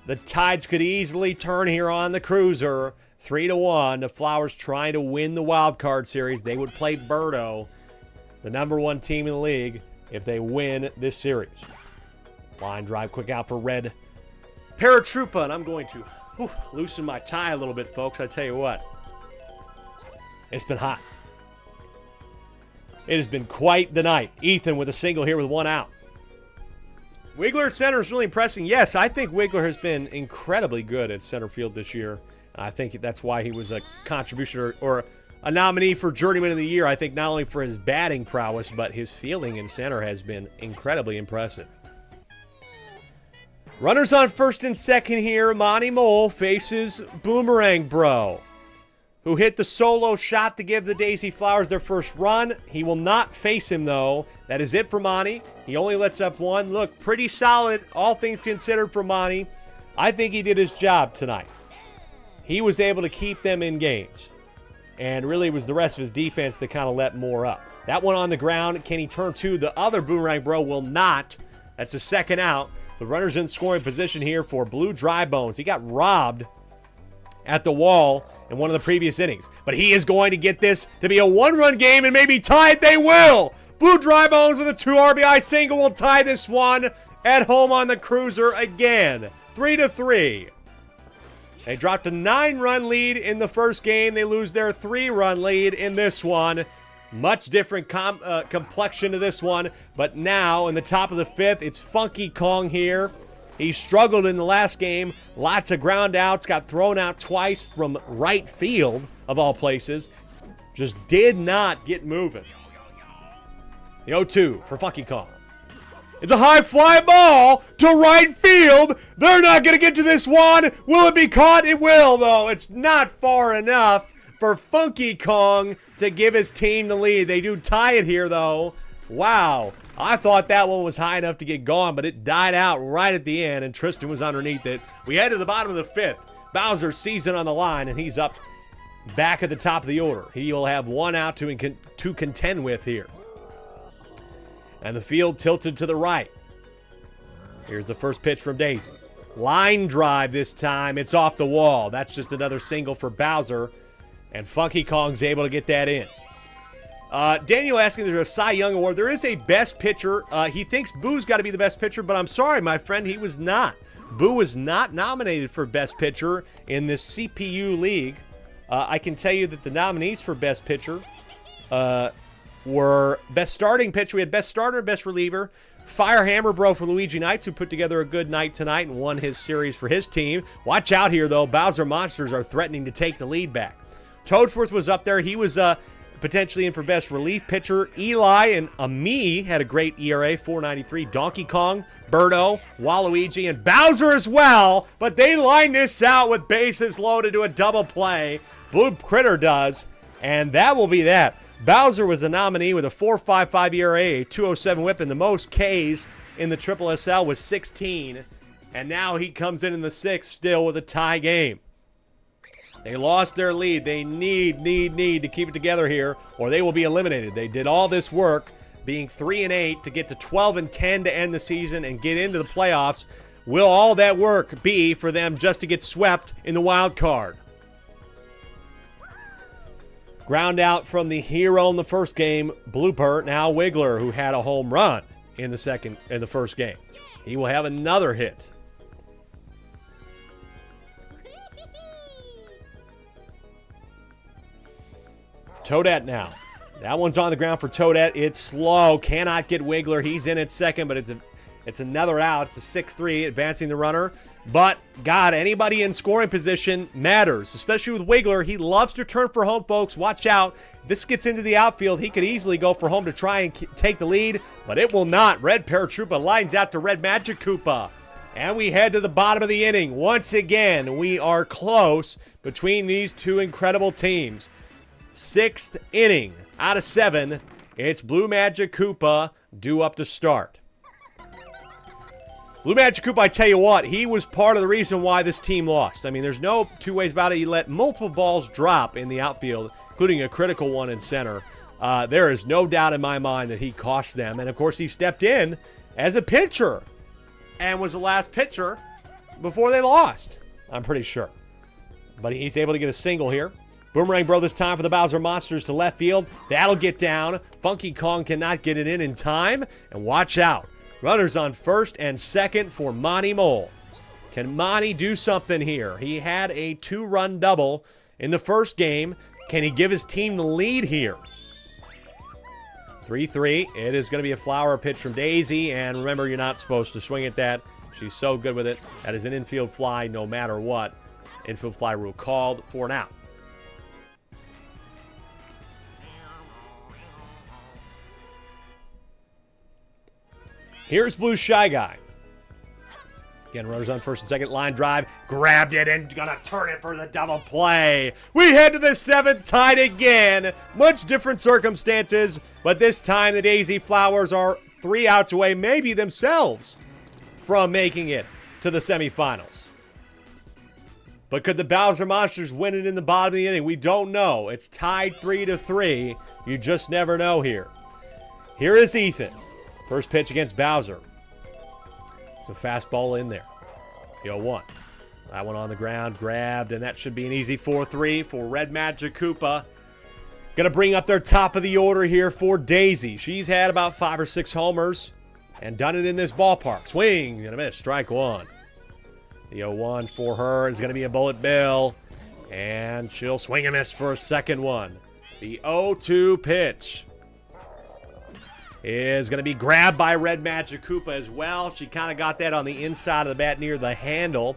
The tides could easily turn here on the Cruiser. 3-1. The Flowers trying to win the wild card series. They would play Birdo, the #1 team in the league, if they win this series. Line drive, quick out for Red Paratroopa, and I'm going to loosen my tie a little bit, folks. I tell you what, it's been hot. It has been quite the night. Ethan with a single here with one out. Wiggler at center is really impressing. Yes, I think Wiggler has been incredibly good at center field this year. I think that's why he was a contribution or a nominee for Journeyman of the Year. I think not only for his batting prowess, but his fielding in center has been incredibly impressive. Runners on first and second here. Monty Mole faces Boomerang Bro, who hit the solo shot to give the Daisy Flowers their first run. He will not face him, though. That is it for Monty. He only lets up one. Look, pretty solid, all things considered, for Monty. I think he did his job tonight. He was able to keep them engaged. And really it was the rest of his defense that kind of let more up. That one on the ground. Can he turn two? The other Boomerang Bro will not. That's a second out. The runner's in scoring position here for Blue Dry Bones. He got robbed at the wall in one of the previous innings. But he is going to get this to be a one-run game and maybe tie it. They will. Blue Dry Bones with a 2 RBI single will tie this one at home on the Cruiser again. 3-3. They dropped a 9-run lead in the first game. They lose their 3-run lead in this one. Much different complexion to this one. But now in the top of the fifth, it's Funky Kong here. He struggled in the last game. Lots of ground outs. Got thrown out twice from right field, of all places. Just did not get moving. The 0-2 for Funky Kong. It's a high fly ball to right field. They're not going to get to this one. Will it be caught? It will, though. It's not far enough for Funky Kong to give his team the lead. They do tie it here, though. Wow. I thought that one was high enough to get gone, but it died out right at the end, and Tristan was underneath it. We head to the bottom of the fifth. Bowser sees it on the line, and he's up back at the top of the order. He will have one out to contend with here. And the field tilted to the right. Here's the first pitch from Daisy. Line drive this time. It's off the wall. That's just another single for Bowser. And Funky Kong's able to get that in. Daniel asking if there's a Cy Young Award. There is a best pitcher. He thinks Boo's got to be the best pitcher, but I'm sorry, my friend, he was not. Boo was not nominated for best pitcher in this CPU league. I can tell you that the nominees for best pitcher were best starting pitcher. We had best starter, best reliever. Firehammer Bro for Luigi Knights, who put together a good night tonight and won his series for his team. Watch out here, though. Bowser Monsters are threatening to take the lead back. Toadsworth was up there. He was potentially in for best relief pitcher. Eli and Ami had a great ERA, 4.93. Donkey Kong, Birdo, Waluigi, and Bowser as well. But they line this out with bases loaded to a double play. Blue Critter does, and that will be that. Bowser was a nominee with a 4.55 ERA, a 2.07 whip, and the most Ks in the Triple SL was 16. And now he comes in the sixth still with a tie game. They lost their lead. They need to keep it together here, or they will be eliminated. They did all this work, being 3-8 to get to 12-10 to end the season and get into the playoffs. Will all that work be for them just to get swept in the wild card? Ground out from the hero in the first game, Blooper, now Wiggler, who had a home run in the first game. He will have another hit. Toadette now. That one's on the ground for Toadette. It's slow. Cannot get Wiggler. He's in at second, but it's another out. It's a 6-3, advancing the runner. But, God, anybody in scoring position matters, especially with Wiggler. He loves to turn for home, folks. Watch out. This gets into the outfield. He could easily go for home to try and take the lead, but it will not. Red Paratroopa lines out to Red Magic Koopa. And we head to the bottom of the inning. Once again, we are close between these two incredible teams. 6th inning out of 7. It's Blue Magic Koopa due up to start. Blue Magic Koopa, I tell you what, he was part of the reason why this team lost. I mean, there's no two ways about it. He let multiple balls drop in the outfield, including a critical one in center. There is no doubt in my mind that he cost them. And, of course, he stepped in as a pitcher and was the last pitcher before they lost, I'm pretty sure. But he's able to get a single here. Boomerang Bro this time for the Bowser Monsters to left field. That'll get down. Funky Kong cannot get it in time. And watch out. Runners on first and second for Monty Mole. Can Monty do something here? He had a 2-run double in the first game. Can he give his team the lead here? 3-3. It is going to be a flower pitch from Daisy. And remember, you're not supposed to swing at that. She's so good with it. That is an infield fly no matter what. Infield fly rule called for an out. Here's Blue Shy Guy. Again, runners on first and second. Line drive. Grabbed it and gonna turn it for the double play. We head to the 7th, tied again. Much different circumstances, but this time the Daisy Flowers are 3 outs away, maybe themselves, from making it to the semifinals. But could the Bowser Monsters win it in the bottom of the inning? We don't know. It's tied 3-3. You just never know here. Here is Ethan. First pitch against Bowser. It's a fastball in there. 0-1. That one on the ground, grabbed, and that should be an easy 4-3 for Red Magic Koopa. Gonna bring up their top of the order here for Daisy. She's had about 5 or 6 homers and done it in this ballpark. Swing and a miss, strike one. The 0-1 for her is gonna be a bullet bill, and she'll swing and miss for a second one. The 0-2 pitch is going to be grabbed by Red Magic Koopa as well. She kind of got that on the inside of the bat near the handle.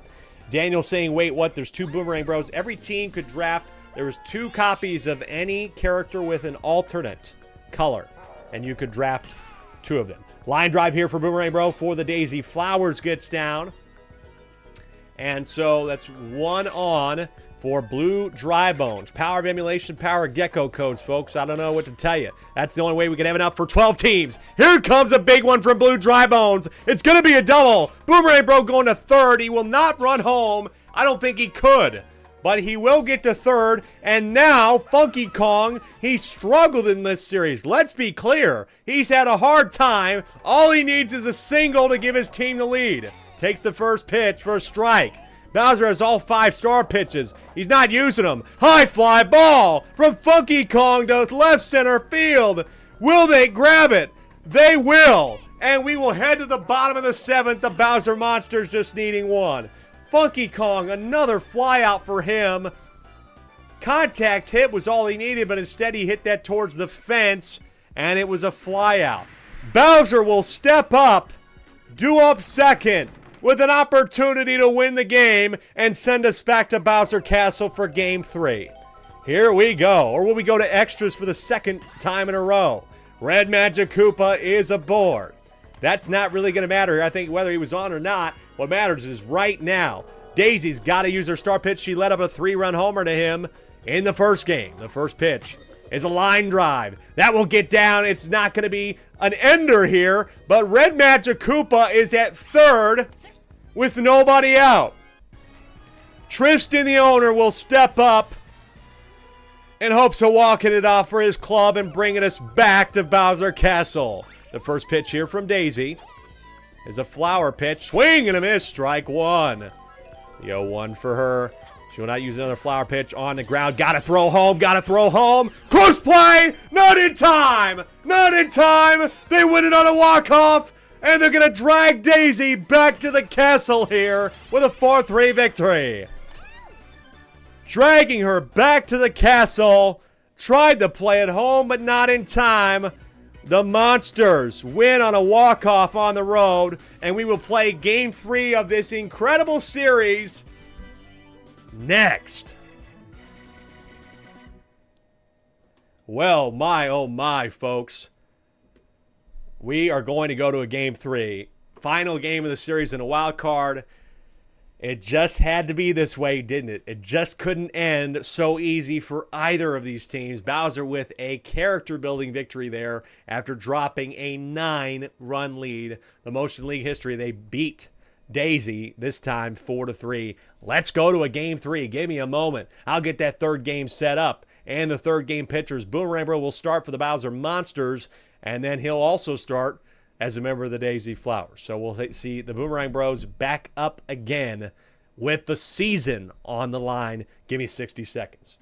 Daniel saying, wait, what? There's 2 Boomerang Bros. Every team could draft. There was 2 copies of any character with an alternate color, and you could draft 2 of them. Line drive here for Boomerang Bro for the Daisy Flowers gets down. And so that's 1 on for Blue Dry Bones. Power of Emulation, Power of Gecko codes, folks. I don't know what to tell you. That's the only way we can have enough for 12 teams. Here comes a big one from Blue Dry Bones. It's going to be a double. Boomerang Bro going to third. He will not run home. I don't think he could. But he will get to third. And now, Funky Kong, he struggled in this series. Let's be clear. He's had a hard time. All he needs is a single to give his team the lead. Takes the first pitch for a strike. Bowser has all 5-star pitches. He's not using them. High fly ball from Funky Kong to left center field. Will they grab it? They will. And we will head to the bottom of the 7th. The Bowser Monsters just needing 1. Funky Kong, another fly out for him. Contact hit was all he needed, but instead he hit that towards the fence, and it was a fly out. Bowser will step up, due up second, with an opportunity to win the game and send us back to Bowser Castle for Game 3. Here we go. Or will we go to extras for the 2nd time in a row? Red Magic Koopa is aboard. That's not really going to matter here. I think whether he was on or not, what matters is right now. Daisy's got to use her star pitch. She led up a 3-run homer to him in the first game. The first pitch is a line drive. That will get down. It's not going to be an ender here, but Red Magic Koopa is at third with nobody out. Tristan, the owner, will step up in hopes of walking it off for his club and bringing us back to Bowser Castle. The first pitch here from Daisy is a flower pitch. Swing and a miss. Strike one. The 0-1 for her. She'll not use another flower pitch on the ground. Gotta throw home. Gotta throw home. Close play. Not in time. Not in time. They win it on a walk-off. And they're going to drag Daisy back to the castle here with a 4-3 victory. Dragging her back to the castle. Tried to play it home, but not in time. The Monsters win on a walk-off on the road. And we will play Game 3 of this incredible series next. Well, my, oh my, folks. We are going to go to a Game 3. Final game of the series in a wild card. It just had to be this way, didn't it? It just couldn't end so easy for either of these teams. Bowser with a character-building victory there after dropping a 9-run lead. The Motion League history, they beat Daisy, this time 4-3. Let's go to a Game 3. Give me a moment. I'll get that third game set up. And the third game pitchers. Boomerang Bro will start for the Bowser Monsters. And then he'll also start as a member of the Daisy Flowers. So we'll see the Boomerang Bros back up again with the season on the line. Give me 60 seconds.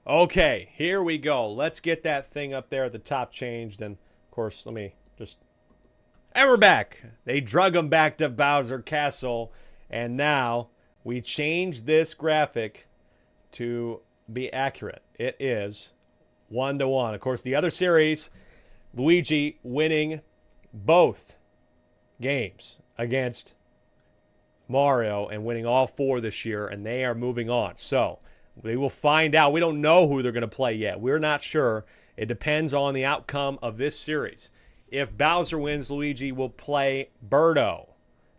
Okay, here we go. Let's get that thing up there at the top changed. And, of course, let me just... And we're back. They drug him back to Bowser Castle. And now we change this graphic to be accurate. It is 1-1. Of course, the other series, Luigi winning both games against Mario and winning all 4 this year. And they are moving on. So... we will find out. We don't know who they're going to play yet. We're not sure. It depends on the outcome of this series. If Bowser wins, Luigi will play Birdo.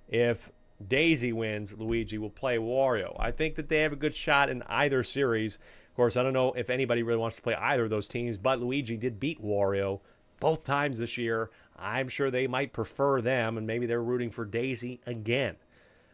If Daisy wins, Luigi will play Wario. I think that they have a good shot in either series. Of course, I don't know if anybody really wants to play either of those teams, but Luigi did beat Wario both times this year. I'm sure they might prefer them, and maybe they're rooting for Daisy again.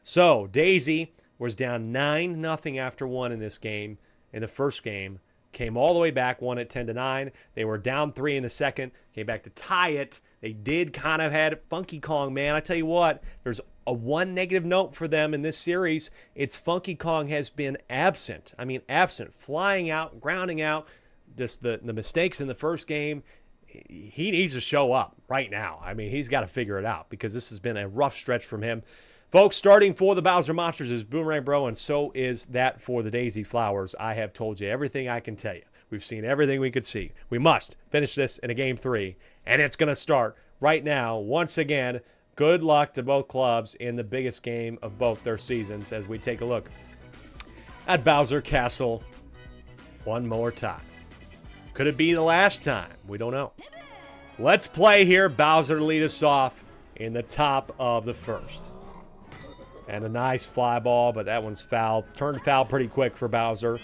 So, Daisy was down 9-0 after 1 in this game, in the first game. Came all the way back, won at 10-9. They were down 3 in the second, came back to tie it. They did kind of had Funky Kong, man. I tell you what, there's a one negative note for them in this series. It's Funky Kong has been absent. I mean, absent, flying out, grounding out. Just the mistakes in the first game. He needs to show up right now. I mean, he's got to figure it out because this has been a rough stretch from him. Folks, starting for the Bowser Monsters is Boomerang Bro, and so is that for the Daisy Flowers. I have told you everything I can tell you. We've seen everything we could see. We must finish this in a Game 3, and it's going to start right now. Once again, good luck to both clubs in the biggest game of both their seasons as we take a look at Bowser Castle one more time. Could it be the last time? We don't know. Let's play here. Bowser to lead us off in the top of the first. And a nice fly ball, but that one's foul. Turned foul pretty quick for Bowser.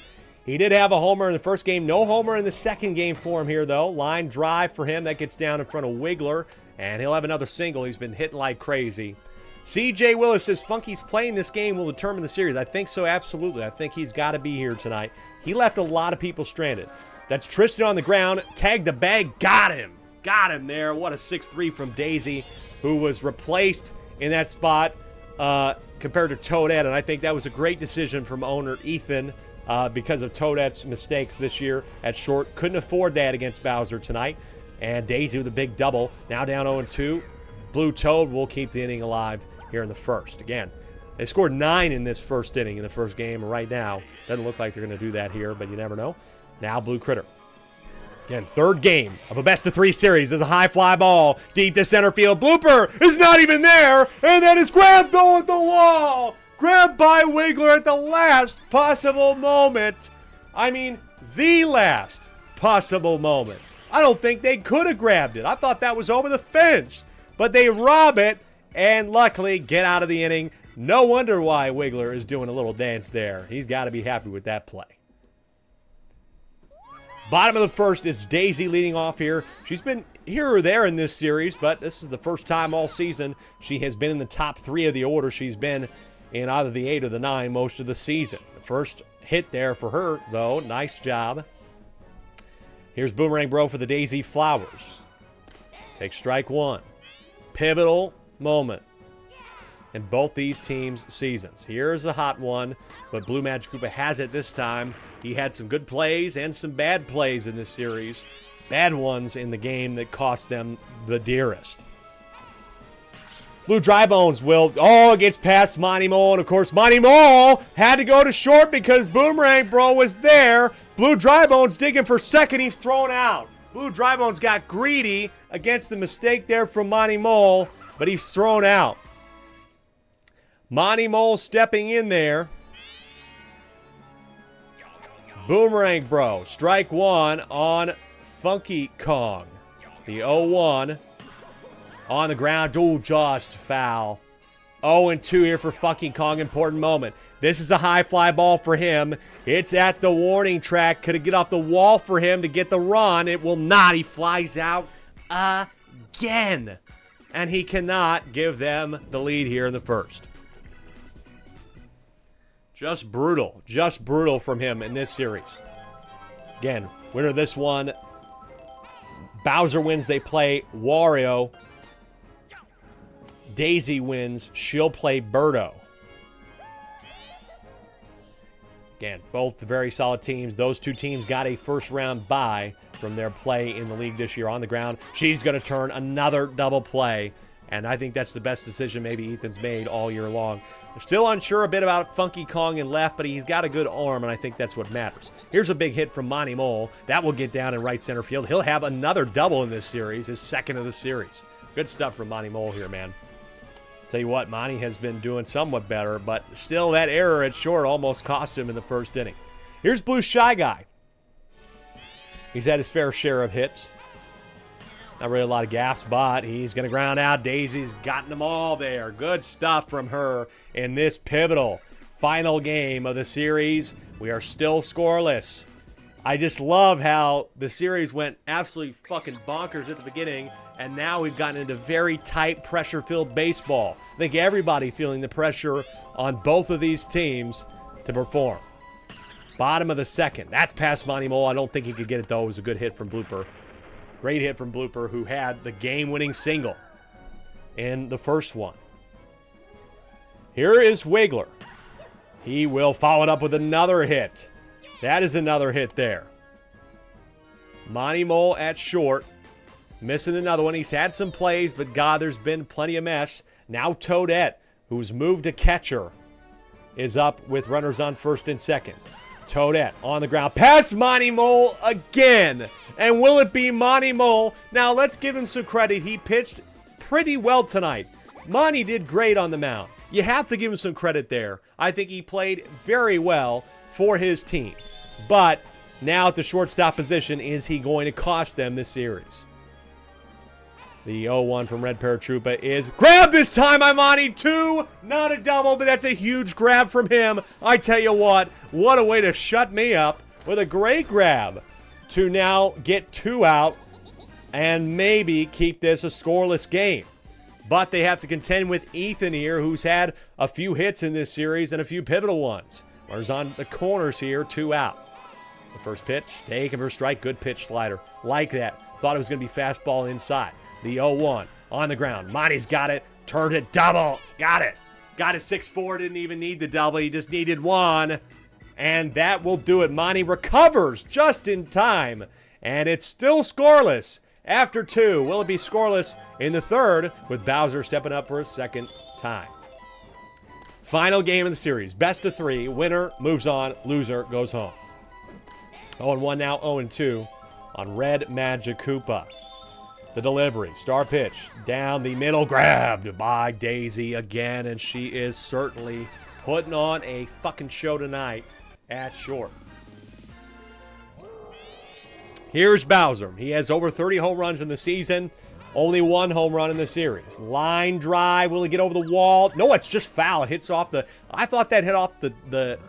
He did have a homer in the first game. No homer in the second game for him here, though. Line drive for him. That gets down in front of Wiggler. And he'll have another single. He's been hitting like crazy. CJ Willis says Funky's playing this game will determine the series. I think so, absolutely. I think he's got to be here tonight. He left a lot of people stranded. That's Tristan on the ground. Tagged the bag. Got him. Got him there. What a 6-3 from Daisy, who was replaced in that spot compared to Toadette. And I think that was a great decision from owner Ethan because of Toadette's mistakes this year at short. Couldn't afford that against Bowser tonight. And Daisy with a big double. Now down 0-2. Blue Toad will keep the inning alive here in the first. Again, they scored 9 in this first inning in the first game. Right now, doesn't look like they're going to do that here, but you never know. Now Blue Critter. Again, third game of a best-of-3 series. There's a high fly ball deep to center field. Blooper is not even there, and then is grabbed though at the wall. Grabbed by Wiggler at the last possible moment. I mean, the last possible moment. I don't think they could have grabbed it. I thought that was over the fence, but they rob it and luckily get out of the inning. No wonder why Wiggler is doing a little dance there. He's got to be happy with that play. Bottom of the first, it's Daisy leading off here. She's been here or there in this series, but this is the first time all season she has been in the top 3 of the order. She's been in either the 8 or the 9 most of the season. The first hit there for her, though. Nice job. Here's Boomerang Bro for the Daisy Flowers. Takes strike 1. Pivotal moment in both these teams' seasons. Here's a hot one, but Blue Magic Koopa has it this time. He had some good plays and some bad plays in this series. Bad ones in the game that cost them the dearest. Blue Dry Bones will, it gets past Monty Mole, and of course Monty Mole had to go to short because Boomerang Bro was there. Blue Dry Bones digging for second, he's thrown out. Blue Dry Bones got greedy against the mistake there from Monty Mole, but he's thrown out. Monty Mole stepping in there. Boomerang Bro, strike 1 on Funky Kong. The 0-1 on the ground. Oh, just foul. 0-2 here for Funky Kong. Important moment. This is a high fly ball for him. It's at the warning track. Could it get off the wall for him to get the run? It will not. He flies out again. And he cannot give them the lead here in the first. Just brutal from him in this series. Again, winner of this one. Bowser wins, they play Wario. Daisy wins, she'll play Birdo. Again, both very solid teams. Those two teams got a first-round bye from their play in the league this year. On the ground, she's going to turn another double play, and I think that's the best decision maybe Ethan's made all year long. Still unsure a bit about Funky Kong in left, but he's got a good arm, and I think that's what matters. Here's a big hit from Monty Mole. That will get down in right center field. He'll have another double in this series, his second of the series. Good stuff from Monty Mole here, man. Tell you what, Monty has been doing somewhat better, but still that error at short almost cost him in the first inning. Here's Blue Shy Guy. He's had his fair share of hits. Not really a lot of gaffes, but he's going to ground out. Daisy's gotten them all there. Good stuff from her in this pivotal final game of the series. We are still scoreless. I just love how the series went absolutely fucking bonkers at the beginning, and now we've gotten into very tight, pressure-filled baseball. I think everybody feeling the pressure on both of these teams to perform. Bottom of the second. That's past Monty Mole. I don't think he could get it, though. It was a good hit from Blooper. Great hit from Blooper, who had the game-winning single in the first one. Here is Wiggler. He will follow it up with another hit. That is another hit there. Monty Mole at short. Missing another one. He's had some plays, but God, there's been plenty of mess. Now Toadette, who's moved to catcher, is up with runners on first and second. Toadette on the ground. Past Monty Mole again. And will it be Monty Mole? Now, let's give him some credit. He pitched pretty well tonight. Monty did great on the mound. You have to give him some credit there. I think he played very well for his team. But now at the shortstop position, is he going to cost them this series? The 0-1 from Red Paratroopa is grabbed this time by Monty. 2, not a double, but that's a huge grab from him. I tell you what a way to shut me up with a great grab to now get 2 out and maybe keep this a scoreless game. But they have to contend with Ethan here, who's had a few hits in this series and a few pivotal ones. Runners on the corners here, 2 out. The first pitch, taken for a strike. Good pitch slider. Like that. Thought it was going to be fastball inside. The 0-1 on the ground. Monty's got it. Turned it double. Got it. Got it 6-4. Didn't even need the double. He just needed one. And that will do it. Monty recovers just in time. And it's still scoreless after 2. Will it be scoreless in the third with Bowser stepping up for a second time? Final game of the series. Best of 3. Winner moves on. Loser goes home. 0-1 now. 0-2 on Red Magic Koopa. The delivery. Star pitch. Down the middle. Grabbed by Daisy again. And she is certainly putting on a fucking show tonight at short. Here's Bowser. He has over 30 home runs in the season. Only 1 home run in the series. Line drive. Will he get over the wall? No, it's just foul. It hits off the... I thought that hit off the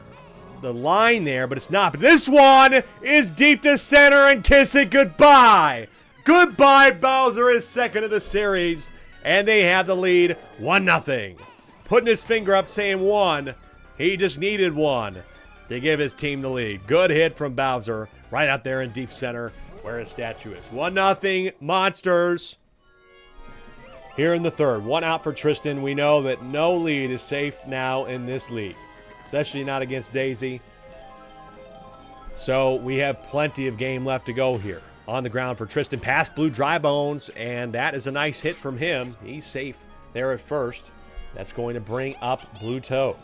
line there, but it's not. But this one is deep to center and kiss it goodbye. Goodbye, Bowser is second of the series. And they have the lead 1-0. Putting his finger up saying 1. He just needed 1 to give his team the lead. Good hit from Bowser right out there in deep center where his statue is. 1-0 Monsters. Here in the third. 1 out for Tristan. We know that no lead is safe now in this league, especially not against Daisy. So we have plenty of game left to go here. On the ground for Tristan. Past Blue Dry Bones, and that is a nice hit from him. He's safe there at first. That's going to bring up Blue Toad.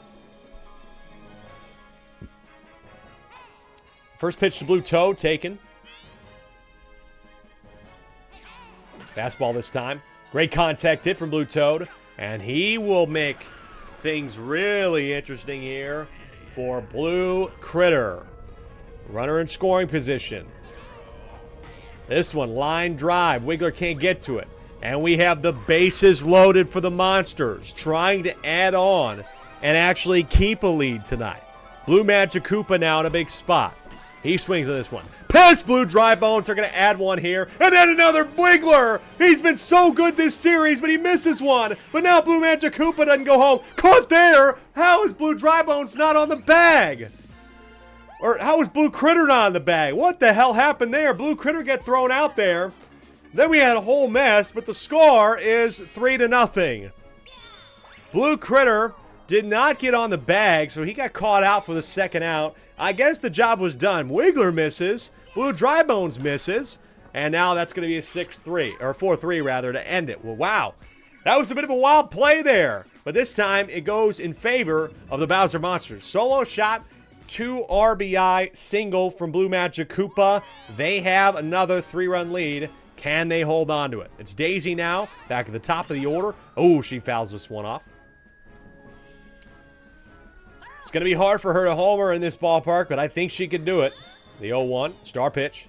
First pitch to Blue Toad taken. Fastball this time. Great contact hit from Blue Toad. And he will make things really interesting here for Blue Critter. Runner in scoring position. This one, line drive. Wiggler can't get to it. And we have the bases loaded for the Monsters, trying to add on and actually keep a lead tonight. Blue Magic Koopa now in a big spot. He swings on this one. Past Blue Dry Bones. They're going to add one here. And then another Wiggler. He's been so good this series, but he misses one. But now Blue Magic Koopa doesn't go home. Caught there. How is Blue Dry Bones not on the bag? Or how is Blue Critter not on the bag? What the hell happened there? Blue Critter get thrown out there. Then we had a whole mess, but the score is 3-0. Blue Critter did not get on the bag, so he got caught out for the second out. I guess the job was done. Wiggler misses. Blue Dry Bones misses. And now that's going to be a 6-3, or 4-3 rather, to end it. Well, wow. That was a bit of a wild play there. But this time it goes in favor of the Bowser Monsters. Solo shot, 2 RBI single from Blue Magic Koopa. They have another 3-run lead. Can they hold on to it? It's Daisy now, back at the top of the order. Oh, she fouls this one off. It's going to be hard for her to homer in this ballpark, but I think she can do it. The 0-1, star pitch.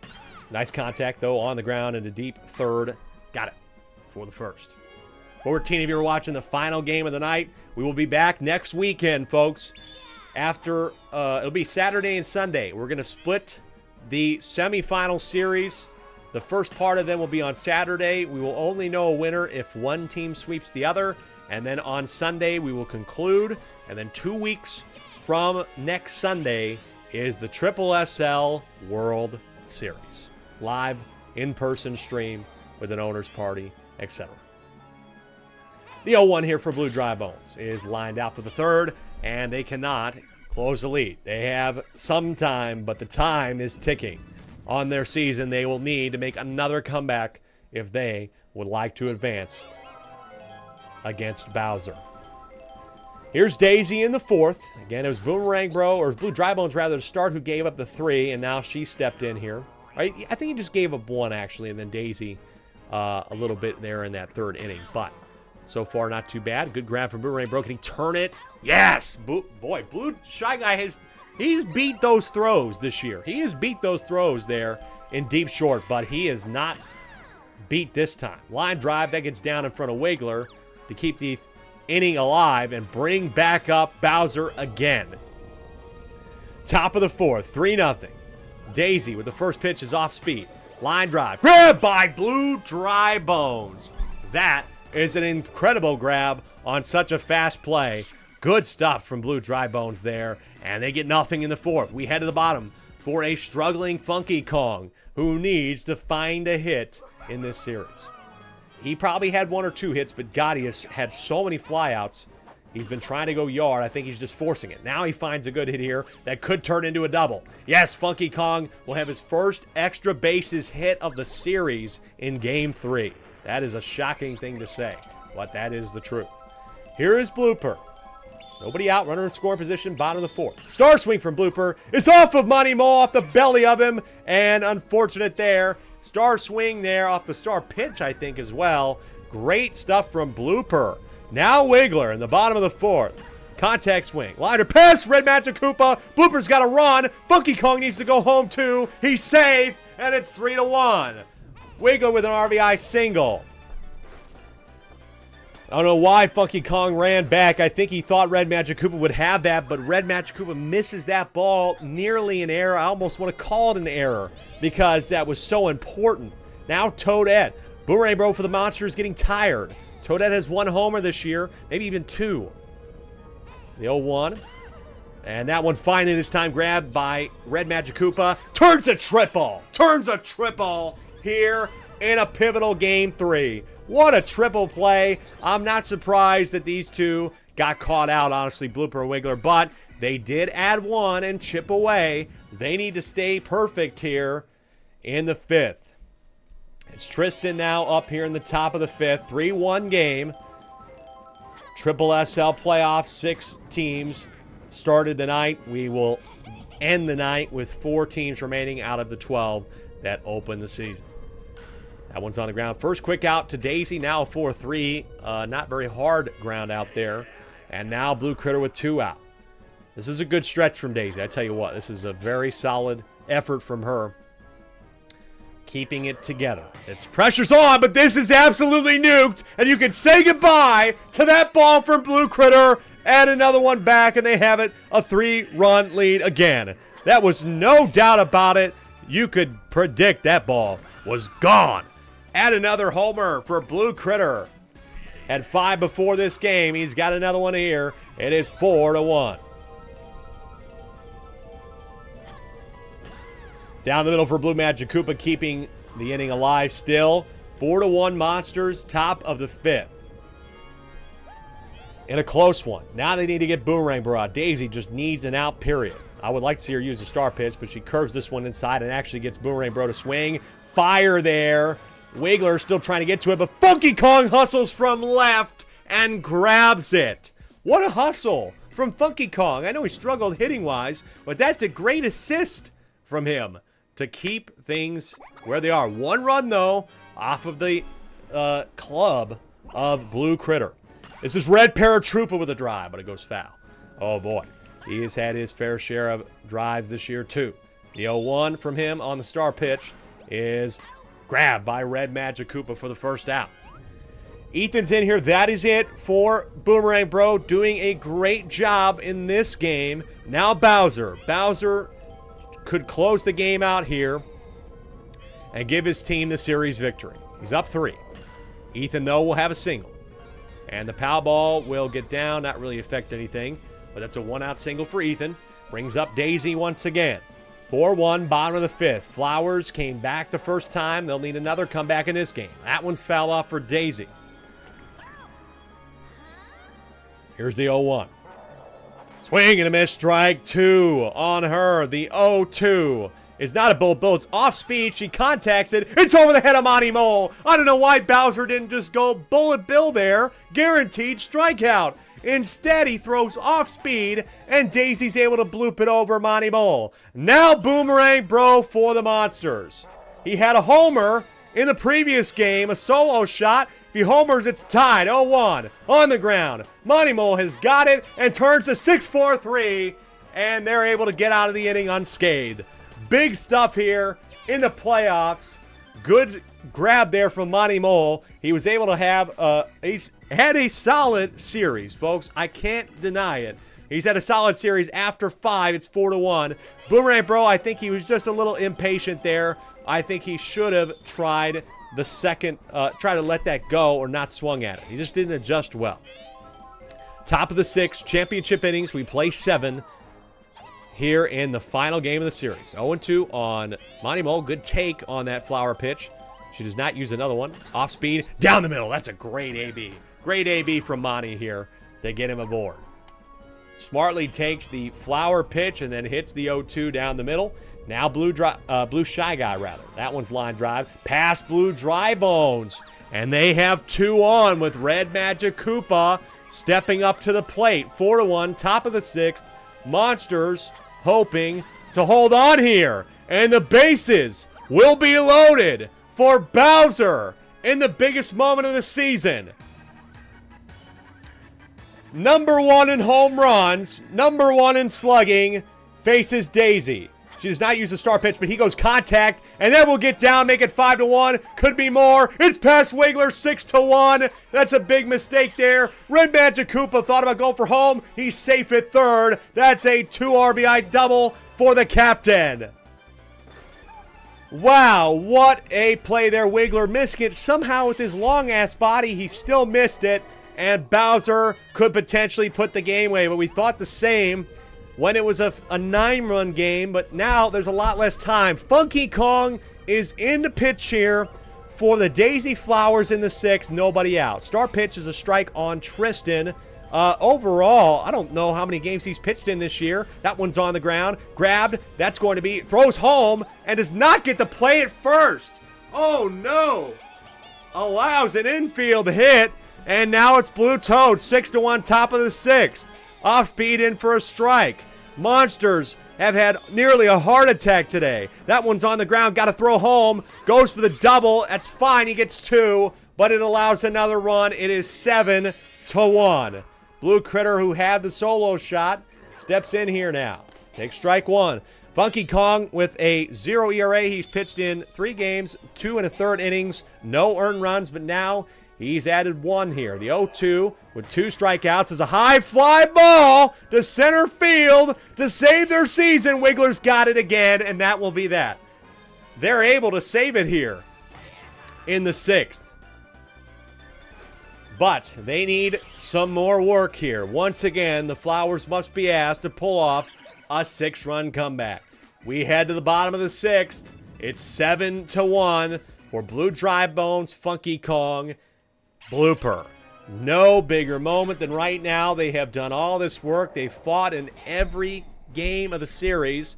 Nice contact, though, on the ground in a deep third. Got it for the first. 14 of you are watching the final game of the night. We will be back next weekend, folks. After, it'll be Saturday and Sunday. We're going to split the semifinal series. The first part of them will be on Saturday. We will only know a winner if one team sweeps the other. And then on Sunday, we will conclude. And then 2 weeks from next Sunday is the SSSL World Series. Live, in-person stream with an owner's party, etc. The 0-1 here for Blue Dry Bones is lined out for the third, and they cannot close the lead. They have some time, but the time is ticking. On their season, they will need to make another comeback if they would like to advance against Bowser. Here's Daisy in the fourth. Again, it was Boomerang Bro, or Blue Dry Bones rather, to start, who gave up the 3, and now she stepped in here. Right? I think he just gave up 1, actually, and then Daisy a little bit there in that third inning. But so far, not too bad. Good grab from Boomerang Bro. Can he turn it? Yes! Boy, Blue Shy Guy he's beat those throws this year. He has beat those throws there in deep short, but he is not beat this time. Line drive, that gets down in front of Wiggler to keep the inning alive and bring back up Bowser again. Top of the fourth, 3-0. Daisy with the first pitch is off speed. Line drive, grabbed by Blue Dry Bones. That is an incredible grab on such a fast play. Good stuff from Blue Dry Bones there, and they get nothing in the fourth. We head to the bottom. for a struggling Funky Kong who needs to find a hit in this series. He probably had 1 or 2 hits, but God, he has had so many flyouts. He's been trying to go yard. I think he's just forcing it. Now he finds a good hit here that could turn into a double. Yes, Funky Kong will have his first extra bases hit of the series in Game 3. That is a shocking thing to say, but that is the truth. Here is Blooper. Nobody out, runner in scoring position, bottom of the 4th. Star swing from Blooper. It's off of Money Mole, off the belly of him, and unfortunate there. Star swing there off the star pitch, I think, as well. Great stuff from Blooper. Now Wiggler in the bottom of the 4th. Contact swing. Liner pass. Red Magic Koopa. Blooper's got to run. Funky Kong needs to go home too. He's safe. And it's 3-1. Wiggler with an RBI single. I don't know why Funky Kong ran back. I think he thought Red Magic Koopa would have that, but Red Magic Koopa misses that ball nearly an error. I almost want to call it an error because that was so important. Now Toadette. Boomerang Bro for the Monsters getting tired. Toadette has 1 homer this year, maybe even 2. The 0-1. And that one finally this time grabbed by Red Magic Koopa. Turns a triple. Turns a triple here in a pivotal Game 3. What a triple play. I'm not surprised that these two got caught out, honestly, Blooper and Wiggler, but they did add 1 and chip away. They need to stay perfect here in the 5th. It's Tristan now up here in the top of the 5th. 3-1 game. Triple SL playoffs, 6 teams started the night. We will end the night with 4 teams remaining out of the 12 that open the season. That one's on the ground. First quick out to Daisy, now a 4-3. Not very hard ground out there. And now Blue Critter with 2 out. This is a good stretch from Daisy. I tell you what, this is a very solid effort from her. Keeping it together. It's pressure's on, but this is absolutely nuked. And you can say goodbye to that ball from Blue Critter. Add another one back, and they have it a 3-run lead again. That was no doubt about it. You could predict that ball was gone. Add another homer for Blue Critter. Had 5 before this game. He's got another one here. It is 4-1. Down the middle for Blue Magic Koopa, keeping the inning alive still. 4-1 Monsters, top of the 5th. In a close one. Now they need to get Boomerang Bro out. Daisy just needs an out, period. I would like to see her use a star pitch, but she curves this one inside and actually gets Boomerang Bro to swing. Fire there. Wiggler still trying to get to it, but Funky Kong hustles from left and grabs it. What a hustle from Funky Kong. I know he struggled hitting-wise, but that's a great assist from him to keep things where they are. 1 run, though, off of the club of Blue Critter. This is Red Paratroopa with a drive, but it goes foul. Oh, boy. He has had his fair share of drives this year, too. The 0-1 from him on the star pitch is grabbed by Red Magic Koopa for the first out. Ethan's in here. That is it for Boomerang Bro, doing a great job in this game. Now Bowser. Bowser could close the game out here and give his team the series victory. He's up 3. Ethan, though, will have a single. And the foul ball will get down, not really affect anything, but that's a 1-out single for Ethan. Brings up Daisy once again. 4-1, bottom of the 5th. Flowers came back the first time. They'll need another comeback in this game. That one's foul off for Daisy. Here's the 0-1. Swing and a miss, strike 2 on her. The 0-2 is not a bullet bill. It's off speed. She contacts it. It's over the head of Monty Mole. I don't know why Bowser didn't just go bullet bill there. Guaranteed strikeout. Instead, he throws off speed, and Daisy's able to bloop it over Monty Mole. Now Boomerang Bro for the Monsters. He had a homer in the previous game, a solo shot. If he homers, it's tied. 0-1 on the ground. Monty Mole has got it and turns to 6-4-3, and they're able to get out of the inning unscathed. Big stuff here in the playoffs. Good grab there from Monty Mole. He was able to have he's had a solid series, folks. I can't deny it. He's had a solid series after 5. It's 4-1. Boomerang Bro, I think he was just a little impatient there. I think he should have tried the second, try to let that go or not swung at it. He just didn't adjust well. Top of the 6th, championship innings. We play 7. here in the final game of the series. 0-2 on Monty Mole. Good take on that flower pitch. She does not use another one. Off speed, down the middle. That's a great AB. Great AB from Monty here to get him aboard. Smartly takes the flower pitch and then hits the 0-2 down the middle. Now Blue Shy Guy, rather. That one's line drive. Past Blue Dry Bones. And they have 2 on with Red Magic Koopa stepping up to the plate. 4-1, top of the 6th. Monsters hoping to hold on here. And the bases will be loaded for Bowser in the biggest moment of the season. Number 1 in home runs, number 1 in slugging, faces Daisy. She does not use a star pitch, but he goes contact, and then we'll get down, make it 5-1. Could be more. It's past Wiggler, 6-1. That's a big mistake there. Red Magic Koopa thought about going for home. He's safe at third. That's a 2 RBI double for the captain. Wow, what a play there. Wiggler missed it. Somehow with his long-ass body, he still missed it. And Bowser could potentially put the game away. But we thought the same when it was a 9-run game. But now there's a lot less time. Funky Kong is in the pitch here for the Daisy Flowers in the 6th. Nobody out. Star pitch is a strike on Tristan. Overall, I don't know how many games he's pitched in this year. That one's on the ground. Grabbed. That's going to be. Throws home and does not get to play it first. Oh, no. Allows an infield hit. And now it's Blue Toad. 6-1, top of the 6th. Off speed in for a strike. Monsters have had nearly a heart attack today. That one's on the ground. Got to throw home. Goes for the double. That's fine. He gets 2. But it allows another run. It is 7-1. Blue Critter, who had the solo shot, steps in here now. Takes strike 1. Funky Kong with a 0 ERA. He's pitched in 3 games, 2 1/3 innings. No earned runs, but now he's added 1 here. The 0-2 with 2 strikeouts is a high fly ball to center field to save their season. Wiggler's got it again, and that will be that. They're able to save it here in the 6th. But they need some more work here. Once again, the Flowers must be asked to pull off a 6-run comeback. We head to the bottom of the 6th. It's 7-1 for Blue Dry Bones, Funky Kong, Blooper. No bigger moment than right now. They have done all this work. They fought in every game of the series.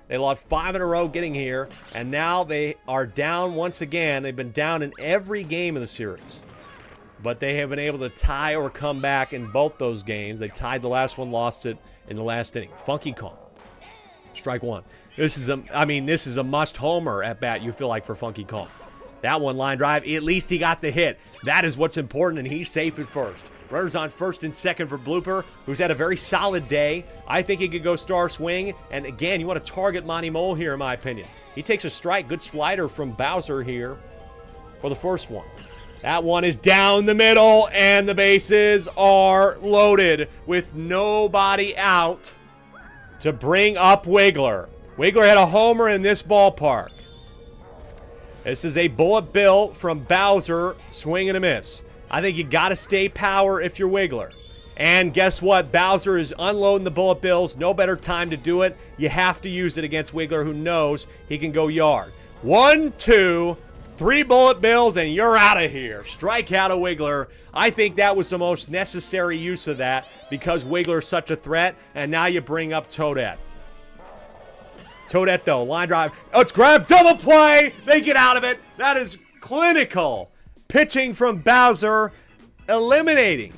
They lost 5 in a row getting here, and now they are down once again. They've been down in every game of the series. But they have been able to tie or come back in both those games. They tied the last one, lost it in the last inning. Funky Kong, strike 1. This is a must homer at bat, you feel like, for Funky Kong. That one line drive, at least he got the hit. That is what's important, and he's safe at first. Runners on first and second for Blooper, who's had a very solid day. I think he could go star swing. And again, you want to target Monty Mole here, in my opinion. He takes a strike. Good slider from Bowser here for the first one. That one is down the middle, and the bases are loaded with nobody out to bring up Wiggler. Wiggler had a homer in this ballpark. This is a bullet bill from Bowser, swing and a miss. I think you got to stay power if you're Wiggler. And guess what? Bowser is unloading the bullet bills. No better time to do it. You have to use it against Wiggler, who knows he can go yard. 1, 2, 3 bullet bills, and you're out of here. Strike out a Wiggler. I think that was the most necessary use of that because Wiggler is such a threat, and now you bring up Toadette. Toadette, though, line drive. Oh, it's grabbed, double play. They get out of it. That is clinical pitching from Bowser, eliminating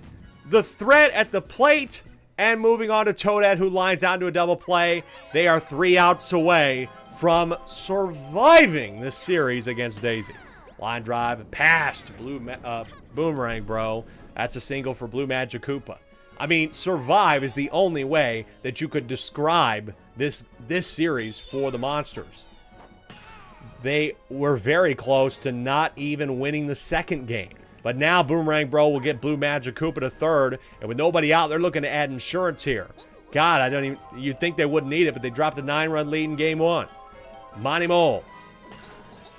the threat at the plate and moving on to Toadette, who lines out into a double play. They are 3 outs away from surviving this series against Daisy. Line drive past Boomerang, bro. That's a single for Blue Magic Koopa. I mean, survive is the only way that you could describe this series for the Monsters. They were very close to not even winning the second game. But now Boomerang Bro will get Blue Magic Koopa to third, and with nobody out, they're looking to add insurance here. God, you'd think they wouldn't need it, but they dropped a 9-run lead in game 1. Monty Mole.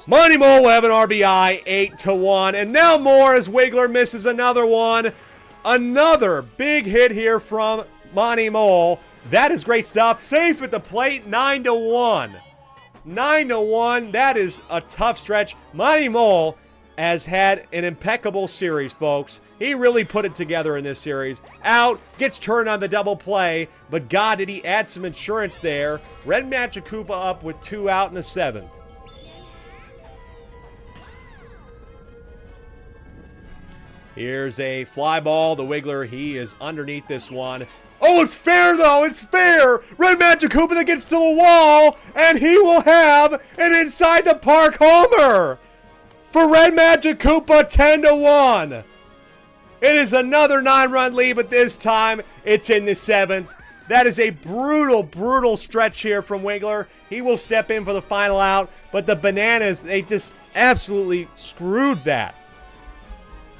Monty Mole will have an RBI, 8-1. And now more as Wiggler misses another one. Another big hit here from Monty Mole. That is great stuff. Safe at the plate, 9-1. 9-1. That is a tough stretch. Monty Mole has had an impeccable series, folks. He really put it together in this series. Out, gets turned on the double play, but God, did he add some insurance there. Red Magicupa up with 2 out in the 7th. Here's a fly ball. The Wiggler, he is underneath this one. Oh, it's fair, though. It's fair. Red Magicupa that gets to the wall, and he will have an inside the park homer for Red Magicupa, 10-1. It is another 9-run lead, but this time it's in the 7th. That is a brutal, brutal stretch here from Wiggler. He will step in for the final out, but the Bananas, they just absolutely screwed that.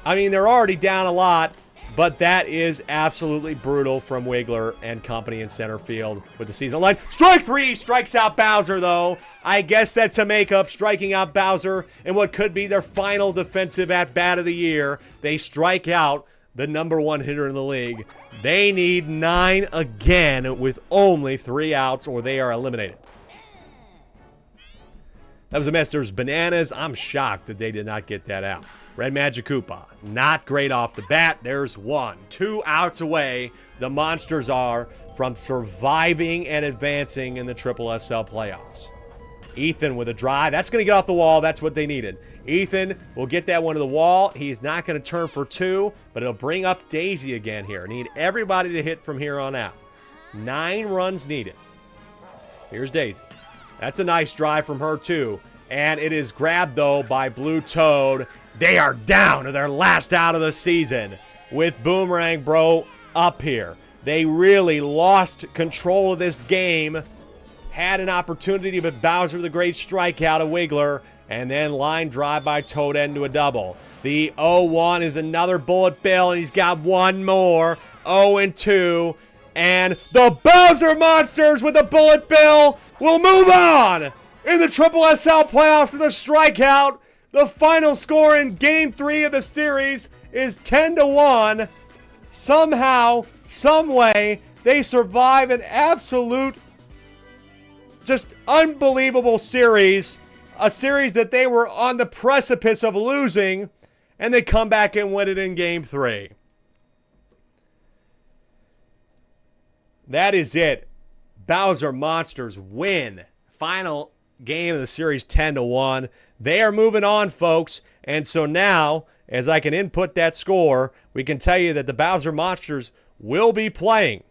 I mean, they're already down a lot, but that is absolutely brutal from Wiggler and company in center field with the season line. Strike 3, strikes out Bowser, though. I guess that's a makeup, striking out Bowser in what could be their final defensive at-bat of the year. They strike out the #1 hitter in the league. They need 9 again with only 3 outs, or they are eliminated. That was a mess. There's Bananas. I'm shocked that they did not get that out. Red Magicupa, not great off the bat. There's 1. 2 outs away. The Monsters are from surviving and advancing in the SSSL playoffs. Ethan with a drive. That's going to get off the wall. That's what they needed. Ethan will get that one to the wall. He's not going to turn for 2, but it'll bring up Daisy again here. Need everybody to hit from here on out. 9 runs needed. Here's Daisy. That's a nice drive from her, too. And it is grabbed, though, by Blue Toad. They are down to their last out of the season with Boomerang Bro up here. They really lost control of this game. Had an opportunity, but Bowser with a great strikeout, a Wiggler, and then line drive by Toad into a double. The 0-1 is another bullet bill, and he's got 1 more. 0-2, and the Bowser Monsters with a bullet bill will move on in the SSSL playoffs with a strikeout. The final score in Game 3 of the series is 10-1. Somehow, someway, they survive an absolute, just unbelievable series. A series that they were on the precipice of losing, and they come back and win it in Game 3. That is it. Bowser Monsters win. Final game of the series, 10-1. They are moving on, folks. And so now, as I can input that score, we can tell you that the Bowser Monsters will be playing.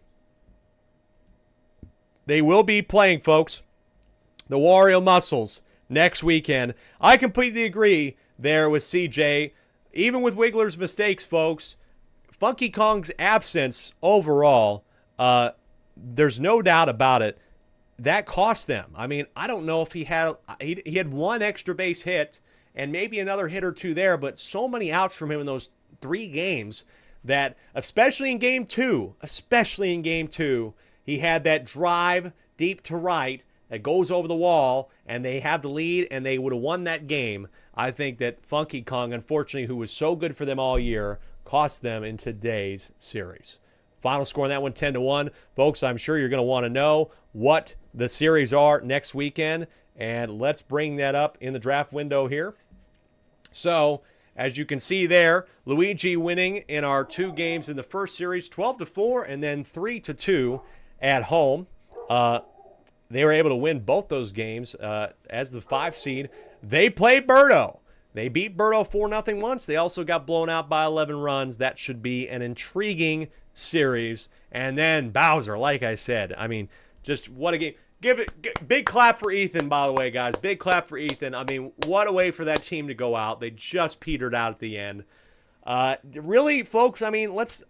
They will be playing, folks, the Wario Muscles next weekend. I completely agree there with CJ. Even with Wiggler's mistakes, folks, Funky Kong's absence overall, there's no doubt about it, that cost them. I mean, I don't know if he had 1 extra base hit and maybe another hit or 2 there, but so many outs from him in those 3 games that, especially in Game 2, he had that drive deep to right that goes over the wall, and they have the lead, and they would have won that game. I think that Funky Kong, unfortunately, who was so good for them all year, cost them in today's series. Final score on that one, 10-1. Folks, I'm sure you're going to want to know what the series are next weekend, and let's bring that up in the draft window here. So, as you can see there, Luigi winning in our 2 games in the first series, 12-4, and then 3-2 at home. They were able to win both those games as the 5 seed. They played Birdo. They beat Birdo 4-0 once. They also got blown out by 11 runs. That should be an intriguing series. And then Bowser, like I said, I mean, just what a game. Big clap for Ethan, by the way, guys. Big clap for Ethan. I mean, what a way for that team to go out. They just petered out at the end. Really, folks, I mean, let's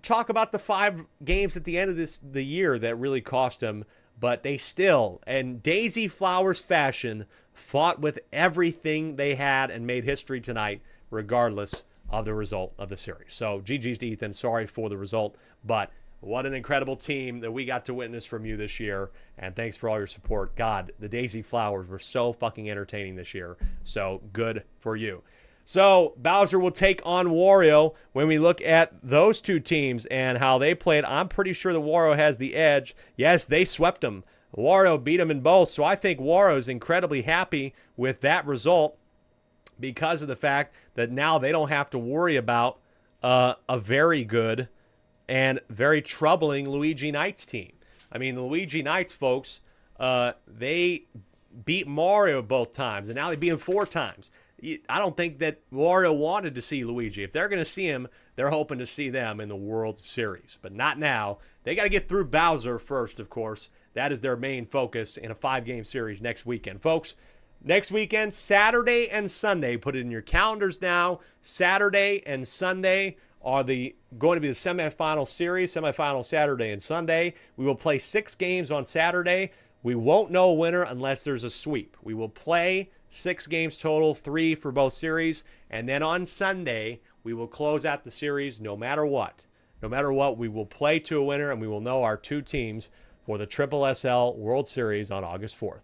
talk about the 5 games at the end of the year that really cost them. But they still, in Daisy Flowers fashion, fought with everything they had and made history tonight, regardless of the result of the series. So, GG's to Ethan. Sorry for the result, but what an incredible team that we got to witness from you this year. And thanks for all your support. God, the Daisy Flowers were so fucking entertaining this year. So, good for you. So Bowser will take on Wario. When we look at those two teams and how they played, I'm pretty sure the Wario has the edge. Yes, they swept them. Wario beat them in both. So I think Wario is incredibly happy with that result because of the fact that now they don't have to worry about a very good and very troubling Luigi Knights team. I mean, the Luigi Knights, folks, they beat Mario both times, and now they beat him 4 times. I don't think that Wario wanted to see Luigi. If they're going to see him, they're hoping to see them in the World Series. But not now. They got to get through Bowser first, of course. That is their main focus in a 5-game series next weekend. Folks, next weekend, Saturday and Sunday. Put it in your calendars now. Saturday and Sunday are going to be the semifinal series, semifinal Saturday and Sunday. We will play 6 games on Saturday. We won't know a winner unless there's a sweep. We will play 6 games total, 3 for both series. And then on Sunday, we will close out the series no matter what. No matter what, we will play to a winner, and we will know our 2 teams for the SSSL World Series on August 4th.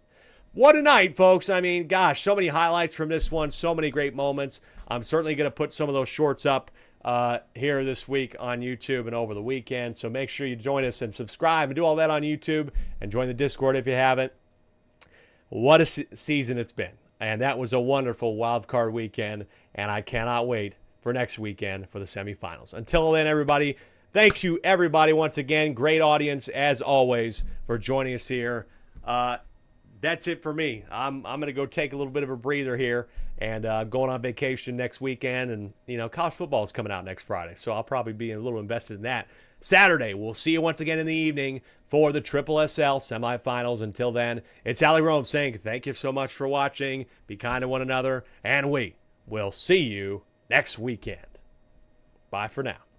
What a night, folks. I mean, gosh, so many highlights from this one, so many great moments. I'm certainly going to put some of those shorts up here this week on YouTube and over the weekend. So make sure you join us and subscribe and do all that on YouTube and join the Discord if you haven't. What a season it's been. And that was a wonderful wild card weekend, and I cannot wait for next weekend for the semifinals. Until then, everybody, thank you, everybody, once again. Great audience, as always, for joining us here. That's it for me. I'm going to go take a little bit of a breather here and going on vacation next weekend. And, you know, college football is coming out next Friday, so I'll probably be a little invested in that. Saturday, we'll see you once again in the evening for the SSSL semifinals. Until then, it's Ali Rome saying thank you so much for watching. Be kind to one another, and we will see you next weekend. Bye for now.